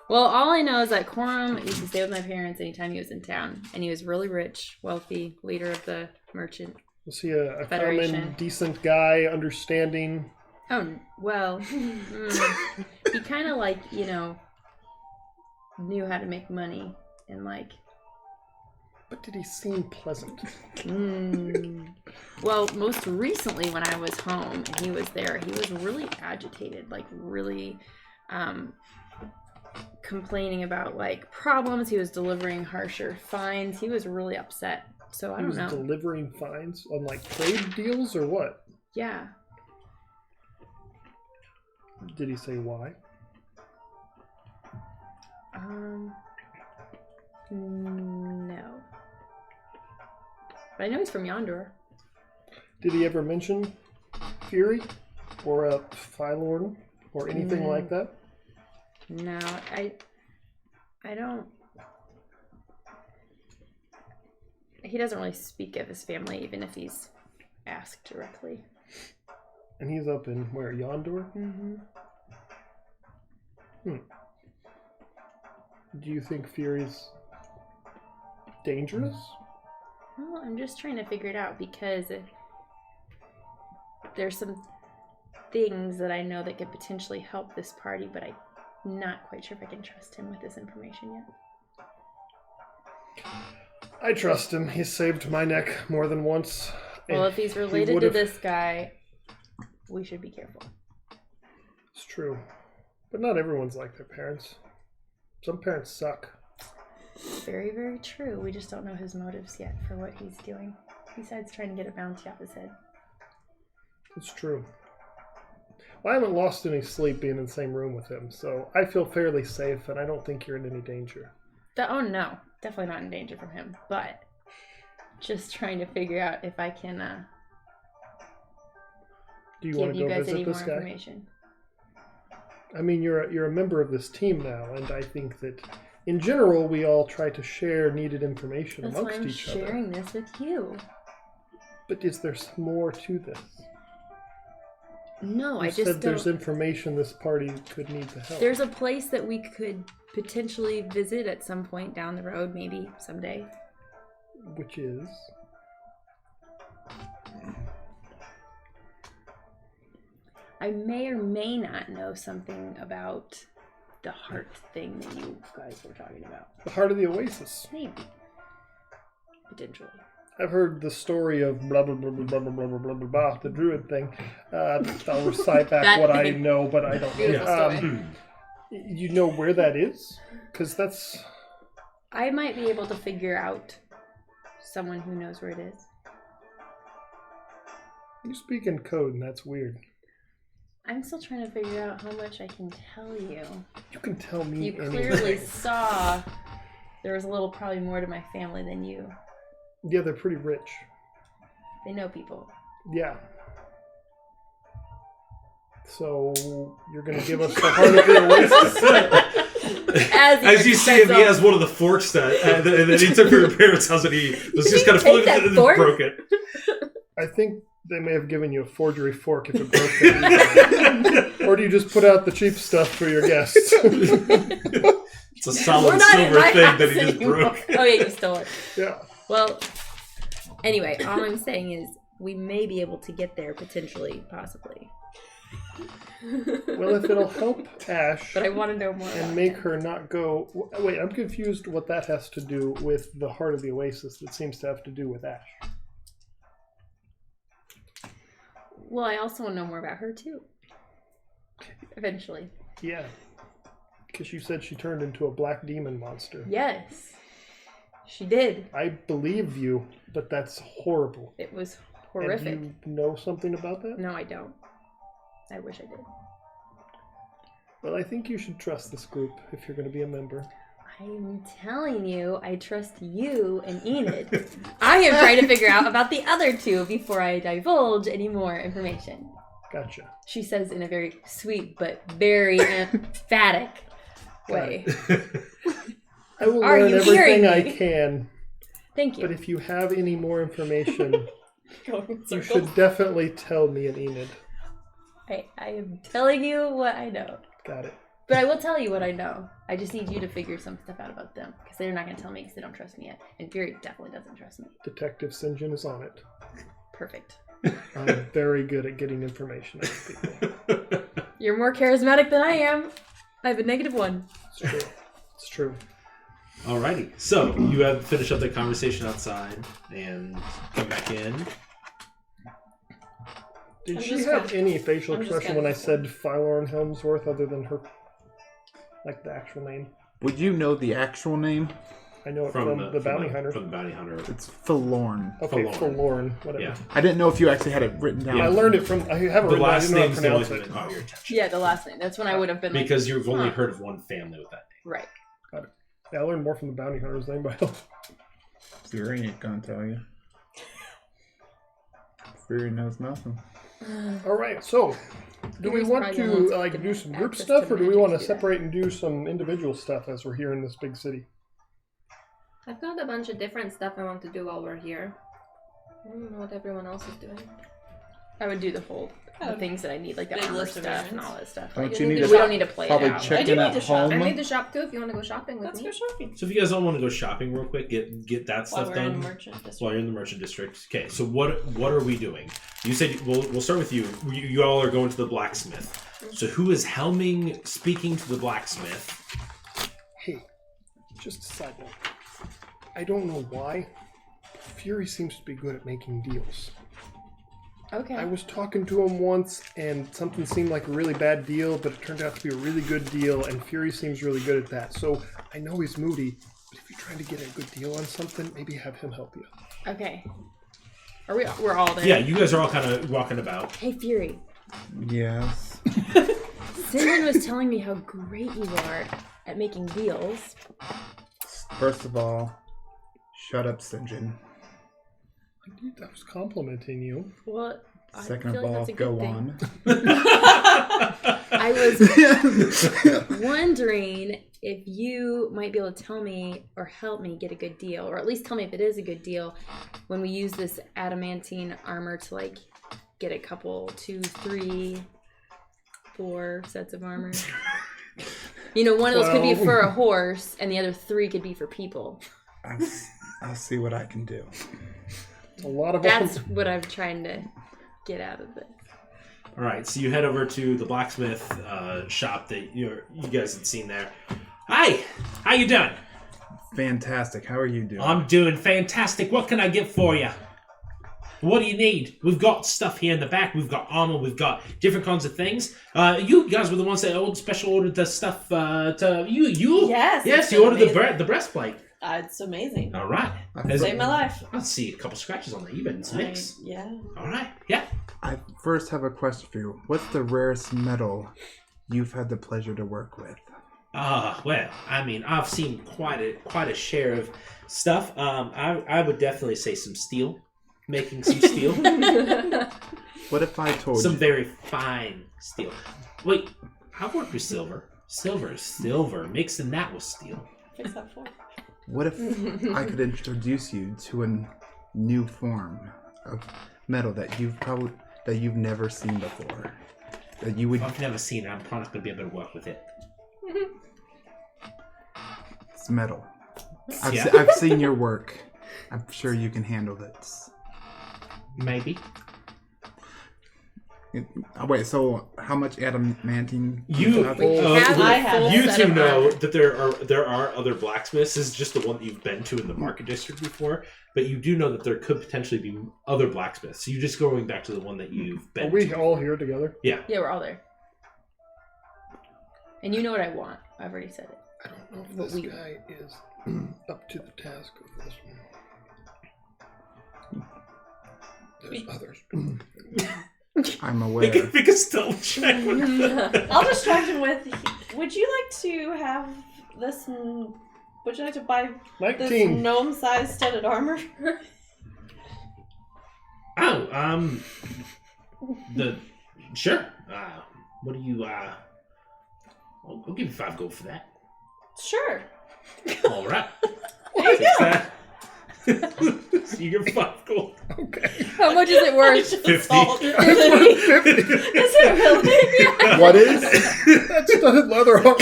Well, all I know is that Coram used to stay with my parents anytime he was in town, and he was really rich, wealthy, leader of the merchant. Was he a Federation. common, decent guy, understanding? Oh, well, he kind of like, you know, knew how to make money, and like... But did he seem pleasant? Well, most recently when I was home and he was there, he was really agitated, like really complaining about like problems. He was delivering harsher fines. He was really upset. So I don't know. He was delivering fines on like trade deals or what? Yeah. Did he say why? No. But I know he's from Yondor. Did he ever mention Fury or a Phylorn or anything like that? No, I don't. He doesn't really speak of his family, even if he's asked directly. And he's up in where, Yondor? Do you think Fury's dangerous? Well, I'm just trying to figure it out because there's some things that I know that could potentially help this party, but I'm not quite sure if I can trust him with this information yet. I trust him. He's saved my neck more than once. Well, and if he's he related to would've- this guy, we should be careful. It's true. But not everyone's like their parents. Some parents suck. Very, very true. We just don't know his motives yet for what he's doing, besides trying to get a bounty off his head. It's true. Well, I haven't lost any sleep being in the same room with him, so I feel fairly safe, and I don't think you're in any danger. Oh, no. Definitely not in danger from him, but just trying to figure out if I can Do you give want to you go guys any visit more this guy? information. I mean, you're a member of this team now, and I think that in general we all try to share needed information That's why amongst I'm each other. sharing this with you. But is there more to this? No, You I said just there's don't. information this party could need to help. There's a place that we could potentially visit at some point down the road, maybe someday. Which is? I may or may not know something about the heart thing that you guys were talking about. The heart of the Oasis. Maybe. Potentially. I've heard the story of blah blah blah blah blah blah blah blah blah, blah the druid thing. I'll recite back That what I thing. know, but I don't know. Beautiful story. You know where that is? Because that's... I might be able to figure out someone who knows where it is. You speak in code, and that's weird. I'm still trying to figure out how much I can tell you. You can tell me You anything. clearly saw there was a little probably more to my family than you. Yeah, they're pretty rich. They know people. Yeah. So you're going to give us the heart of the Oasis? As you see him, he has one of the forks that he took from your parents' house, and he was just kind of Take that fork? broke it. I think they may have given you a forgery fork if it broke that easily. Or do you just put out the cheap stuff for your guests? It's a We're solid not in silver my thing house that he just anymore. broke. Oh yeah, you stole it. Yeah. Well, anyway, all I'm saying is we may be able to get there potentially, possibly. Well, if it'll help Ash But I want to know more. and about make it. her not go... Wait, I'm confused what that has to do with the heart of the Oasis that seems to have to do with Ash. Well, I also want to know more about her too. Eventually. Yeah. Because you said she turned into a black demon monster. Yes, she did. I believe you, but that's horrible. It was horrific. And you know something about that? No, I don't. I wish I did. Well, I think you should trust this group if you're going to be a member. I'm telling you, I trust you and Enid. I am trying to figure out about the other two before I divulge any more information. Gotcha. She says in a very sweet but very emphatic way. I will Are learn you everything hearing I me? can, Thank you. but if you have any more information, Going in you circles. should definitely tell me and Enid. I am telling you what I know. Got it. But I will tell you what I know. I just need you to figure some stuff out about them. Because they're not going to tell me because they don't trust me yet. And Fury definitely doesn't trust me. Detective St. John is on it. Perfect. I'm very good at getting information out of people. You're more charismatic than I am. I have a -1. It's true. It's true. Alrighty, so you have finished up the conversation outside and come back in. Did I'm she just have gonna- any facial I'm just expression gonna- when I said Phylorn Helmsworth other than her, like the actual name? Would you know the actual name? I know it from the bounty hunter. From the bounty hunter. It's Forlorn. Okay, Forlorn. Forlorn, whatever. Yeah. I didn't know if you actually had it written down. I learned it from. I have it The written down. I last didn't know how to name's the only pronounce thing it. that caught your attention. Yeah, the last name. That's when I would have been Because you've only huh. heard of one family with that name. Right. Yeah, I learned more from the bounty hunter's name by Fury ain't gonna tell you. Fury knows nothing. All right, so do we Fury's want probably the to ones that like can do some have group access stuff, to or do we magic want to to do that. separate and do some individual stuff as we're here in this big city? I've got a bunch of different stuff I want to do while we're here. I don't know what everyone else is doing. I would do the whole the things that I need, like the Big armor list of stuff and errands. all that stuff. Don't Like, you need we to don't need to play probably it out. check I do in need at to shop. I home? made the shop too if you want to go shopping with Let's me. go shopping. So if you guys don't want to go shopping real quick, get that While stuff we're done in the merchant district. while you're in the merchant district. Okay, so what are we doing? You said we'll start with you. You all are going to the blacksmith. So who is helming speaking to the blacksmith? Hey, just a side note. I don't know why. Fury seems to be good at making deals. Okay. I was talking to him once, and something seemed like a really bad deal, but it turned out to be a really good deal, and Fury seems really good at that. So I know he's moody, but if you're trying to get a good deal on something, maybe have him help you. Okay. We're all there. Yeah, you guys are all kind of walking about. Hey, Fury. Yes. Cinnamon was telling me how great you are at making deals. First of all, shut up, Sinjin. I was complimenting you. Well, I Second feel of like all, that's a good go thing. on. I was wondering if you might be able to tell me or help me get a good deal, or at least tell me if it is a good deal when we use this adamantine armor to like get a couple, 2, 3, 4 sets of armor. You know, one of those could be for a horse, and the other 3 could be for people. I'll see what I can do. A lot of That's what I'm trying to get out of this. All right, so you head over to the blacksmith shop that you guys had seen there. Hi, how you doing? Fantastic. How are you doing? I'm doing fantastic. What can I get for you? What do you need? We've got stuff here in the back. We've got armor. We've got different kinds of things. You guys were the ones that special ordered the stuff to you. Yes, Yes, it's you ordered amazing. the breastplate. It's amazing. All right. Saved my life. I see a couple scratches on the even. It's mix. Yeah. All right. Yeah. I first have a question for you. What's the rarest metal you've had the pleasure to work with? Well, I mean, I've seen quite a share of stuff. I would definitely say some steel. Making some steel. What if I told Some you? very fine steel. Wait, I've worked with silver. Silver. Mixing that with steel. Fix that for. What if I could introduce you to a new form of metal that you've never seen before? That you would. I've never seen it. I'm probably not going to be able to work with it. It's metal. Yeah. I've seen your work. I'm sure you can handle this. Maybe. Wait, so how much adamantine? You, have? I have you a set two of know armor. that there are other blacksmiths. This is just the one that you've been to in the market district before, but you do know that there could potentially be other blacksmiths. So you're just going back to the one that you've been Are we to. all here together? Yeah. Yeah, we're all there. And you know what I want. I've already said it. I don't know if But this we- guy is up to the task of this one. There's others. I'm aware. Make a stealth check. I'll distract him with. Would you like to have this? Would you like to buy this 19. gnome-sized studded armor? Oh, sure. What do you, I'll give you 5 gold for that. Sure. All right. There you Fix go. that. So you get 5 gold. Okay. How much is it worth? 50. Is it really? What is? That's studded leather armor.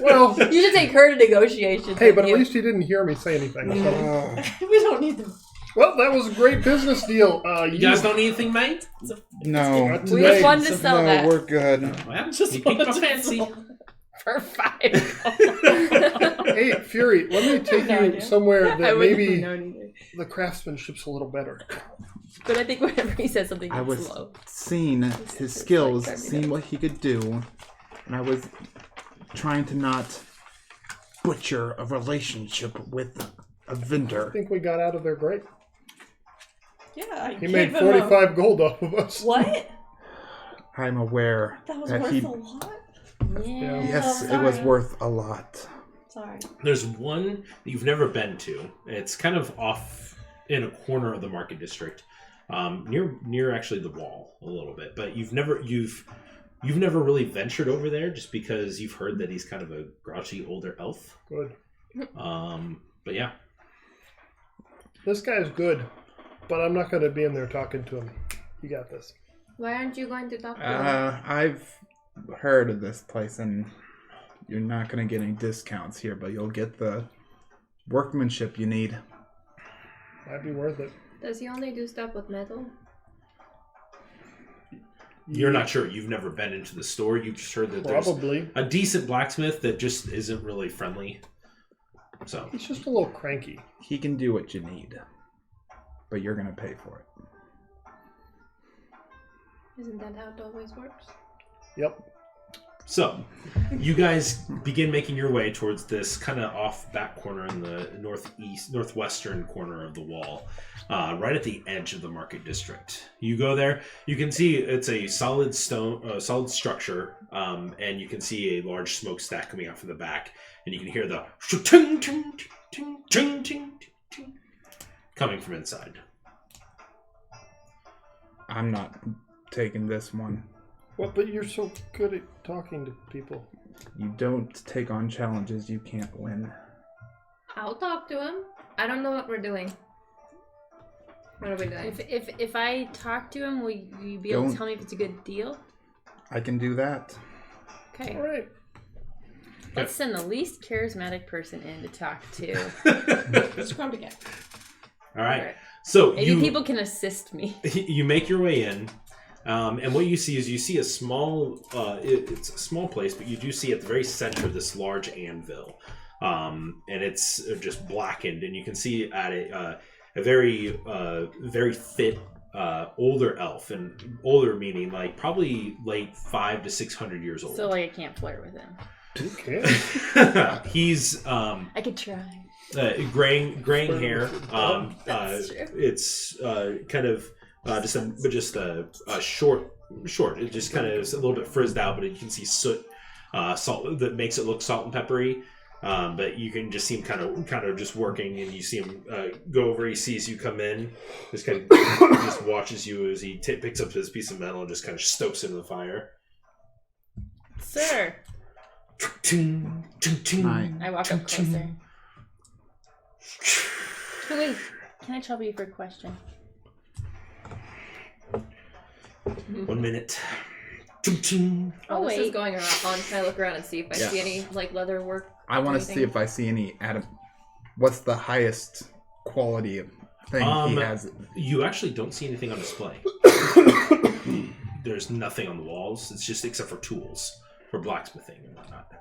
Well, You should take her to negotiations. hey, but with at you. least he didn't hear me say anything. So. We don't need them. Well, that was a great business deal. You guys don't need anything, mate? No. Not We today. just wanted to sell No, that we're good. Well, Just you piqued my wanted to fancy. sell. for 5. Hey, Fury, let me take No you idea. somewhere I that wouldn't maybe have known either. the craftsmanship's a little better. But I think whenever he says something, I it's was slow. seeing It's his like skills, 30 seeing what he could do, and I was trying to not butcher a relationship with a I vendor. think we got out of there great. Yeah, I He gave made him a- 45 gold off of us. What? I'm aware That was that worth he. a lot. Yeah. Yes, Oh, it was sorry. worth a lot. Sorry. There's one that you've never been to. It's kind of off in a corner of the market district, near actually the wall a little bit. But you've never really ventured over there just because you've heard that he's kind of a grouchy older elf. Good. But yeah, This guy's good. but I'm not going to be in there talking to him. You got this. Why aren't you going to talk to him? I've heard of this place, and you're not going to get any discounts here, but you'll get the workmanship you need. Might be worth it. Does he only do stuff with metal? You're not sure. You've never been into the store. You've just heard that Probably. there's a decent blacksmith that just isn't really friendly. So He's just a little cranky. He can do what you need, but you're going to pay for it. Isn't that how it always works? Yep. So, you guys begin making your way towards this kind of off back corner in the northwestern corner of the wall, right at the edge of the market district. You go there, you can see it's a solid solid structure, and you can see a large smokestack coming out from the back, and you can hear the ting, ting, ting, ting, ting, ting, coming from inside. I'm not taking this one. What? But you're so good at talking to people. You don't take on challenges you can't win. I'll talk to him. I don't know what we're doing. What are we doing? If I talk to him, will you be able to tell me if it's a good deal? I can do that. Okay. All right. Let's send the least charismatic person in to talk to. Scrum together. All right. So Maybe people can assist me. You make your way in. And what you see is a small, it's a small place, but you do see at the very center this large anvil. And it's just blackened, and you can see at it a very, very fit, older elf, and older meaning like probably like 500 to 600 years old. So like I can't flirt with him. Okay. He's I could try. graying hair. That's true. It's kind of. Just a short. It just kind of is a little bit frizzed out, but you can see soot, salt that makes it look salt and peppery. But you can just see him kind of just working, and you see him go over. He sees you come in, just kind of just watches you as he picks up his piece of metal and just kind of stokes it in the fire. Sir. I walk up closer. Can I trouble you for a question? 1 minute. Oh, this is wait. going on. Can I look around and see if I see any like leather work? I want to see if I see any what's the highest quality of thing he has? You actually don't see anything on display. There's nothing on the walls. It's just except for tools for blacksmithing and whatnot.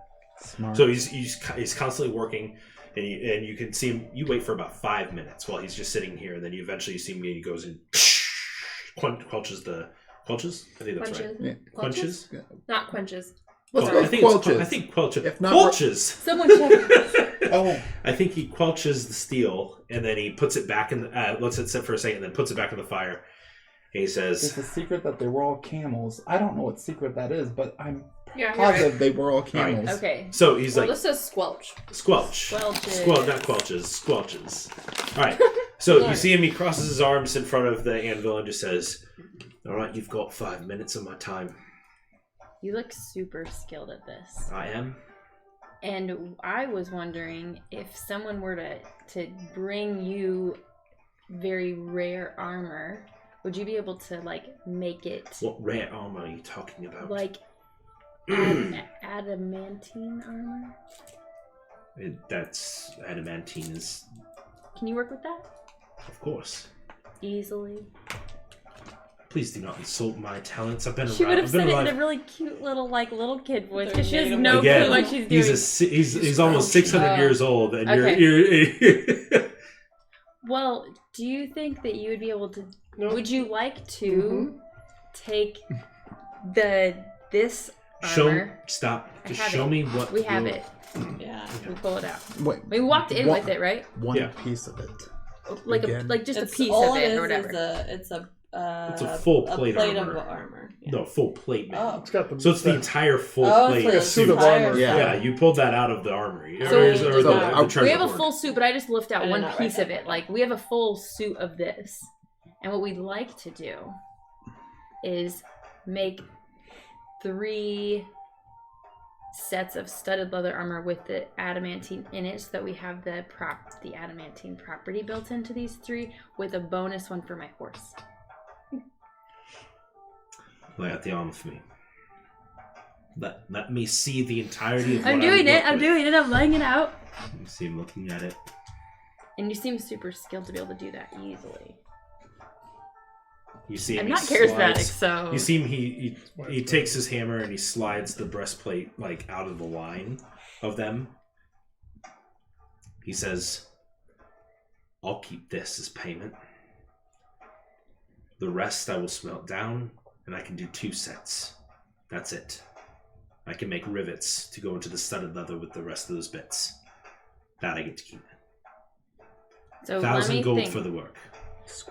Smart. So he's constantly working, and you can see him. You wait for about 5 minutes while he's just sitting here, and then you eventually see him. He goes and quenches the quenches. I think that's right. Yeah. Quenches. Not quenches. I think Quelches. I think quelches. If not- Quelches. Someone check. Oh, I think he quelches the steel, and then he puts it back in. Lets it sit for a second, and then puts it back in the fire. And he says, it's a secret that they were all camels. I don't know what secret that is, but I'm Yeah, you're positive right. they were all camels. Okay. "So he's Well, like this says squelch. squelch, Squelches. not quelches, squelches." All right. So you see him. He crosses his arms in front of the anvil and just says, "All right, you've got 5 minutes of my time." You look super skilled at this. I am. And I was wondering if someone were to bring you very rare armor, would you be able to like make it What rare armor are you talking about? like adamantine armor? That's adamantine is, Can you work with that of course. easily? Please do not insult my talents. I've been She around. would have I've been said it in alive. a really cute little kid voice They're because she has native. no Again, clue what she's doing. He's almost 600 years old, and Okay. you're Well, do you think that you would be able to? No. Would you like to take this show. armor? Stop. I Just have show it. me what We have you- it. Yeah. We pull it out. Wait, We walked in What? with it, right? one Yeah. piece of it. Like Again. just It's a piece all of it is or whatever. It's a full plate of armor. armor. Yeah. No, full plate, man. Oh. It's got the So it's the entire full Oh, plate it's like a suit of entire armor. Yeah. Yeah, you pulled that out of the armory. So or we- the so treasure We have a hoard. full suit, but I just lift out I did one not write piece of that it. Like we have a full suit of this, and what we'd like to do is make 3 sets of studded leather armor with the adamantine in it, so that we have the adamantine property built into these 3, with a bonus one for my horse. Lay out the armor for me. Let me see the entirety of what I'm doing it. I'm laying it out. You see him looking at it. And you seem super skilled to be able to do that easily. You see him. I'm not charismatic, so You see him. He takes his hammer and he slides the breastplate like out of the line of them. He says, "I'll keep this as payment. The rest I will smelt down, and I can do 2 sets. That's it. I can make rivets to go into the studded leather with the rest of those bits. That I get to keep. So 1,000 gold think. for the work."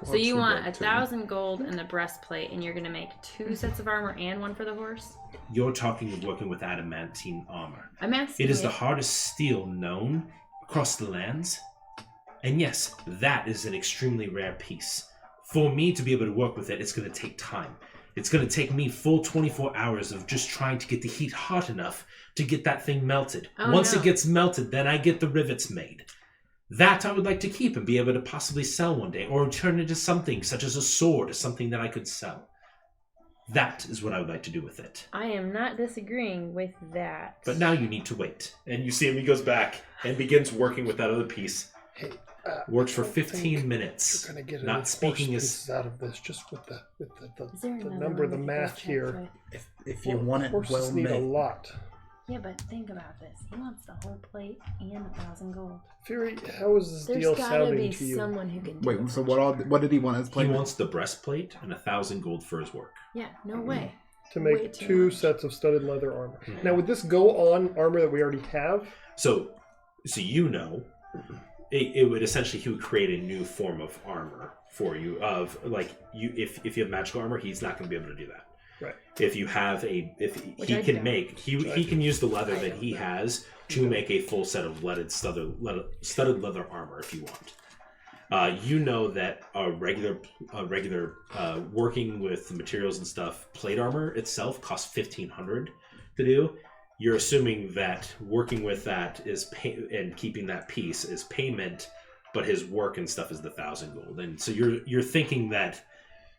So you want 1,000 gold in the breastplate, and you're gonna make 2 sets of armor and 1 for the horse? You're talking of working with adamantine armor. I'm asking. It is the hardest steel known across the lands. And yes, that is an extremely rare piece. For me to be able to work with it, it's going to take time. It's going to take me full 24 hours of just trying to get the heat hot enough to get that thing melted. Once it gets melted, then I get the rivets made. That I would like to keep and be able to possibly sell one day, or turn into something such as a sword, or something that I could sell. That is what I would like to do with it. I am not disagreeing with that. But now you need to wait. And you see him, he goes back and begins working with that other piece. Hey, Works for 15 minutes. You're gonna get Not speaking as out of this, just with the Is there another number, one the we could math go check here. with? If you want it horses well need a made. lot. Yeah, but think about this. He wants the whole plate and 1,000 gold. Fury, how is this There's deal gotta sounding be to you? someone who can do Wait, it. so what did he want as He plate? wants the breastplate and 1,000 gold for his work. Yeah, no way. To Way make too 2 much. sets of studded leather armor. Now, would this go on armor that we already have? So you know, it would essentially, he would create a new form of armor for you. Of like you, if you have magical armor, he's not going to be able to do that. Right. If you have Which he I can don't. make he can use the leather that he has to make a full set of studded leather armor if you want. You know that a regular working with the materials and stuff, plate armor itself costs 1,500 to do. You're assuming that working with that is and keeping that piece is payment, but his work and stuff is the 1,000 gold. And so you're thinking that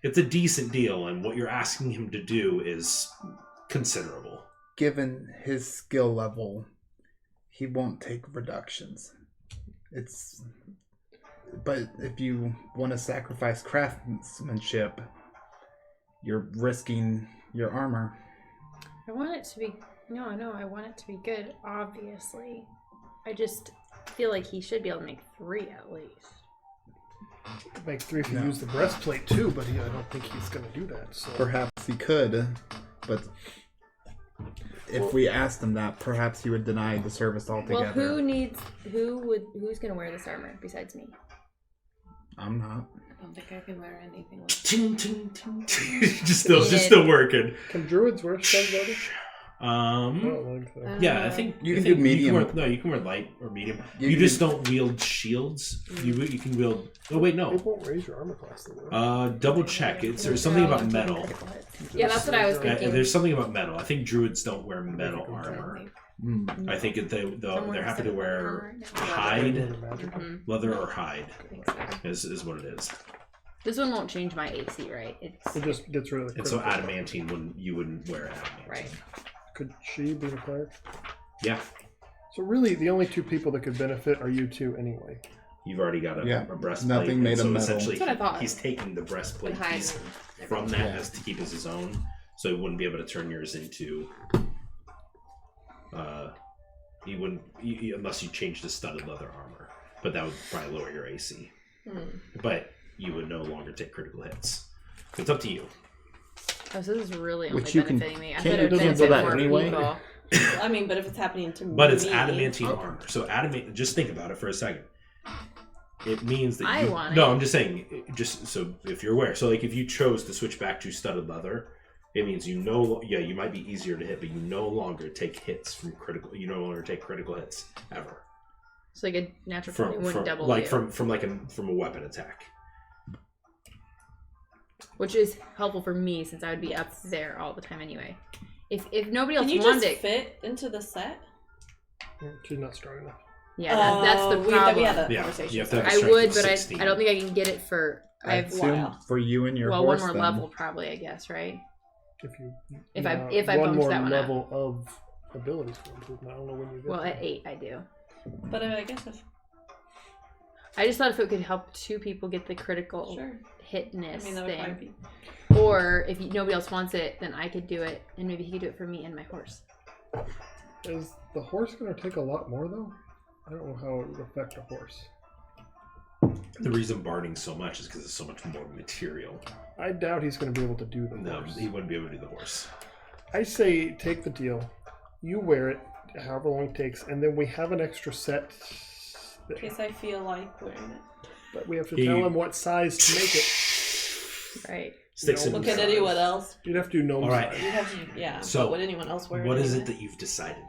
it's a decent deal, and what you're asking him to do is considerable. Given his skill level, he won't take reductions. But if you want to sacrifice craftsmanship, you're risking your armor. I want it to be... No, I want it to be good, obviously. I just feel like he should be able to make 3 at least. Make 3 if you use the breastplate too, but I don't think he's going to do that. So. Perhaps he could, but if we asked him that, perhaps he would deny the service altogether. Well, who's gonna wear this armor besides me? I'm not. I don't think I can wear anything like Ting, ting, ting, ting. just still working. Can druids wear studded leather? I Yeah, don't think so. I think You can do medium. You can wear light or medium. You You can just do- don't wield shields. You can wield. Oh wait, It no. won't raise your armor class. Though. Double check. There's something about metal. Yeah, that's what I was thinking. There's something about metal. I think druids don't wear metal armor. Mm. I think they're happy to wear hide, leather, or hide. Is what it is. This one won't change my AC, right? It just gets rid of the And so critical. adamantine you wouldn't wear adamantine. Right. Could she be the cleric? Yeah. So really, the only 2 people that could benefit are you 2 anyway. You've already got Yeah, a breastplate. nothing made and of so metal. essentially That's what I thought. he's taking the breastplate hide piece and from that Yeah. as to keep as his own. So he wouldn't be able to turn yours into he wouldn't unless you changed the studded leather armor. But that would probably lower your AC. But you would no longer take critical hits. It's up to you. Oh, so this is really only Which you can- benefiting me. I can't thought you it would cancel benefit that more anyway? people. I mean, but if it's happening to me, But it's adamantine armor. So just think about it for a second. It means that I you, want no, it. I'm just saying, just so if you're aware. So like if you chose to switch back to studded leather, it means you might be easier to hit, but you no longer take hits from critical. You no longer take critical hits ever So like a natural 20 wouldn't double like you. from a weapon attack. Which is helpful for me since I would be up there all the time anyway. If nobody else Can you wanted just it, fit into the set? She's not strong enough. yeah, that's the We problem. had a Yeah, conversation. you have to have a I strength would, of but 16. I don't think I can get it for. I assume Wow. for you and your Well, horse. one more then. level probably, I guess, right? If I bumped one more that one up. level of abilities for improvement. I don't know when you get Well, there. at 8 I do. But I guess if I just thought if it could help 2 people get the critical sure. hitness I mean, that would thing, probably be. or if nobody else wants it, then I could do it, and maybe he could do it for me and my horse. Is the horse going to take a lot more though? I don't know how it would affect a horse. The reason Barding so much is because it's so much more material. I doubt he's going to be able to do the No, horse. he wouldn't be able to do the horse. I say take the deal. You wear it however long it takes, and then we have an extra set. In case I feel like wearing it. But we have to tell him what size to make it. Right. Sticks No. in Look at size. anyone else. You'd have to do gnome All right. size. You have to, yeah. So, but would anyone else wear it? What is it anyway? that you've decided?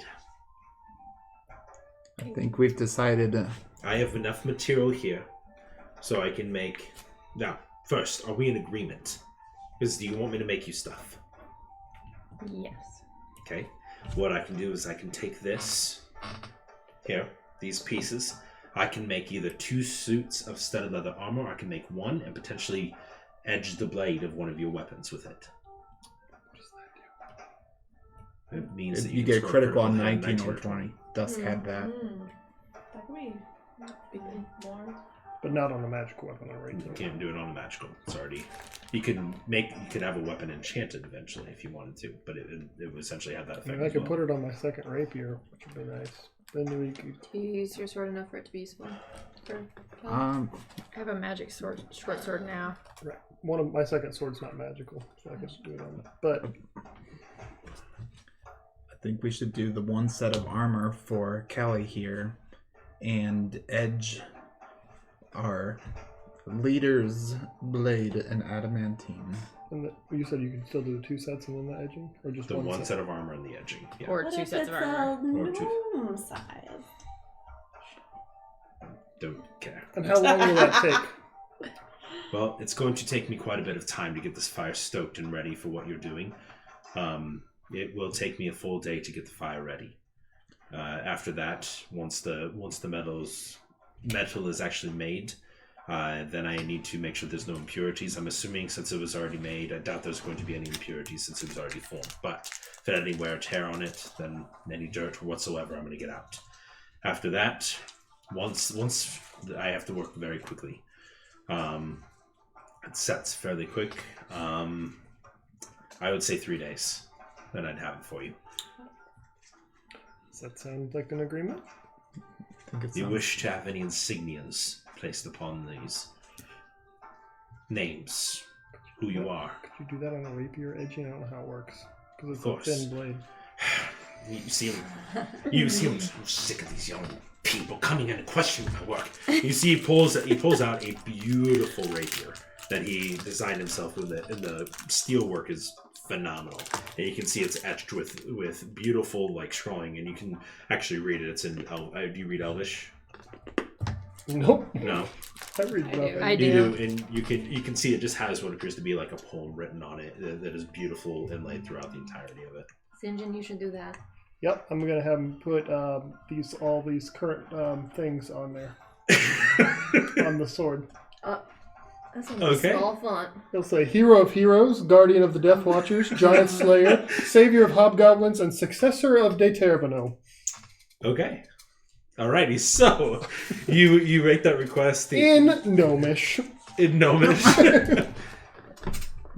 I think we've decided. I have enough material here, so I can make. Now, first, are we in agreement? Because do you want me to make you stuff? Yes. Okay. What I can do is I can take this here, these pieces. I can make either 2 suits of studded leather armor. Or I can make 1 and potentially edge the blade of one of your weapons with it. It means that You can get score critical on hit 19 or 20. Dusk had that. That could be more. But not on a magical weapon, right? You can't do it on a magical. It's already. You could have a weapon enchanted eventually if you wanted to, but it would essentially have that I effect. mean, I as could well. put it on my second rapier, which would be nice. Then we could. Do you use your sword enough for it to be useful? I have a magic sword, short sword now. Right. One of my second sword's not magical, so I can do it on that. But I think we should do the 1 set of armor for Kelly here, and edge our leader's blade in adamantine. and you said you could still do the 2 sets and then the edging, or just The one, one set of armor and the edging. Yeah. Or What 2 if sets of it's armor. Or 2. gnome size? Don't care. And how long will that take? Well, it's going to take me quite a bit of time to get this fire stoked and ready for what you're doing. It will take me a full day to get the fire ready. After that, once the metal is actually made, then I need to make sure there's no impurities. I'm assuming since it was already made, I doubt there's going to be any impurities since it was already formed. But if it had any wear or tear on it, then any dirt whatsoever, I'm going to get out. After that, once I have to work very quickly. It sets fairly quick. I would say 3 days. Then I'd have it for you. Does that sound like an agreement? I think it Do you sounds- wish to have any insignias placed upon these names? Who you are? Could you do that on a rapier edging? I don't know how it works. Because it's Of course. a thin blade. You seem sick of these young people coming in and questioning my work. You see, he pulls out a beautiful rapier that he designed himself with it, and the steel work is phenomenal. And you can see it's etched with beautiful scrolling, and you can actually read it. It's in. Do you read Elvish? Nope. No. I read nothing. I You do. do, and you can see it just has what appears to be like a poem written on it that is beautiful and laid throughout the entirety of it. Sinjin, you should do that. Yep, I'm gonna have him put all these current things on there on the sword. That's a Okay. small font. He'll say, "Hero of heroes, guardian of the Death Watchers, giant slayer, savior of hobgoblins, and successor of De Tervino." Okay. Alrighty, so you make that request In Gnomish. in Gnomish.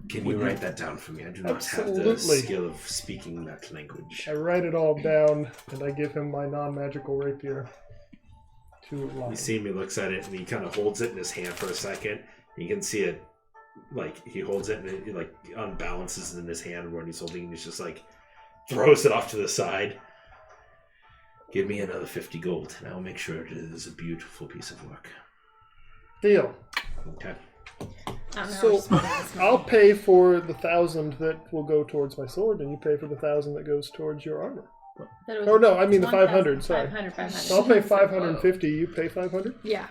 Can you write that down for me? I do not have the Absolutely. skill of speaking that language. I write it all down, and I give him my non-magical rapier to You lie. see him, he looks at it, and he kind of holds it in his hand for a second. You can see it, he holds it, and it unbalances in his hand when he's holding it, and he's just throws it off to the side. Give me another 50 gold, and I'll make sure it is a beautiful piece of work. Deal. Okay. I don't know, So, we're just spending this money. I'll pay for the 1,000 that will go towards my sword, and you pay for the 1,000 that goes towards your armor. That it was Oh no, I mean the 1,000, 500. Sorry. 500. So I'll pay 550. You pay 500. Yeah.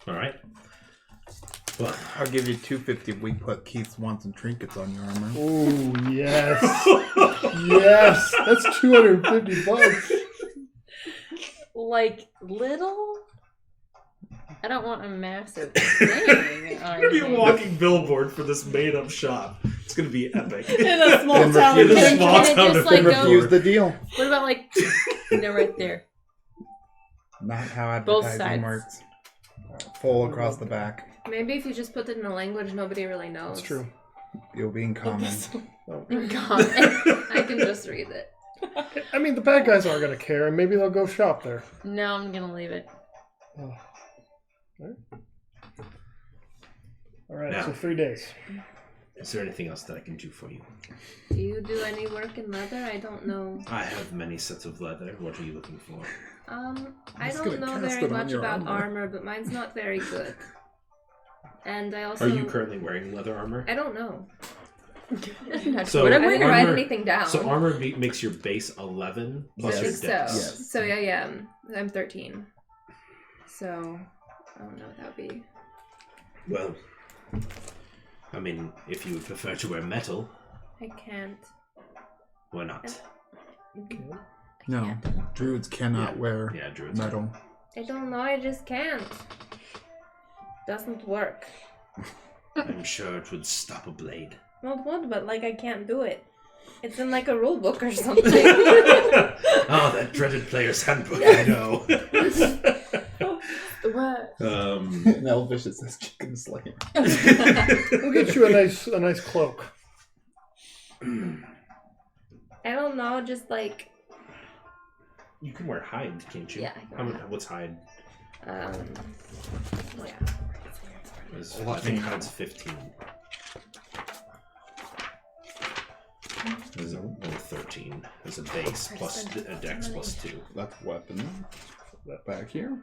All right. Well, I'll give you $250 if we put Keith's wants and trinkets on your armor. Oh, yes. Yes. That's $250. Like little? I don't want a massive thing. it's gonna be a walking billboard for this made-up shop. It's gonna be epic. In a small Then town. refuse- In a small Can it town just, of like, Denver. go- Refuse the deal. What about like right there? Not how Both advertising sides. works. Full across the back. Maybe if you just put it in a language nobody really knows. That's true. You'll be in common. Oh. God. I can just read it. I mean, the bad guys aren't going to care, and maybe they'll go shop there. No, I'm gonna leave it. Oh. All right, Now. so 3 days. Is there anything else that I can do for you? Do you do any work in leather? I don't know. I have many sets of leather. What are you looking for? I just don't gonna know cast very it on much your about armor. armor, but mine's not very good. And I also Are you currently wearing leather armor? I don't know. So What I am didn't I? write armor- anything down. So armor makes your base 11 plus I your think dex. so. Yes. So yeah, I'm 13. So I don't know what that would be. Well, I mean, if you would prefer to wear metal, I can't. why not? No, druids cannot wear Yeah, druids. metal. I don't know. I just can't. Doesn't work. I'm sure it would stop a blade. Well, it would, but like I can't do it. It's in like a rule book or something. Oh, that dreaded player's handbook. I know. What? In Elvish it says chicken slaying. We'll get you a nice cloak. I don't know. Just like You can wear hide, can't you? Yeah, I can How wear much? What's hide? yeah. I think hide's 15. There's a 13 as a base plus a dex plus 2. That's weapon. That back here.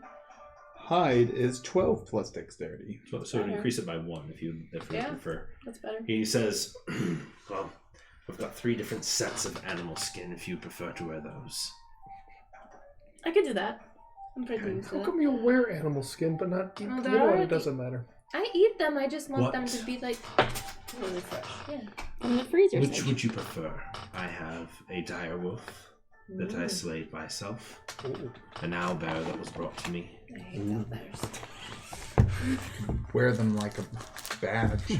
Hide is 12 plus dexterity. So increase it by 1 if you prefer. That's better. He says, well, we've got 3 different sets of animal skin if you prefer to wear those. I could do that. I'm pretty used to How that. come you'll wear animal skin but not eat? Oh, You they're know what? already- It doesn't matter. I eat them. I just want What? them to be like really fresh. Yeah. In the freezer. Which would you prefer? I have a dire wolf that I slayed myself, an owlbear that was brought to me. I hate owlbears. Wear them like a badge.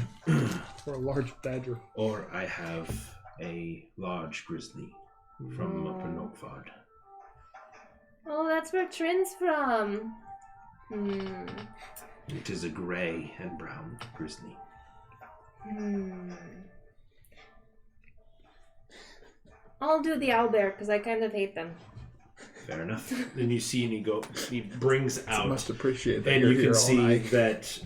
Or a large badger. Or I have a large grizzly from up in Oakford. Oh, that's where Trin's from. It is a grey and brown grizzly. I'll do the owlbear because I kind of hate them. Fair enough. Then you see, and he brings I out, must appreciate that and you're you here can all see night. that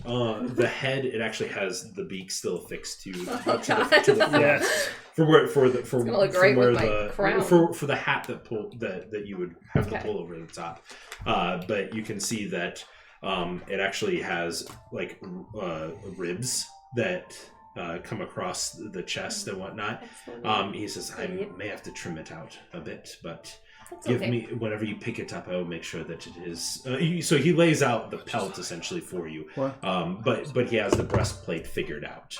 the head, it actually has the beak still affixed to the God. front. Yes. For where gonna look great with my crown. for the hat that you would have to Okay. pull over the top, but you can see that it actually has like ribs that come across the chest and whatnot. He says I may have to trim it out a bit, but That's give okay. me whenever you pick it up, I will make sure that it is. So he lays out the pelt essentially for you, What? but he has the breastplate figured out.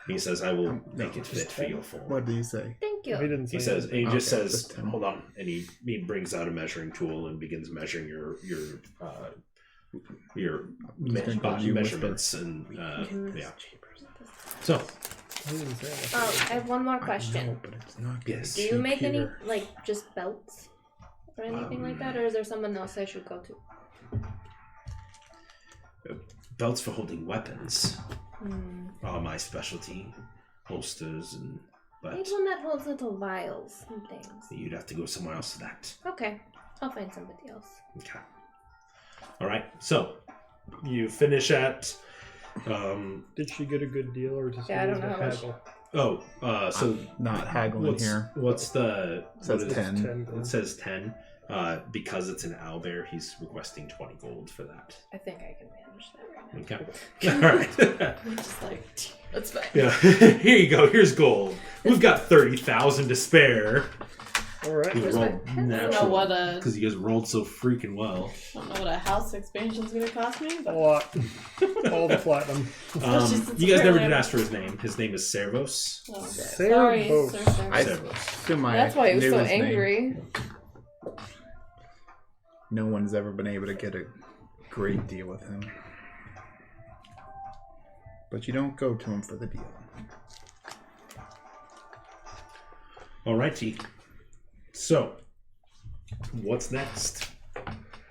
He says, "I will make it fit for your form." What do you say? Thank He you. didn't say He says, and he just Okay, says, just 10. "Hold on," and he brings out a measuring tool and begins measuring your gonna call you measurements and yeah. So He didn't say that. I have one more I question. know, but it's not gonna Yes. Do you cheap make any here. like just belts or anything like that, or is there someone else I should go to? belts for holding weapons are my specialty, holsters and. I But need one that holds little vials and things. you'd have to go somewhere else for that. Okay, I'll find somebody else. Okay. All right. So you finish at. Did she get a good deal or just Yeah, I don't know how much. So Not haggling what's here. what's the? Says what is- 10. It says 10. Because it's an owlbear, he's requesting 20 gold for that. I think I can manage that right now. Okay. All right. I'm just like, that's fine. Yeah. Here you go. Here's gold. We've got 30,000 to spare. All right. You Where's rolled my- I don't know natural what a because you guys rolled so freaking well. house expansion's gonna cost me, A but lot. All the platinum. Especially since You guys never did apparently ask for his name. His name is Servos. oh, Sarah sorry, Bose. sir. I Servos. assume I That's why he was knew so his name. angry. No one's ever been able to get a great deal with him. But you don't go to him for the deal. Alrighty. So, what's next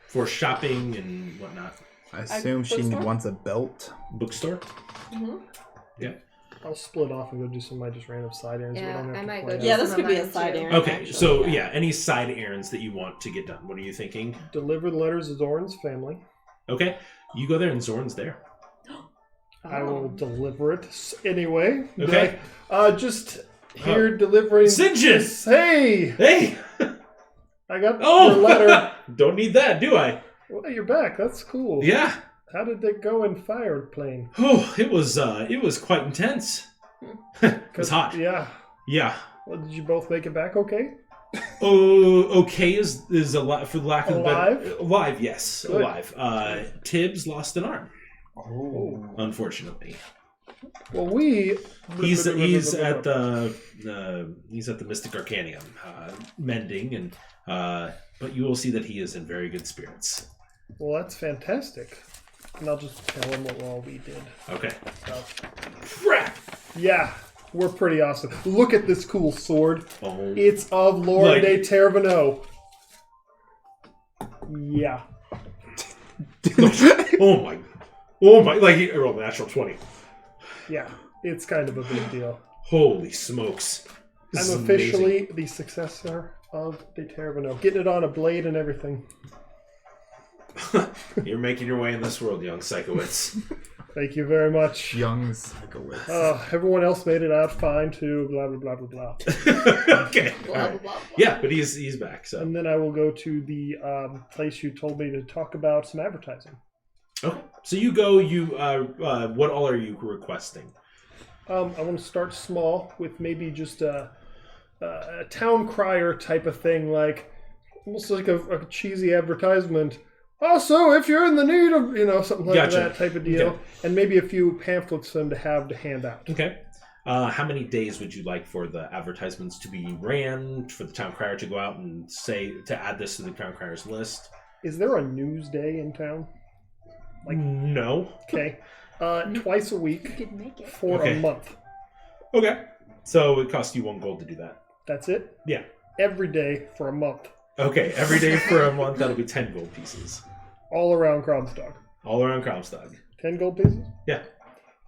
for shopping and whatnot? I assume she bookstore? wants a belt. Bookstore. Mhm. Yeah. I'll split off and go do some of my just random side errands. Yeah, we don't have I to might play go out. Yeah, this could be a Mine side too. errand. Okay. actually, So yeah, any side errands that you want to get done? What are you thinking? Deliver the letters to Zoran's family. Okay. You go there and Zorn's there. I will deliver it anyway. Okay. Just here delivering. St. John! Hey, Hey. I got Oh. your letter. Don't need that, do I? Well, you're back. That's cool. Yeah. How did they go in fire plane? Oh, it was quite intense. It was hot. Yeah. Yeah. Well, did you both make it back okay? Oh, okay is a lot for the lack of Alive? alive, yes, Good. alive. Tibbs lost an arm, Oh. unfortunately. Well, we. He's at the Mystic Arcanium, mending, and but you will see that he is in very good spirits. Well, that's fantastic. And I'll just tell him what all we did. Okay. So, Crap. yeah, we're pretty awesome. Look at this cool sword. Oh. It's of Lord Like- de Tervino. Yeah. Oh my. Oh my. Like he rolled a natural 20. Yeah. It's kind of a big deal. Holy smokes. This I'm is officially the successor of de Tervino. Getting it on a blade and everything. amazing. You're making your way in this world, young psychowits. Thank you very much. Young psychowits. Everyone else made it out fine too. Blah blah blah blah blah. Okay. Blah, All right. blah, blah. Yeah, but he's back. So And then I will go to the place you told me to talk about some advertising. okay. So you go. You what all are you requesting? I want to start small with maybe just a town crier type of thing, like almost like a cheesy advertisement. Also, if you're in the need of, something like Gotcha. that type of deal, Okay. and maybe a few pamphlets for them to have to hand out. Okay. How many days would you like for the advertisements to be ran, for the town crier to go out and say to add this to the town crier's list? Is there a news day in town? Like- No. Okay, twice a You week could make it. for Okay. a month. Okay. So it costs you 1 gold to do that. That's it. Yeah. Every day for a month, Okay. Every day for a month, that'll be 10 gold pieces. all around Kromstog. All around Kromstad. 10 gold pieces. Yeah.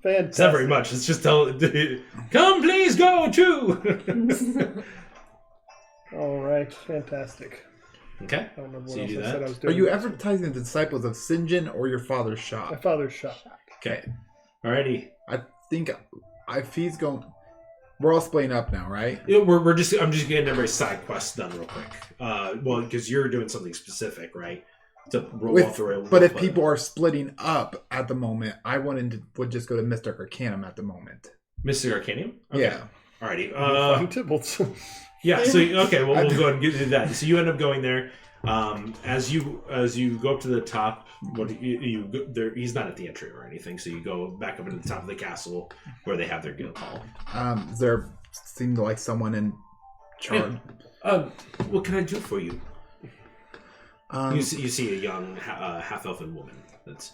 Fantastic. It's not very much. It's just come, please go too. All right, fantastic. Okay. I don't remember So what you else do I said that? I was Are doing. you advertising the disciples of Sinjin or your father's My shop? father's shop. Okay. Alrighty. I think if he's going, we're all splitting up now, right? Yeah, I'm just getting every side quest done real quick. Well, because you're doing something specific, right? To roll off the rail. But if people are splitting up at the moment, I would just go to Mr. Arcanum at the moment. Mystic Arcanium? Okay. Yeah. Alrighty. Flying Tibbles. Yeah. So okay, well we'll go ahead and get into that. So you end up going there. As you go up to the top, what you go there? He's not at the entry or anything. So you go back up into the top of the castle where they have their guild hall. Does there seem like someone in charge? What can I do for you? Um, You see a young half-elfin woman. That's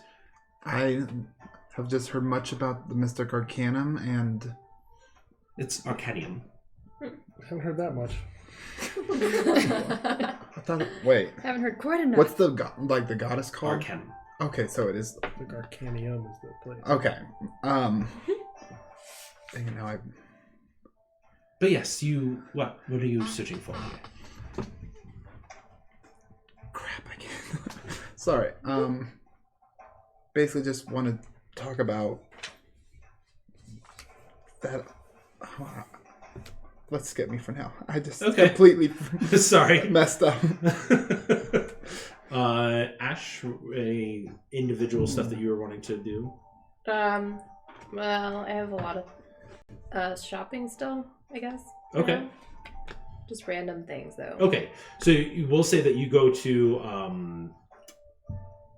I have just heard much about the Mystic Arcanum, and it's Arcanium. Haven't heard that much. I thought. Wait, Haven't heard quite enough. what's the the goddess called? Arcanum. Okay, so it is. I think Arcanium is the place. Okay. Thinking now But yes, you. What are you searching for? crap again. Sorry. Basically, just want to talk about that. Let's skip me for now. I just Okay. completely Sorry. messed up. Ash, any individual stuff that you were wanting to do? Well, I have a lot of shopping still, I guess. Okay. Just random things, though. Okay, so you will say that you go to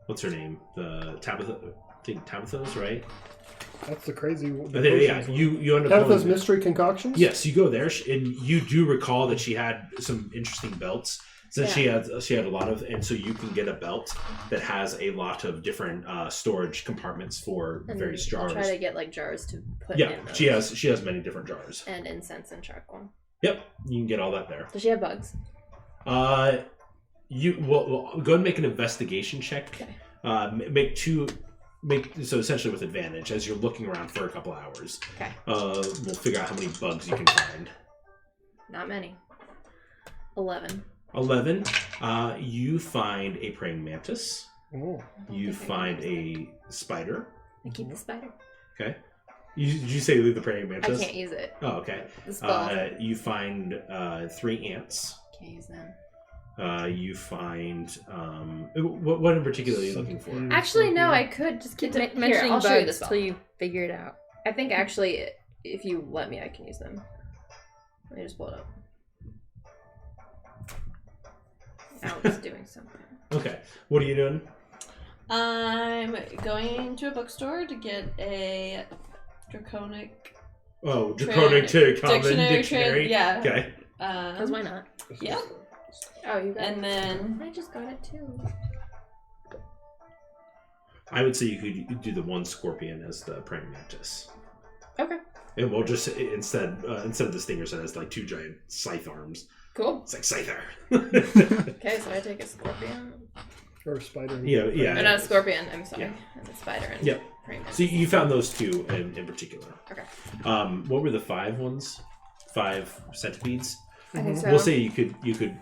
what's her name? The Tabitha. I think Tabitha's, right? That's the crazy. Yeah, you end up Tabitha's going, mystery concoctions. Yes, you go there, and you do recall that she had some interesting belts. Since she had a lot of, and so you can get a belt that has a lot of different storage compartments for various jars. I'll try to get like jars to put Yeah, in those. she has many different jars. And incense and charcoal. Yep, you can get all that there. Does she have bugs? You will go ahead and make an investigation check. Okay. So essentially with advantage as you're looking around for a couple hours. Okay. We'll figure out how many bugs you can find. Not many. 11. 11. You find a praying mantis. Oh. You find a spider. I keep the spider. Okay. Did you say leave the praying mantis? I can't use it. Oh, okay. The spell. You find 3 ants. Can't use them. You find what in particular are you looking for? Actually, no, I could just keep Here, mentioning I'll show you the bugs spell. till you figure it out. I think actually, if you let me, I can use them. Let me just pull it up. Now it's doing something. Okay. What are you doing? I'm going to a bookstore to get a draconic. Oh, draconic to common Dictionary. dictionary. Yeah. Okay. Because why not? Yeah. Oh, you got And then I just got it too. I would say you could do the one scorpion as the praying mantis. Okay. And we'll just instead of the stingers, it has like 2 giant scythe arms. Cool. It's like Scyther. Okay, so I take a scorpion. Or a spider. Yeah. Or not a scorpion, I'm sorry. Yeah. And a spider and Yep. praying mantis. So you found those 2 in particular. Okay. What were the 5 ones? 5 centipedes. I think so. We'll say you could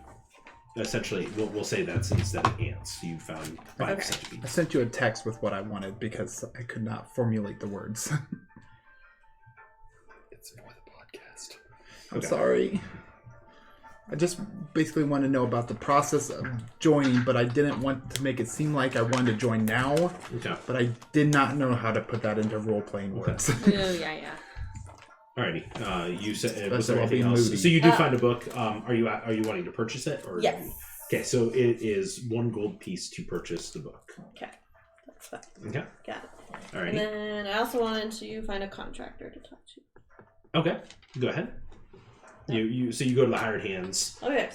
essentially we'll say that's instead of ants. You found 5 Okay. I centipedes. sent you a text with what I wanted because I could not formulate the words. It's for the podcast. I'm Okay. sorry. I just basically want to know about the process of joining, but I didn't want to make it seem like I wanted to join now. Okay. But I did not know how to put that into role-playing words. Oh, yeah. Alrighty. You said was Special there anything being else? moody. So you do find a book. Are you wanting to purchase it or? yes. Okay, so it is 1 gold piece to purchase the book. Okay. That's fine. Okay. Got it. Alrighty. And then I also wanted to find a contractor to talk to. Okay. Go ahead. You go to the hired hands, Okay.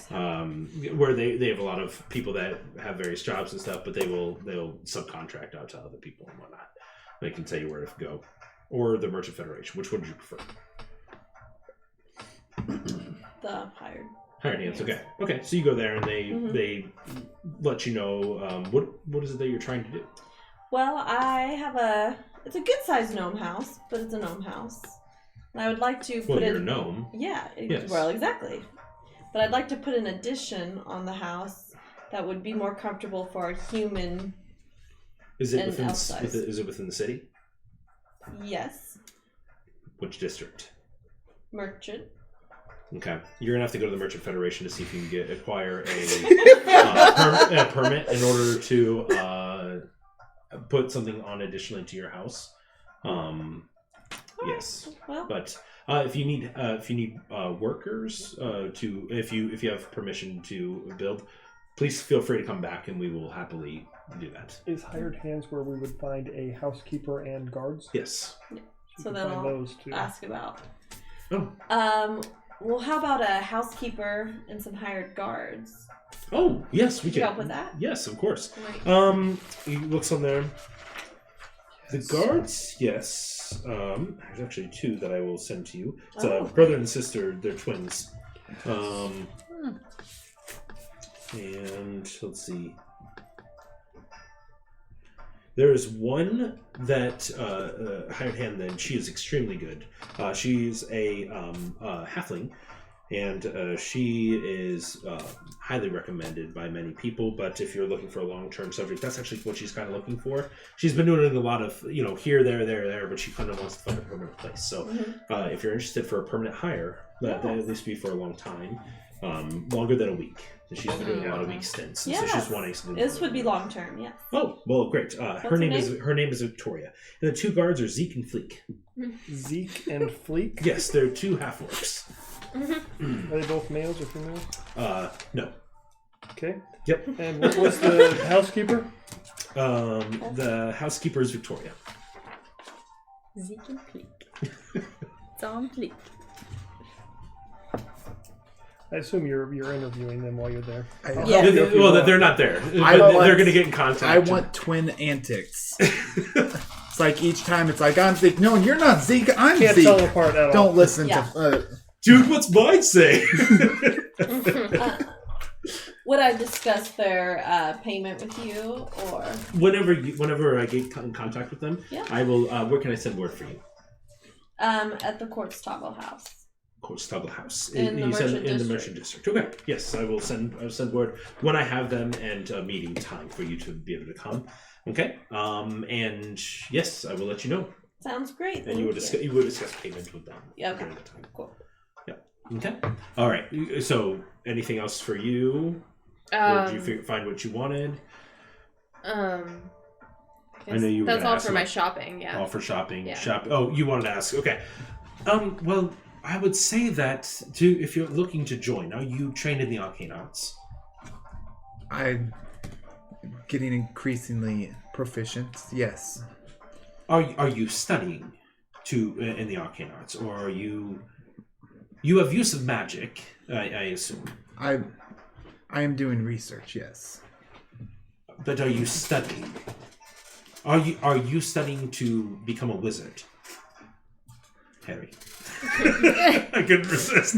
where they have a lot of people that have various jobs and stuff, but they'll subcontract out to other people and whatnot. They can tell you where to go, or the Merchant Federation. Which one do you prefer? The hired. Hired hands. Okay. Okay. So you go there and they let you know what is it that you're trying to do. Well, it's a good sized gnome house, but it's a gnome house. And I would like to Well, put you're a in. gnome. Yeah, Yes. well, exactly. But I'd like to put an addition on the house that would be more comfortable for a human. Is it And within? outside. Is it within the city? Yes, Which district? merchant. Okay, you're gonna have to go to the Merchant Federation to see if you can acquire a permit in order to put something on additionally to your house. Yes, Well, but if you need workers if you have permission to build, please feel free to come back and we will happily do that. Is hired hands where we would find a housekeeper and guards? Yes. so we then find I'll those two. ask about. Oh. Well, how about a housekeeper and some hired guards? Oh yes, we Could you can help with that? Yes, of course. Great. He looks on there. The guards, yes. There's actually 2 that I will send to you. It's a brother and sister. They're twins. And let's see. There is one that hired hand. Then she is extremely good. She's a halfling. And she is highly recommended by many people. But if you're looking for a long-term subject, that's actually what she's kind of looking for. She's been doing a lot of, here, there, but she kind of wants to find a permanent place. So if you're interested for a permanent hire, that at least be for a long time, longer than a week. She's been doing a lot of week stints. So she's wanting something. This would be long term, yes. Oh, well, great. Her name is Victoria. And the 2 guards are Zeke and Fleek. Zeke and Fleek? Yes, they're 2 half-orcs. Are they both males or females? No. Okay. Yep. And what was the housekeeper? The housekeeper is Victoria. Zeke and Fleek. It's on Fleek. I assume you're interviewing them while you're there. Yeah. Well, they're not there. I But want- they're going to get in contact. I want twin antics. It's like each time it's like, I'm Zeke. No, you're not Zeke. I'm Can't Zeke. tell them apart at all. Don't listen Yeah. to. Dude, what's mine say? Would I discuss their payment with you, or Whenever I get in contact with them, Yeah. I will. Where can I send word for you? at the Quartz Toggle House? Toggle House. In the You said Merchant in the District. Merchant District. Okay. Yes, I'll send word when I have them and a meeting time for you to be able to come. Okay. And yes, I will let you know. Sounds great. And you will discuss payment with them. Yeah, okay. during the time. Cool. Okay. All right. So, anything else for you? Or did you find what you wanted? I know you were That's gonna all ask for me. my shopping. Yeah. All for shopping. Yeah. Oh, you wanted to ask. Okay. Well, I would say that if you're looking to join, are you trained in the arcane arts? I'm getting increasingly proficient. Yes. Are you studying in the arcane arts, or are you have use of magic? I assume. I am doing research. Yes. But are you studying? Are you studying to become a wizard, Harry? I couldn't resist.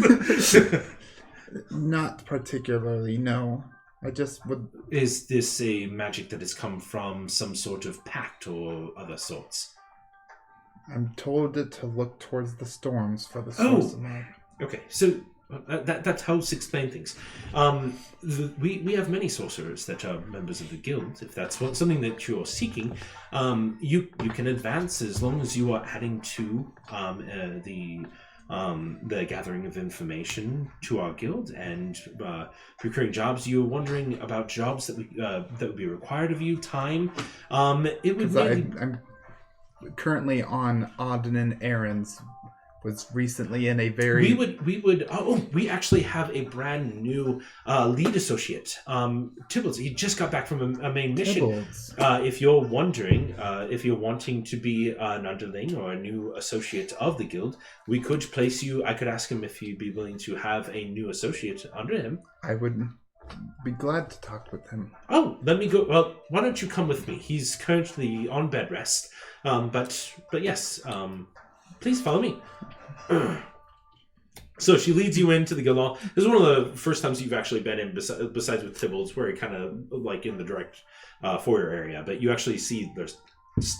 Not particularly. No. I just would. Is this a magic that has come from some sort of pact or other sorts? I'm told to look towards the storms for the source of my. Okay, so that helps explain things. We have many sorcerers that are members of the guild. If that's something that you're seeking, you can advance as long as you are adding to the gathering of information to our guild and procuring jobs. You were wondering about jobs that would be required of you. Time. It would. I'm currently on odd and errands. Was recently in a very. We actually have a brand new lead associate, Tibbles. He just got back from a main mission. Tibbles. If you're wondering, if you're wanting to be an underling or a new associate of the guild, we could place you. I could ask him if he'd be willing to have a new associate under him. I would be glad to talk with him. Oh, let me go. Well, why don't you come with me? He's currently on bed rest. But yes. Please follow me. So she leads you into the guild hall. This is one of the first times you've actually been in, besides with Tybalt, where you're kind of like in the direct foyer area. But you actually see there's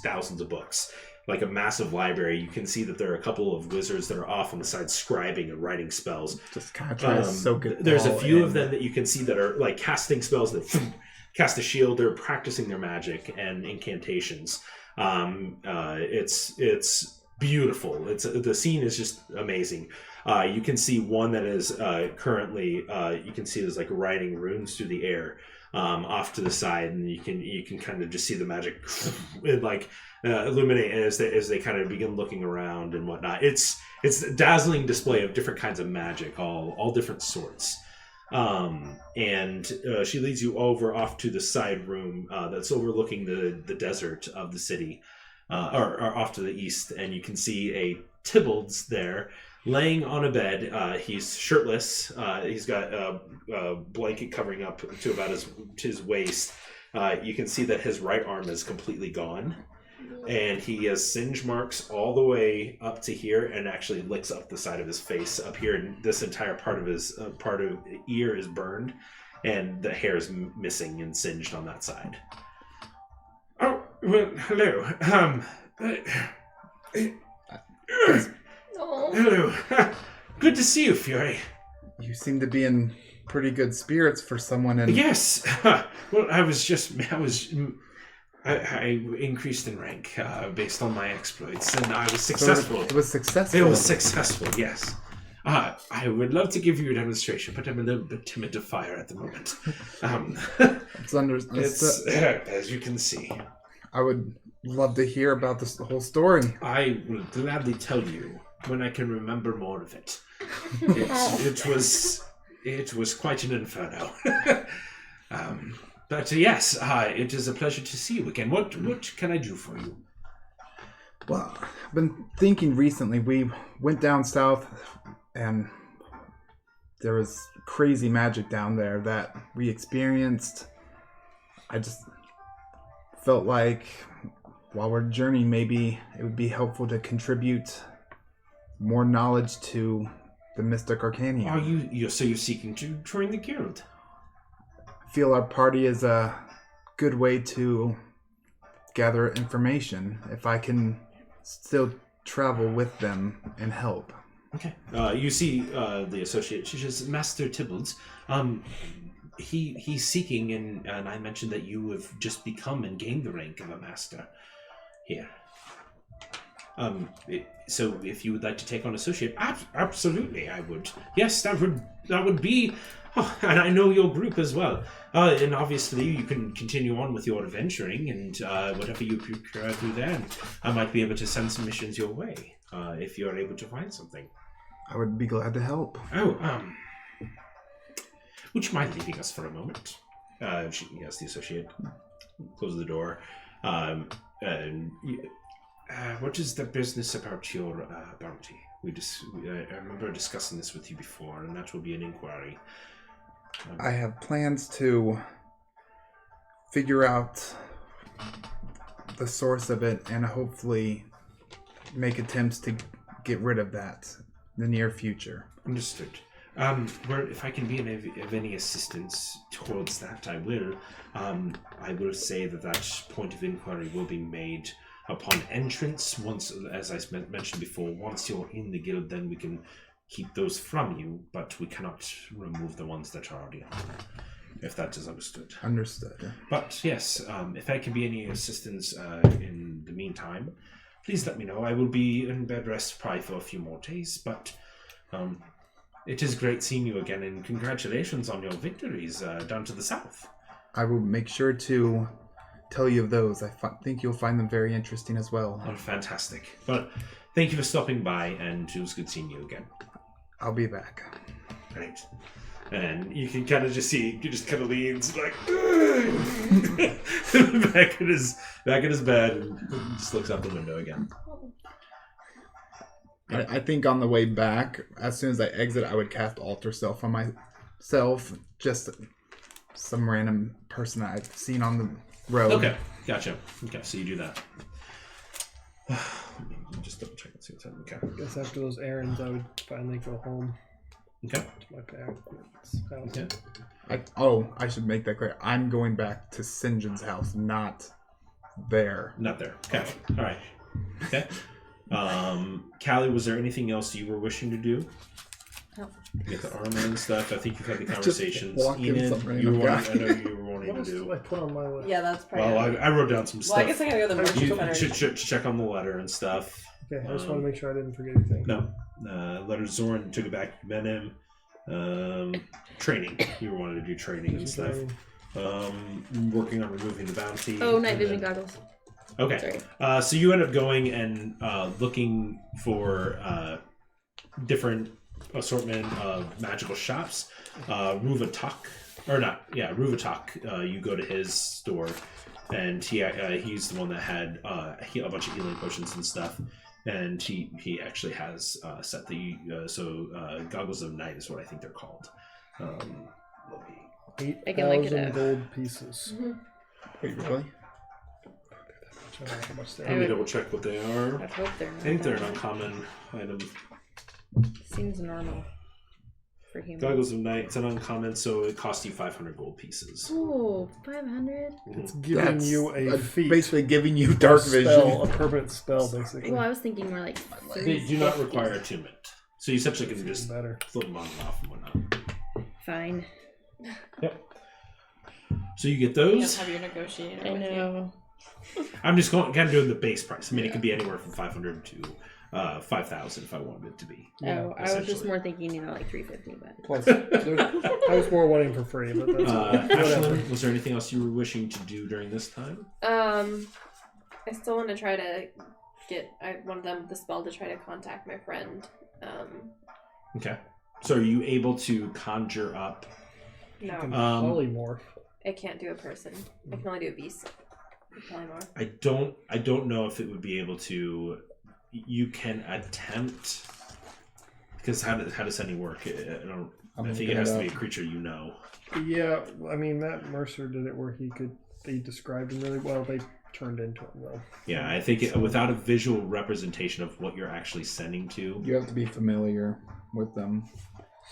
thousands of books, like a massive library. You can see that there are a couple of wizards that are off on the side scribing and writing spells. Just kind of try to soak it. There's a all few in. of them that you can see that are like casting spells that cast a shield. They're practicing their magic and incantations. It's beautiful. The scene is just amazing. You can see one that is currently you can see there's like writing runes through the air off to the side, and you can kind of just see the magic like illuminate as they kind of begin looking around and whatnot. It's a dazzling display of different kinds of magic, all different sorts. And she leads you off to the side room that's overlooking the desert of the city, or off to the east, and you can see a Tybalt there laying on a bed. He's shirtless. He's got a blanket covering up to about his waist. You can see that his right arm is completely gone, and he has singe marks all the way up to here, and actually licks up the side of his face up here. And this entire part of his ear is burned, and the hair is missing and singed on that side. Oh, well, hello. Hello. Good to see you, Fury. You seem to be in pretty good spirits for someone in. Yes. Well, I increased in rank based on my exploits, and I was successful. It was successful. It was successful, yes. I would love to give you a demonstration, but I'm a little bit timid to fire at the moment. It's as you can see. I would love to hear about this whole story. I will gladly tell you when I can remember more of it. It was quite an inferno. But yes, it is a pleasure to see you again. What can I do for you? Well, I've been thinking recently. We went down south, and there was crazy magic down there that we experienced. I just felt like while we're journeying, maybe it would be helpful to contribute more knowledge to the Mystic Arcanium. Are you're seeking to join the guild? I feel our party is a good way to gather information if I can still travel with them and help. Okay. You see the associate. She says, Master Tibbles. He's seeking, and I mentioned that you have just become and gained the rank of a master here. So if you would like to take on associate, absolutely, I would. Yes, that would be. Oh, and I know your group as well. And obviously, you can continue on with your adventuring and whatever you procure through there. And I might be able to send some missions your way if you're able to find something. I would be glad to help. Oh, would you mind leaving us for a moment? Yes, the associate closes the door. What is the business about your bounty? I remember discussing this with you before, and that will be an inquiry. I have plans to figure out the source of it and hopefully make attempts to get rid of that in the near future. Understood. If I can be of any assistance towards that, I will. I will say that point of inquiry will be made upon entrance. Once, as I mentioned before, once you're in the guild, then we can keep those from you, but we cannot remove the ones that are already on. If that is understood. Understood. But yes, if I can be any assistance in the meantime, please let me know. I will be in bed rest probably for a few more days, but it is great seeing you again, and congratulations on your victories down to the south. I will make sure to tell you of those. I think you'll find them very interesting as well. Oh, fantastic. But thank you for stopping by, and it was good seeing you again. I'll be back. Great. And you can kind of just see, he just kind of leans like back in his bed and just looks out the window again. I think on the way back, as soon as I exit, I would cast Alter Self on myself. Just some random person I've seen on the road. Okay, gotcha. Okay, so you do that. Just double check and see what's happening. Okay. I guess after those errands, I would finally go home Okay. to my parents' house. Okay. I should make that clear. I'm going back to St. John's house, not there. Not there. Okay. All right. Okay. Callie, was there anything else you were wishing to do? No. Get the armor and stuff. I think you've had the conversations. walk in some Enid, random I guy. know you were wanting What to else do. did I put on my list? Yeah, that's probably. Well, I wrote down some stuff. Well, I guess I gotta go to the merchant You federation. should check on the letter and stuff. Okay, I just want to make sure I didn't forget anything. No. Letter to Zoran, took it back, you met him. Training. You wanted to do training and stuff. Working on removing the bounty. Oh, night and vision then- goggles. Okay. Sorry. So you end up going and looking for different assortment of magical shops. Ruvatok, you go to his store, and he's the one that had a bunch of healing potions and stuff. And he actually has set the goggles of night is what I think they're called. Let me- I can look it 8,000 up. gold pieces. Wait, really? I don't know how much they Let are. me double check what they are. I hope they're not. I think they're an that. uncommon item. Seems normal for humans. Goggles of Night, it's an uncommon, so it costs you 500 gold pieces. Ooh, 500. It's giving you a feat. Basically giving you dark spell, vision. a permanent spell, basically. Well, I was thinking more like. They do not require attunement. So you essentially can just Better. flip them on and off and whatnot. Fine. Yep. So you get You don't those. have your negotiator I with you. know. I'm just kind of doing the base price. I mean, it could be anywhere from 500 to 5,000 if I wanted it to be. Oh, I was just essentially. more thinking, like 350, but. Plus, there's, I was more wanting for free, but that's whatever. Ashlyn, was there anything else you were wishing to do during this time? I still want to try to get one of them the spell to try to contact my friend, Okay. So are you able to conjure up? No, Polymorph. I can't do a person. I can only do a beast. Polymorph. I don't know if it would be able to. You can attempt, because how does any work? I think it has to be a creature you know. Yeah, I mean Matt Mercer did it where he described him really well. They turned into him though. Yeah, I think without a visual representation of what you're actually sending to. You have to be familiar with them.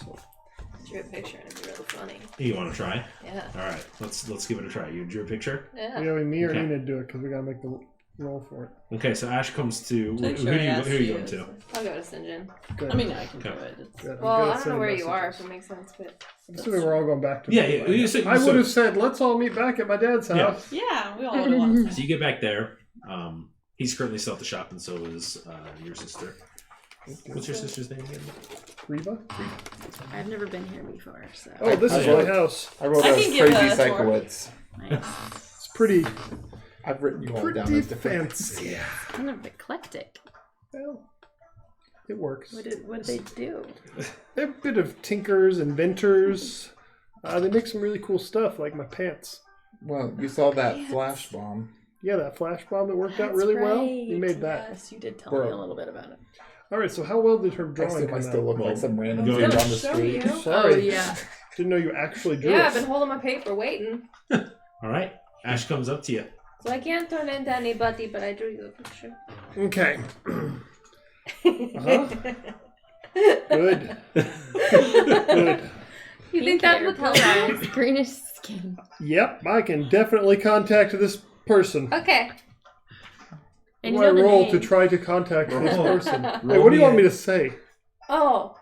I drew a picture and it'd be really funny. You want to try? Yeah. All right, let's give it a try. You drew a picture. Yeah. You know, me or Okay. Enid do it because we gotta make the roll for it. Okay, so Ash comes to. Who Make do sure I you ask going you. to? I'll go to St. John. Good. I mean, I can do Okay. it. It's, Good. I'm Well, good I at don't know sending where you are, messages. if it makes sense, but I'm assuming we're all going back to. Yeah, yeah. You said, I would have said, let's all meet back at my dad's Yeah. house. yeah, we all would have wanted So you get back there. He's currently still at the shop, and so is your sister. What's your sister's name again? Reba? I've never been here before, so. Oh, this is my house. I wrote I as can give Crazy her a tour. Psychowitz. Nice. It's pretty I've written you all down pretty as different. fancy. Kind of eclectic. Well, it works. What did they do? They're a bit of tinkers, inventors. They make some really cool stuff, like my pants. Well, you saw that flash bomb. Yeah, that flash bomb that worked out That's really well. right. You made that. Yes, you did tell Bro. me a little bit about it. All right, so how well did her I drawing still, come I still out? look like some random Go dude ahead. on the Show street. you. Sorry. Oh, yeah. Didn't know you actually drew yeah, it. I've been holding my paper waiting. All right, Ash comes up to you. So I can't turn into anybody, but I drew you a picture. Okay. Good. Good. You think that would help? Eyes, greenish skin. Yep, I can definitely contact this person. Okay. And What you do know I the roll name. to try to contact this Roll. person? Hey, Roll what do you me want me a- to say? Oh,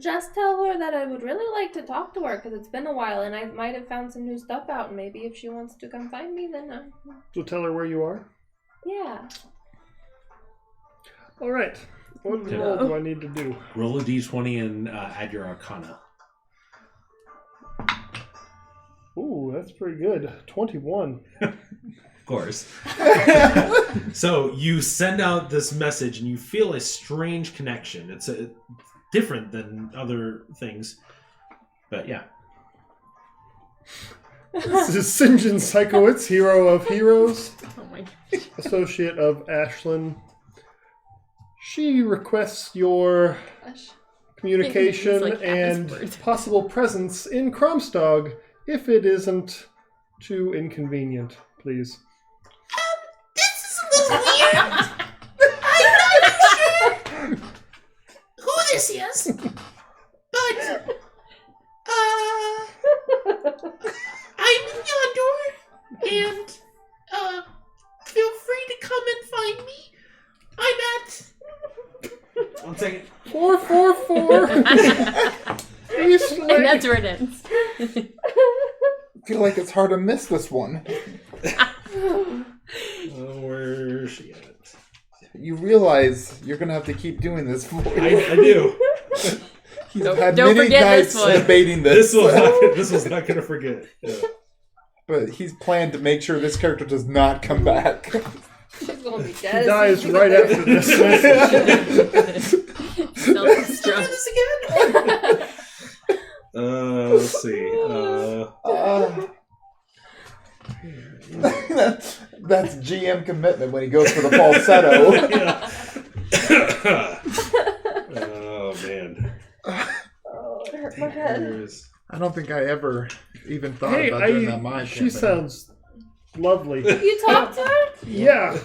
just tell her that I would really like to talk to her because it's been a while and I might have found some new stuff out. And maybe if she wants to come find me, then So tell her where you are. yeah. All right. What Okay. roll do I need to do? Roll a d20 and add your Arcana. Ooh, that's pretty good. 21. Of course. So you send out this message and you feel a strange connection. It's different than other things. But yeah. This is St. John Psychowitz, hero of heroes, Oh my associate of Ashlyn. She requests your communication He's like, half his and words. possible presence in Kromstog if it isn't too inconvenient, please. This is a little weird. I'm not sure who this is, but I'm in Yondor, and feel free to come and find me. I'm at 1 second. 444 East And Lake. that's where it ends. I feel like it's hard to miss this one. Where's she at? You realize you're gonna have to keep doing this for I do. He's Don't- had don't many forget nights this one. debating This this, was not gonna forget. Yeah. but he's planned to make sure this character does not come back. She's gonna be He dead. dies right after this. Self-destruct. this again. Let's see. That's GM commitment when he goes for the falsetto. Oh man. Oh, it hurt my head. Here's- I don't think I ever even thought Hey, about doing that mind she campaign. sounds lovely. You talked to her? Yeah.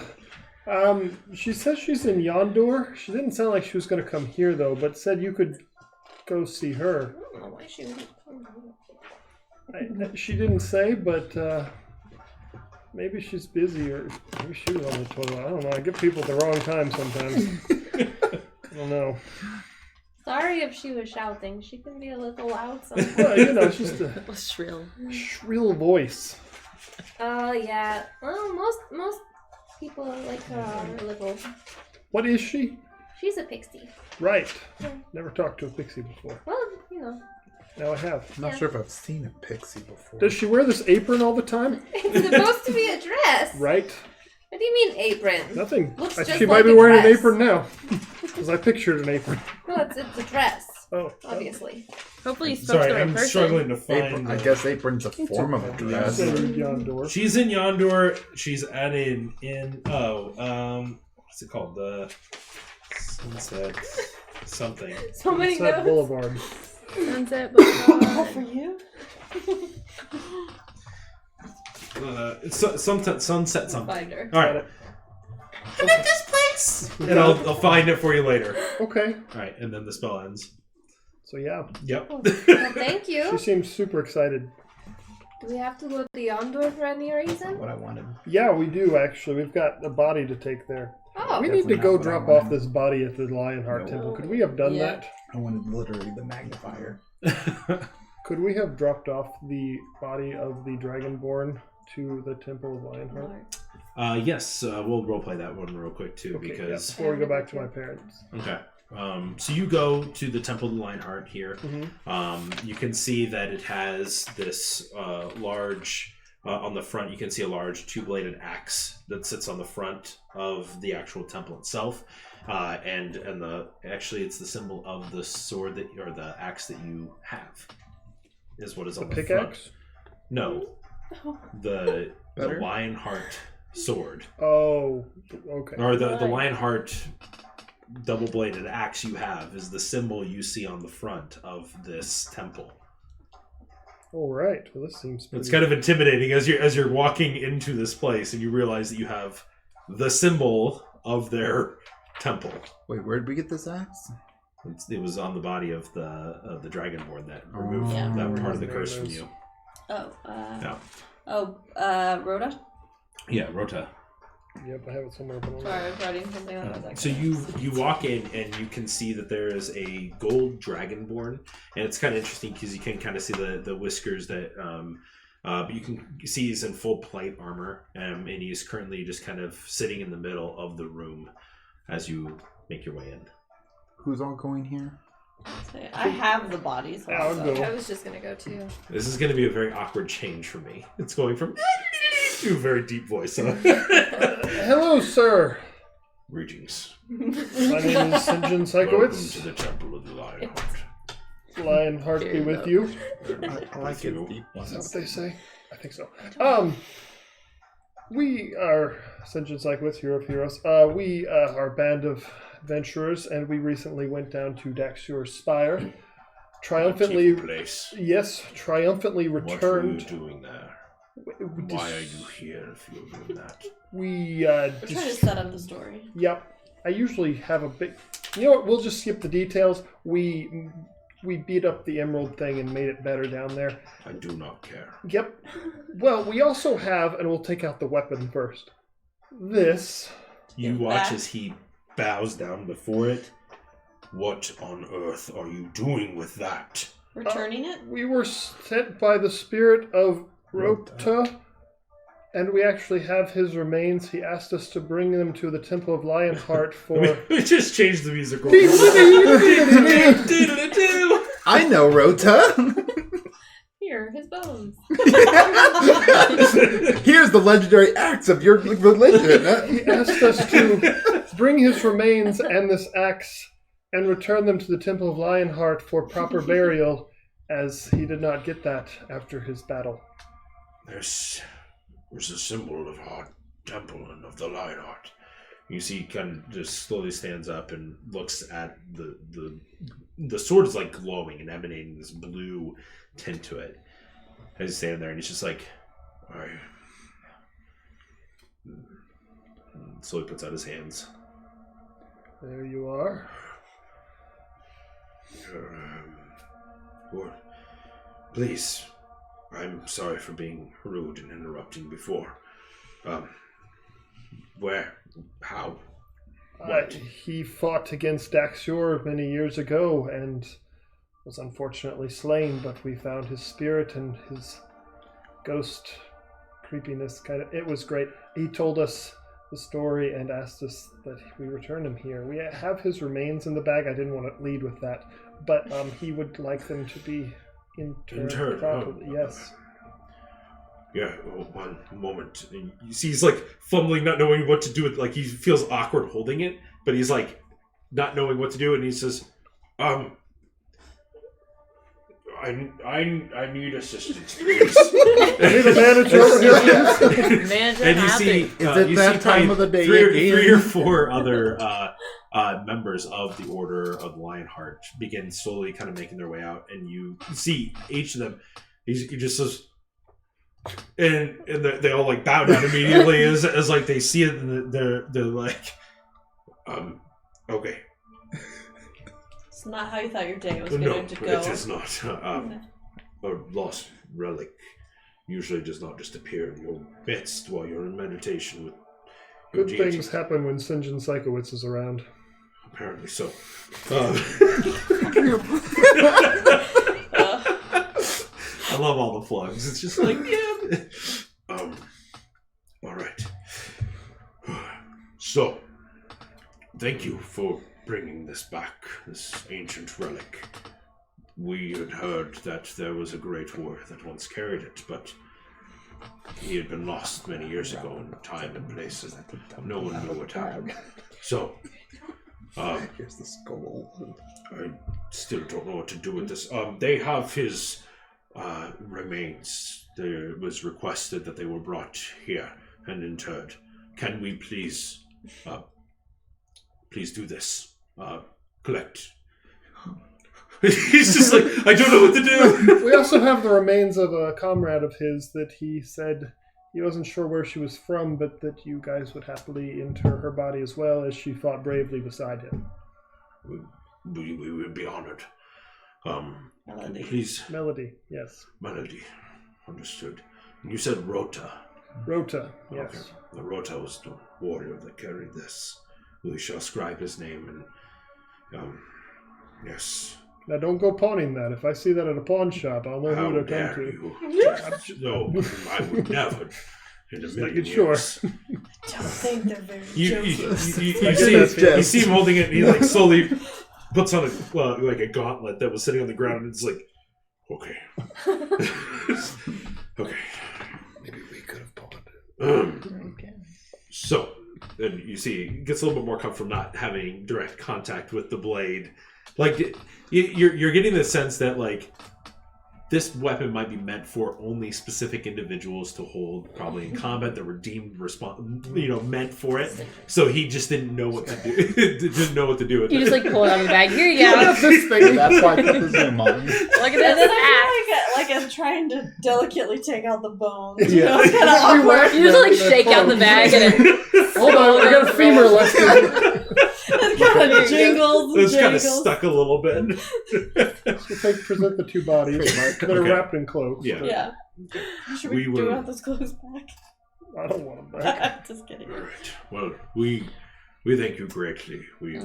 She says she's in Yondor. She didn't sound like she was going to come here, though, but said you could go see her. I don't know why she wouldn't come. She didn't say, but maybe she's busy or maybe she was on the toilet. I don't know. I get people at the wrong time sometimes. I don't know. Sorry if she was shouting. She can be a little loud sometimes. Well, you know, it's just a Was shrill. shrill voice. Oh yeah. Well, most people like her are a little. What is she? She's a pixie. Right. Never talked to a pixie before. Well, you know. Now I have. I'm not sure if I've seen a pixie before. Does she wear this apron all the time? It's supposed to be a dress. Right. What do you mean apron? Nothing. Looks She just might like be a wearing an dress. apron now. Because I pictured an apron. No, It's a dress, Oh, obviously. Hopefully you spoke to Sorry, the right I'm person. struggling to Apron, find. I guess apron's a form of a Consider dress. Yondor. She's in Yondor. She's at an inn. What's it called? The Sunset something. So many Sunset notes. Boulevard. Sunset All Boulevard. for you. It's Sunset something. Find her. All right, I'm at this place. and I'll find it for you later. Okay. All right, and then the spell ends. So yeah, Yep. Well, thank she you. seems super excited. Do we have to go to the Yondor for any reason? What I wanted. Yeah, we do actually. We've got a body to take there. Oh, We need to Definitely go not what I drop wanted. off this body at the Lionheart No. Temple. Could we have done Yeah. that? I wanted literally the magnifier. Could we have dropped off the body of the Dragonborn to the Temple of Lionheart? Yes, we'll roleplay that one real quick too, Okay, yeah, because before we go back to my parents. okay. So you go to the Temple of the Lionheart here. Mhm. You can see that it has this large. On the front, you can see a large two-bladed axe that sits on the front of the actual temple itself, and actually it's the symbol of the sword that or the axe that you have is what is The on the pickaxe? front. No, the Better? Lionheart sword Oh, okay. or the Right. Lionheart double-bladed axe you have is the symbol you see on the front of this temple. All right. Well, this seems pretty... It's kind of intimidating as you're walking into this place and you realize that you have the symbol of their temple. Wait, where did we get this axe? It was on the body of the Dragonborn that removed Yeah. that part of the There curse it from is. you. Rhoda? Yeah, Rota. Yep, I have it somewhere. But I don't know. sorry, I was writing something on that. So you walk in and you can see that there is a gold Dragonborn, and it's kind of interesting because you can kind of see the whiskers that. But you can see he's in full plate armor, and he's currently just kind of sitting in the middle of the room as you make your way in. Who's all going here? I have the bodies. I'll Also. go. I was just gonna go too. This is going to be a very awkward change for me. It's going from to a very deep voice. Huh? Hello, sir. Greetings. My name is St. John Welcome to Psychowitz. the Temple of the Lionheart. Lionheart be with you. I like it deep Is that ones. what they say? I think so. We are St. John Psychowitz, Hero of Heroes. We are a band of adventurers, and we recently went down to Daxur's Spire. Triumphantly, Place. yes, triumphantly What were you returned. doing there? We Why are you here if you're doing that? We We're trying to set up the story. Yep. I usually have a big. You know what? We'll just skip the details. We beat up the emerald thing and made it better down there. I do not care. Yep. Well, we also have, and we'll take out the weapon first. This. You Get watch back. as he bows down before it. What on earth are you doing with that? Returning it? We were sent by the spirit of Rota, and we actually have his remains. He asked us to bring them to the Temple of Lionheart for. I mean, we just changed the musical. I know Rota. Here, his bones. Here's the legendary acts of your religion. He asked us to bring his remains and this axe and return them to the Temple of Lionheart for proper burial, as he did not get that after his battle. There's a symbol of our temple and of the Lionheart. You see, he kind of just slowly stands up and looks at the sword is like glowing and emanating this blue tint to it. As he's standing there, and he's just like, "I." And slowly puts out his hands. There you are. What? Please, I'm sorry for being rude and interrupting before. Where? How? What? He fought against Daxur many years ago and was unfortunately slain, but we found his spirit and his ghost creepiness it was great. He told us the story and asked us that we return him here. We have his remains in the bag. I didn't want to lead with that, but he would like them to be interred properly. Yes. Yeah, one moment. And you see he's like fumbling, not knowing what to do with, like he feels awkward holding it, but he's like not knowing what to do, and he says, I need assistance, please. Need a manager over here. Manager And you happy. see, Is it you that see time probably of the day three again? or four other members of the Order of Lionheart begin slowly kind of making their way out, and you see each of them. He just says, and they all like bow down immediately as like they see it, and they're like, okay. It's not how you thought your day was No, going to go. it is not. A lost relic usually does not just appear in your midst while you're in meditation with your Good deity. things happen when St. John Sikowitz is around. Apparently so. I love all the plugs. It's just like, yeah. All right. So, thank you for bringing this back, this ancient relic. We had heard that there was a great war that once carried it, but he had been lost many years ago in time and place, and no one knew what happened. So, Here's the skull. I still don't know what to do with this. They have his remains. There was requested that they were brought here and interred. Can we please do this? Collect. He's just like, I don't know what to do. We also have the remains of a comrade of his that he said he wasn't sure where she was from, but that you guys would happily inter her body as well, as she fought bravely beside him. We would be honored. Melody. Please. Melody, yes. Melody. Understood. You said Rota. Rota, yes. Okay. The Rota was the warrior that carried this. We shall scribe his name and, yes. Now don't go pawning that. If I see that at a pawn shop, I'll know How who to dare come to. you? No, I would never. In a million making sure. years. Don't think they're very You jokey. see him holding it, and he like slowly puts on a like a gauntlet that was sitting on the ground, and it's like, okay, okay. Maybe we could have pawned it. So then you see, he gets a little bit more comfortable not having direct contact with the blade. Like you're getting the sense that like this weapon might be meant for only specific individuals to hold, probably in combat that were deemed meant for it. So he just didn't know what to do. Didn't know what to do with You it. just like pull it out of the bag. Here you go. This thing, that's why I put the zoom on. Look at And this then axe. I feel like I'm trying to delicately take out the bones. Yeah. You know, it's kind of awkward. You just like shake out the bag and it Hold on, I got a femur left in. It kind of jingles. It's kind of jangles. stuck a little bit. So present the two bodies that are Okay. wrapped in cloaks. Yeah. Yeah. Should We we do will- want those clothes back? I don't want them back. Just kidding. All right. Well, we thank you greatly. We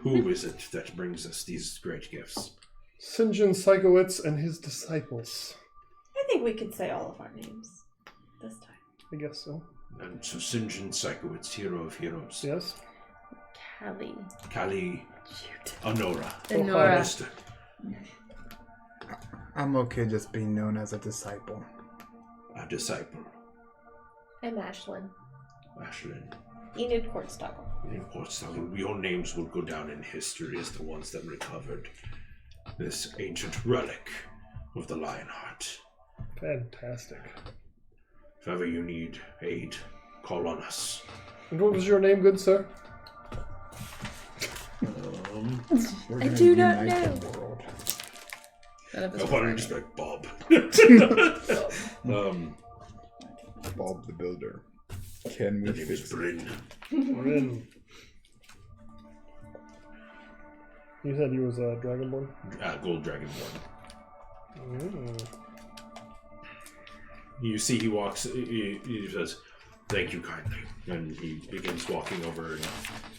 who is it that brings us these great gifts? St. John Sikowitz and his disciples. I think we could say all of our names this time. I guess so. And so St. John Sikowitz, hero of heroes. Yes? Callie. Kali, Honora. Honora. Understood. I'm okay just being known as a disciple. A disciple. I'm Ashlyn. Ashlyn. Enid Courtstoggle. Your names will go down in history as the ones that recovered this ancient relic of the Lionheart. Fantastic. If ever you need aid, call on us. And what was your name, good sir? We're I gonna do not unite know. the world. None of us I were want to right. just like Bob. Bob the Builder. Can we The name is fix it? Bryn. Rin. You said you was a Dragonborn? Gold Dragonborn. Mm. You see he walks, he says, thank you kindly. And he begins walking over and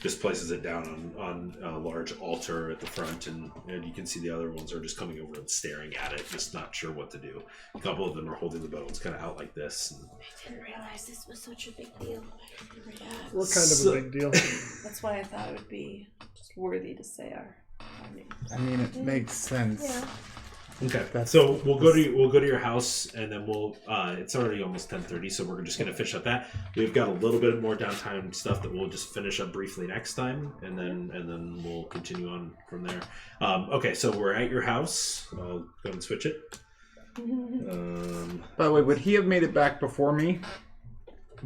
just places it down on a large altar at the front. And you can see the other ones are just coming over and staring at it, just not sure what to do. A couple of them are holding the bones kind of out like this. And I didn't realize this was such a big deal. We're kind of a big deal. That's why I thought it would be just worthy to say our names. I mean, it makes sense. Yeah. Okay, That's- so we'll go to your house, and then we'll. It's already almost 10:30, so we're just gonna finish up that. We've got a little bit more downtime stuff that we'll just finish up briefly next time, and then we'll continue on from there. Okay, so we're at your house. I'll go and switch it. By the way, would he have made it back before me?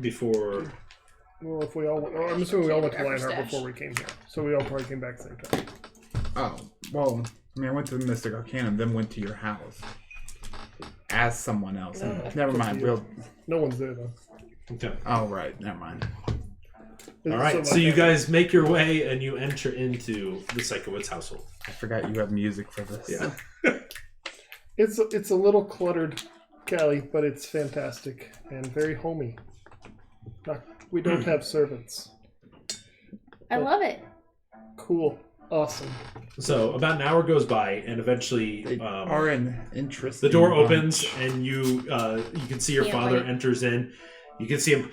Before. Well, if we all, I'm assuming we all went to Lionheart before we came here, so we all probably came back at the same time. Oh, well, I mean, I went to the Mystic Arcanum, then went to your house. As someone else. Never mind. No one's there though. Okay. Oh, right. Never mind. All right. So you guys make your way and you enter into the Psychowitz household. I forgot you have music for this. Yeah. It's a little cluttered, Callie, but it's fantastic and very homey. We don't have servants. I love it. Cool. Awesome. So about an hour goes by, and eventually They are an interesting the door bunch. opens, and you can see your Can't father wait. enters in. You can see him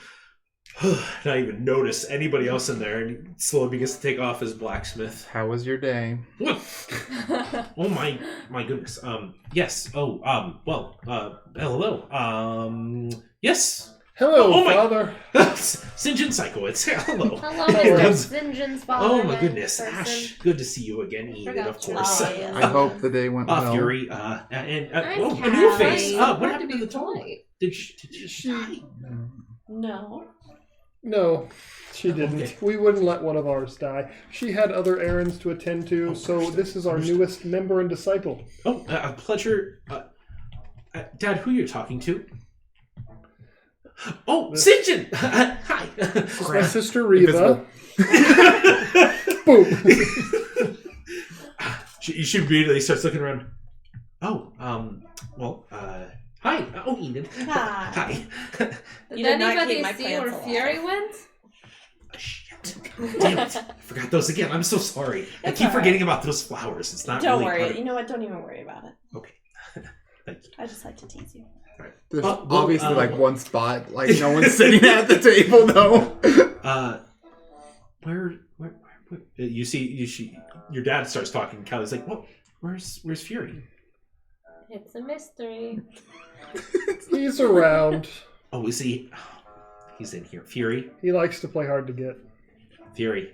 not even notice anybody else in there, and he slowly begins to take off his blacksmith. How was your day? Oh my goodness. Yes. Oh. Well. Hello. Yes. Hello, Oh my- Father. St. John Psychowitz. Hello. Hello, Hello. Mr. St. John's father. Oh my goodness, person. Ash. Good to see you again, Enid. Forgot Of you. course. Oh, yeah. I hope the day went well. Fury. I'm Oh, a new face. Callie. What Hard happened to to be the dog? polite. Did she die? No. No, she didn't. Okay. We wouldn't let one of ours die. She had other errands to attend to, so this is our newest member and disciple. Oh, a pleasure. Dad, who you're talking to? Oh, Sinjin! Hi. This is my sister Reva. Boom. She immediately starts looking around. Oh, well, hi. Oh, Enid. Hi. Hi. You Did did not anybody keep my see plants where alive. Fury went? Shit. Damn it. I forgot those again. I'm so sorry. I It's keep all right. forgetting about those flowers. It's not Don't really worry. part You know what? Don't even worry about it. Okay. Thank you. I just like to tease you. There's Well, obviously like one spot, like no one's sitting at the table though. Where you see your dad starts talking. Callie's like, "What? Where's Fury?" It's a mystery. He's around. Oh, is he? He's in here. Fury. He likes to play hard to get. Fury.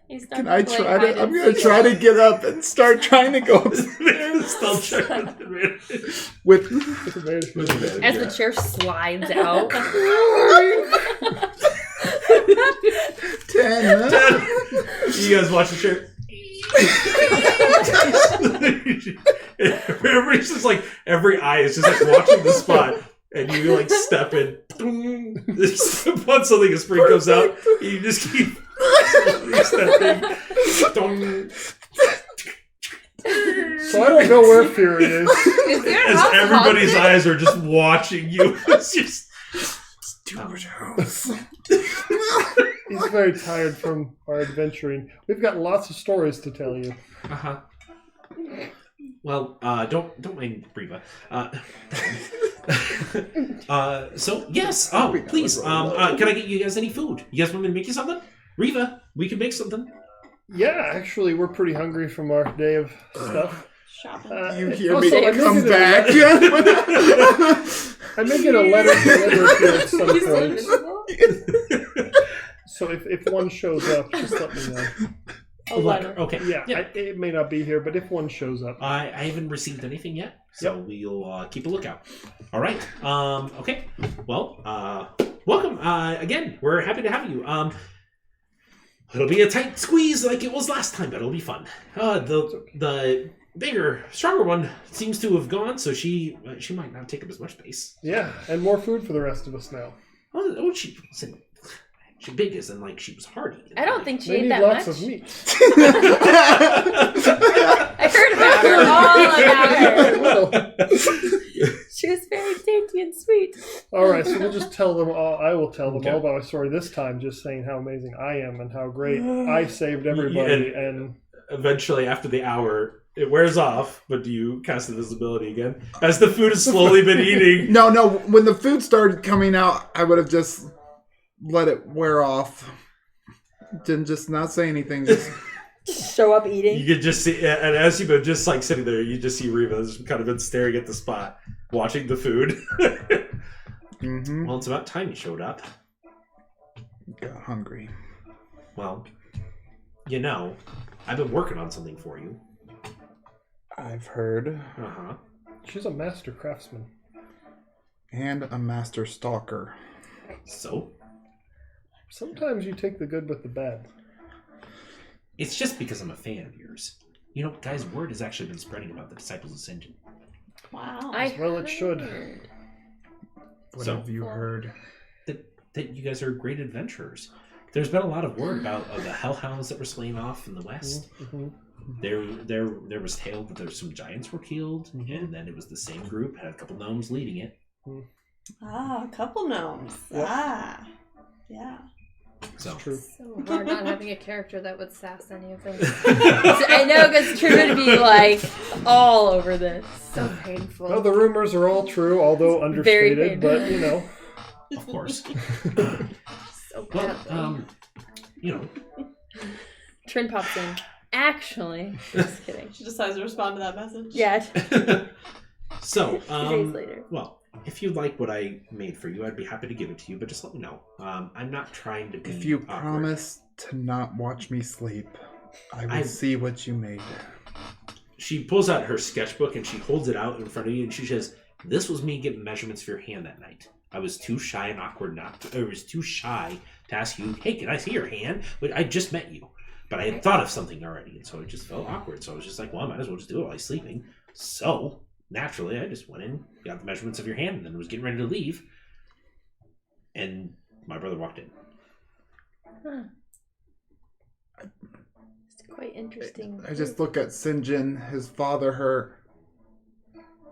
He's Can I try to? I'm gonna try to get up and start trying to go upstairs. Still check with As the chair slides out. 10. You guys watch the chair. Everybody's just like every eye is just like watching the spot, and you like step in. Step on something, a spring comes out. You just keep stepping. So I don't know where Fury is. Is your As house everybody's haunted? eyes are just watching you. It's just. He's very tired from our adventuring. We've got lots of stories to tell you. Uh-huh. Well, don't mind Reva. So yes. Oh, please. Can I get you guys any food? You guys want me to make you something? Reva, we can make something. Yeah, actually, we're pretty hungry from our day of stuff. Shopping. You hear also, me I'm come making back. I may get a letter delivered here at some He's point. invisible? So if one shows up, just let me know. A letter. Okay. Yeah, it may not be here, but if one shows up. I haven't received anything yet, so we'll keep a lookout. All right. Okay. Well, welcome again. We're happy to have you. It'll be a tight squeeze like it was last time, but it'll be fun. The bigger, stronger one seems to have gone, so she might not take up as much space. Yeah, and more food for the rest of us now. Oh, she big as in like she was hardy. I don't think she They ate need that lots much. of meat. I heard about her. All about her. Well, She was very dainty and sweet. all right, so we'll just tell them all. I will tell them Okay. all about my story this time, just saying how amazing I am and how great I saved everybody. And Eventually, after the hour, it wears off, but do you cast invisibility again? As the food has slowly been eating. No, when the food started coming out, I would have just let it wear off. Didn't just not say anything. Just Show up eating. You could just see, and as you've been just like sitting there, you just see Reva's kind of been staring at the spot, watching the food. Mm-hmm. Well, it's about time you showed up. Got hungry. Well, you know, I've been working on something for you. I've heard. Uh-huh. She's a master craftsman. And a master stalker. So? Sometimes you take the good with the bad. It's just because I'm a fan of yours. You know, guys, word has actually been spreading about the Disciples of St. John. Wow. Well, it should. What So- have you heard? That you guys are great adventurers. There's been a lot of word about the hellhounds that were slain off in the west. Mm-hmm. There was tale that there's some giants were killed, and then it was the same group, had a couple gnomes leading it. Ah, a couple gnomes. Yep. Ah, yeah. So True. So hard not having a character that would sass any of them. I know, because Trin would be like all over this. So painful. Well, the rumors are all true, although Very understated, but you know. of course. So Well, badly. you know, Trin pops in. Actually, just kidding. She decides to respond to that message. Yeah. so 2 days later. well, if you like what I made for you, I'd be happy to give it to you, but just let me know. I'm not trying to be If you awkward. promise to not watch me sleep, I will see what you made. She pulls out her sketchbook and she holds it out in front of you, and she says, "This was me getting measurements for your hand that night. I was too shy and awkward I was too shy to ask you, hey, can I see your hand? But I just met you. But I had thought of something already, and so it just felt awkward. So I was just like, well, I might as well just do it while he's sleeping. So, naturally, I just went in, got the measurements of your hand, and then was getting ready to leave. And my brother walked in. Huh. It's quite interesting. I just look at Sinjin, his father, her.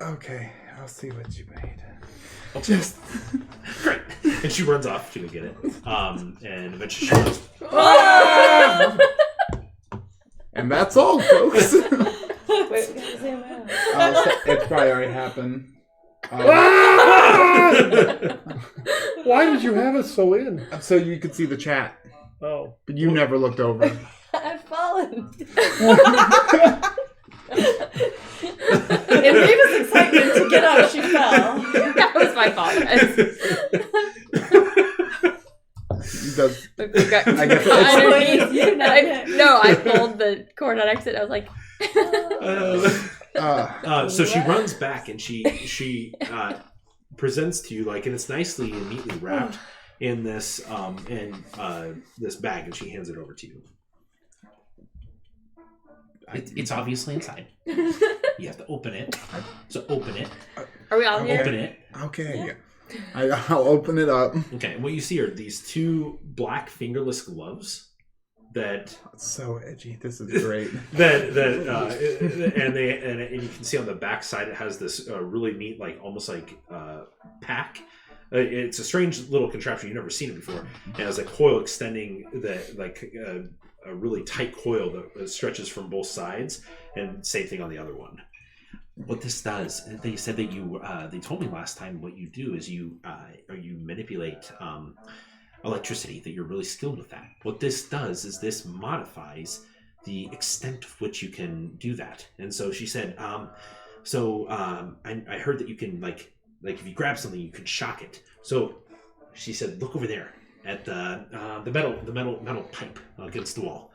Okay, I'll see what you made. Just. Great. And she runs off to go get it. And eventually she goes, And that's all, folks. Wait, we gotta zoom out. It probably already happened. Why did you have us so in? So you could see the chat, Oh. but you never looked over. I've fallen. In Reva's excitement to get up, she fell. That was my fault, guys. Does, I guess underneath. You know it. I pulled the cord on exit. I was like, so she runs back and she presents to you and it's nicely and neatly wrapped in this this bag, and she hands it over to you. It's obviously inside. You have to open it. So open it. are we all here? Open it. okay, yeah. I'll open it up. Okay, and what you see are these two black fingerless gloves that It's so edgy. This is great. and you can see on the back side it has this really neat almost pack. It's a strange little contraption, you've never seen it before. And it has a coil extending a really tight coil that stretches from both sides, and same thing on the other one. What this does, they said that they told me last time what you do is you manipulate electricity, that you're really skilled with that. What this does is this modifies the extent of which you can do that. And so she said, I heard that you can if you grab something, you can shock it. So she said, look over there at the metal pipe against the wall.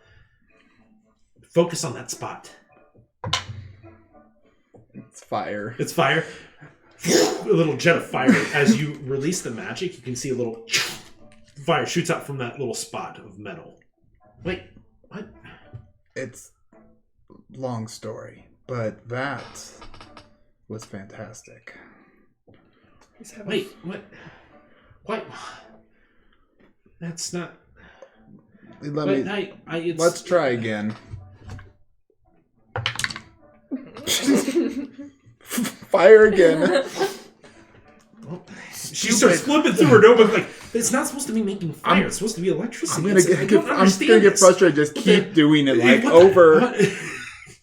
Focus on that spot. It's fire. It's fire. A little jet of fire. As you release the magic, you can see a little fire shoots out from that little spot of metal. Wait, what? It's long story, but that was fantastic. Wait, what? What? That's not. Let's try again. Fire again. She starts flipping through her notebook it's not supposed to be making fire. It's supposed to be electricity. I'm gonna get frustrated. Just keep doing it over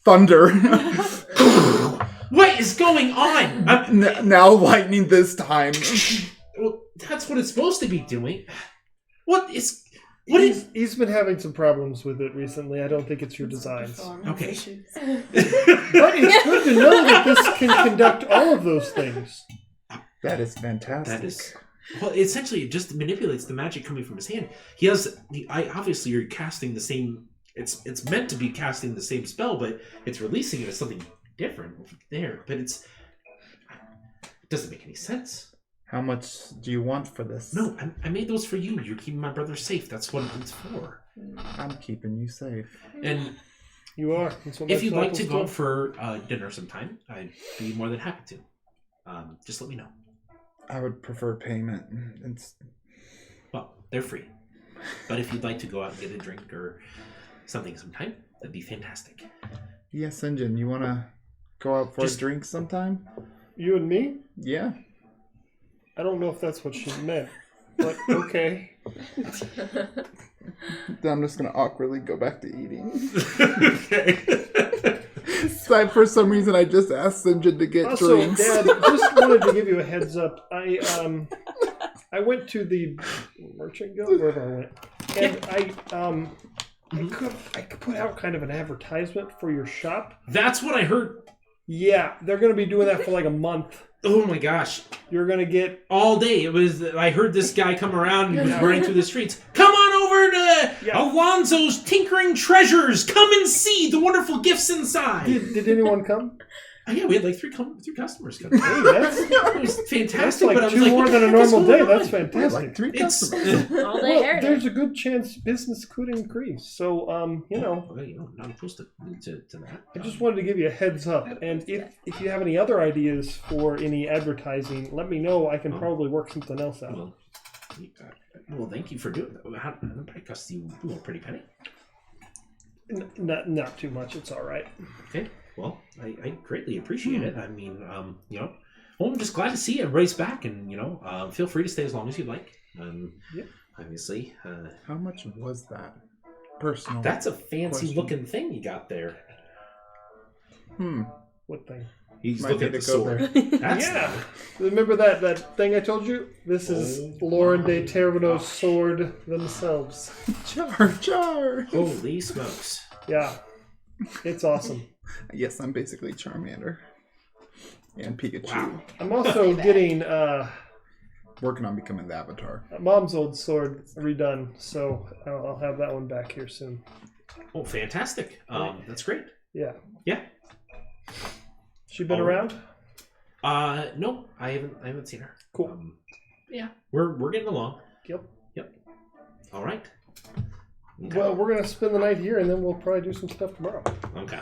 thunder. What is going on? Now lightning this time. Well, that's what it's supposed to be doing. What is? He's been having some problems with it recently. I don't think it's your designs. Okay. But it's good to know that this can conduct all of those things. That is fantastic. That is. Well, essentially, it just manipulates the magic coming from his hand. He has. Obviously, you're casting the same. It's meant to be casting the same spell, but it's releasing it as something different over there. But it doesn't make any sense. How much do you want for this? No, I made those for you. You're keeping my brother safe. That's what it's for. I'm keeping you safe. And you are. If you'd like to go out for dinner sometime, I'd be more than happy to. Just let me know. I would prefer payment. Well, they're free. But if you'd like to go out and get a drink or something sometime, that'd be fantastic. Yes, Engine, you want to go out for a drink sometime? You and me? Yeah. I don't know if that's what she meant, but okay. I'm just going to awkwardly go back to eating. Okay. So for some reason, I just asked Sinjin to get drinks. Dad, just wanted to give you a heads up. I went to the merchant guild, wherever I went, and I could put out kind of an advertisement for your shop. That's what I heard. Yeah, they're going to be doing that for like a month. Oh my gosh. You're going to get... all day. I heard this guy come around and was running through the streets. Come on over to Alonzo's Tinkering Treasures. Come and see the wonderful gifts inside. Did anyone come? Yeah, we had like three customers come. Hey, it was fantastic. That's like but I was two like, more than a normal day. That's fantastic. Like 3 customers. All day Well, heritage. there's a good chance business could increase. So, you know. Well, not opposed to that. I just wanted to give you a heads up. And if you have any other ideas for any advertising, let me know. I can probably work something else out. Well, thank you for doing that. That probably cost you a pretty penny. Not too much. It's all right. Okay. Well, I greatly appreciate it. I mean, well, I'm just glad to see everybody's back, and feel free to stay as long as you'd like. Obviously. How much was that? Personal. That's a fancy looking thing you got there. What thing? He's Might looking at need the to go sword. there. That's Remember that thing I told you? This is Lauren de Tervino's sword themselves. Char. Holy smokes. Yeah. It's awesome. Yes, I'm basically Charmander. And Pikachu. Wow. I'm also getting Working on becoming the Avatar. Mom's old sword redone, so I'll have that one back here soon. Oh, fantastic. That's great. Yeah. Yeah. She been around? No, I haven't seen her. Cool. Yeah. We're getting along. Yep. All right. Okay. Well, we're going to spend the night here, and then we'll probably do some stuff tomorrow. Okay.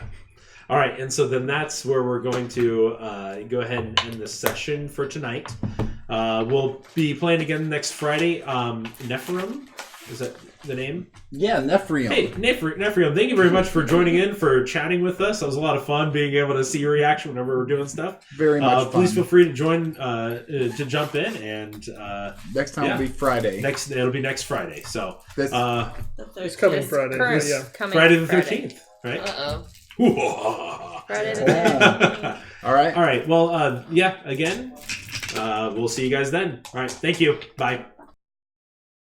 All right, and so then that's where we're going to go ahead and end this session for tonight. We'll be playing again next Friday. Nephirim, is that the name? Yeah, Nephirim. Hey, Nephirim, thank you very much for joining in, for chatting with us. That was a lot of fun being able to see your reaction whenever we're doing stuff. Very much fun. Please feel free to join, to jump in, and next time will be Friday. It'll be next Friday. So This, It's coming Friday. Current Yeah. coming Friday the 13th, right? Uh-oh. Friday the 13th. all right. All right. Well, again, we'll see you guys then. All right. Thank you. Bye.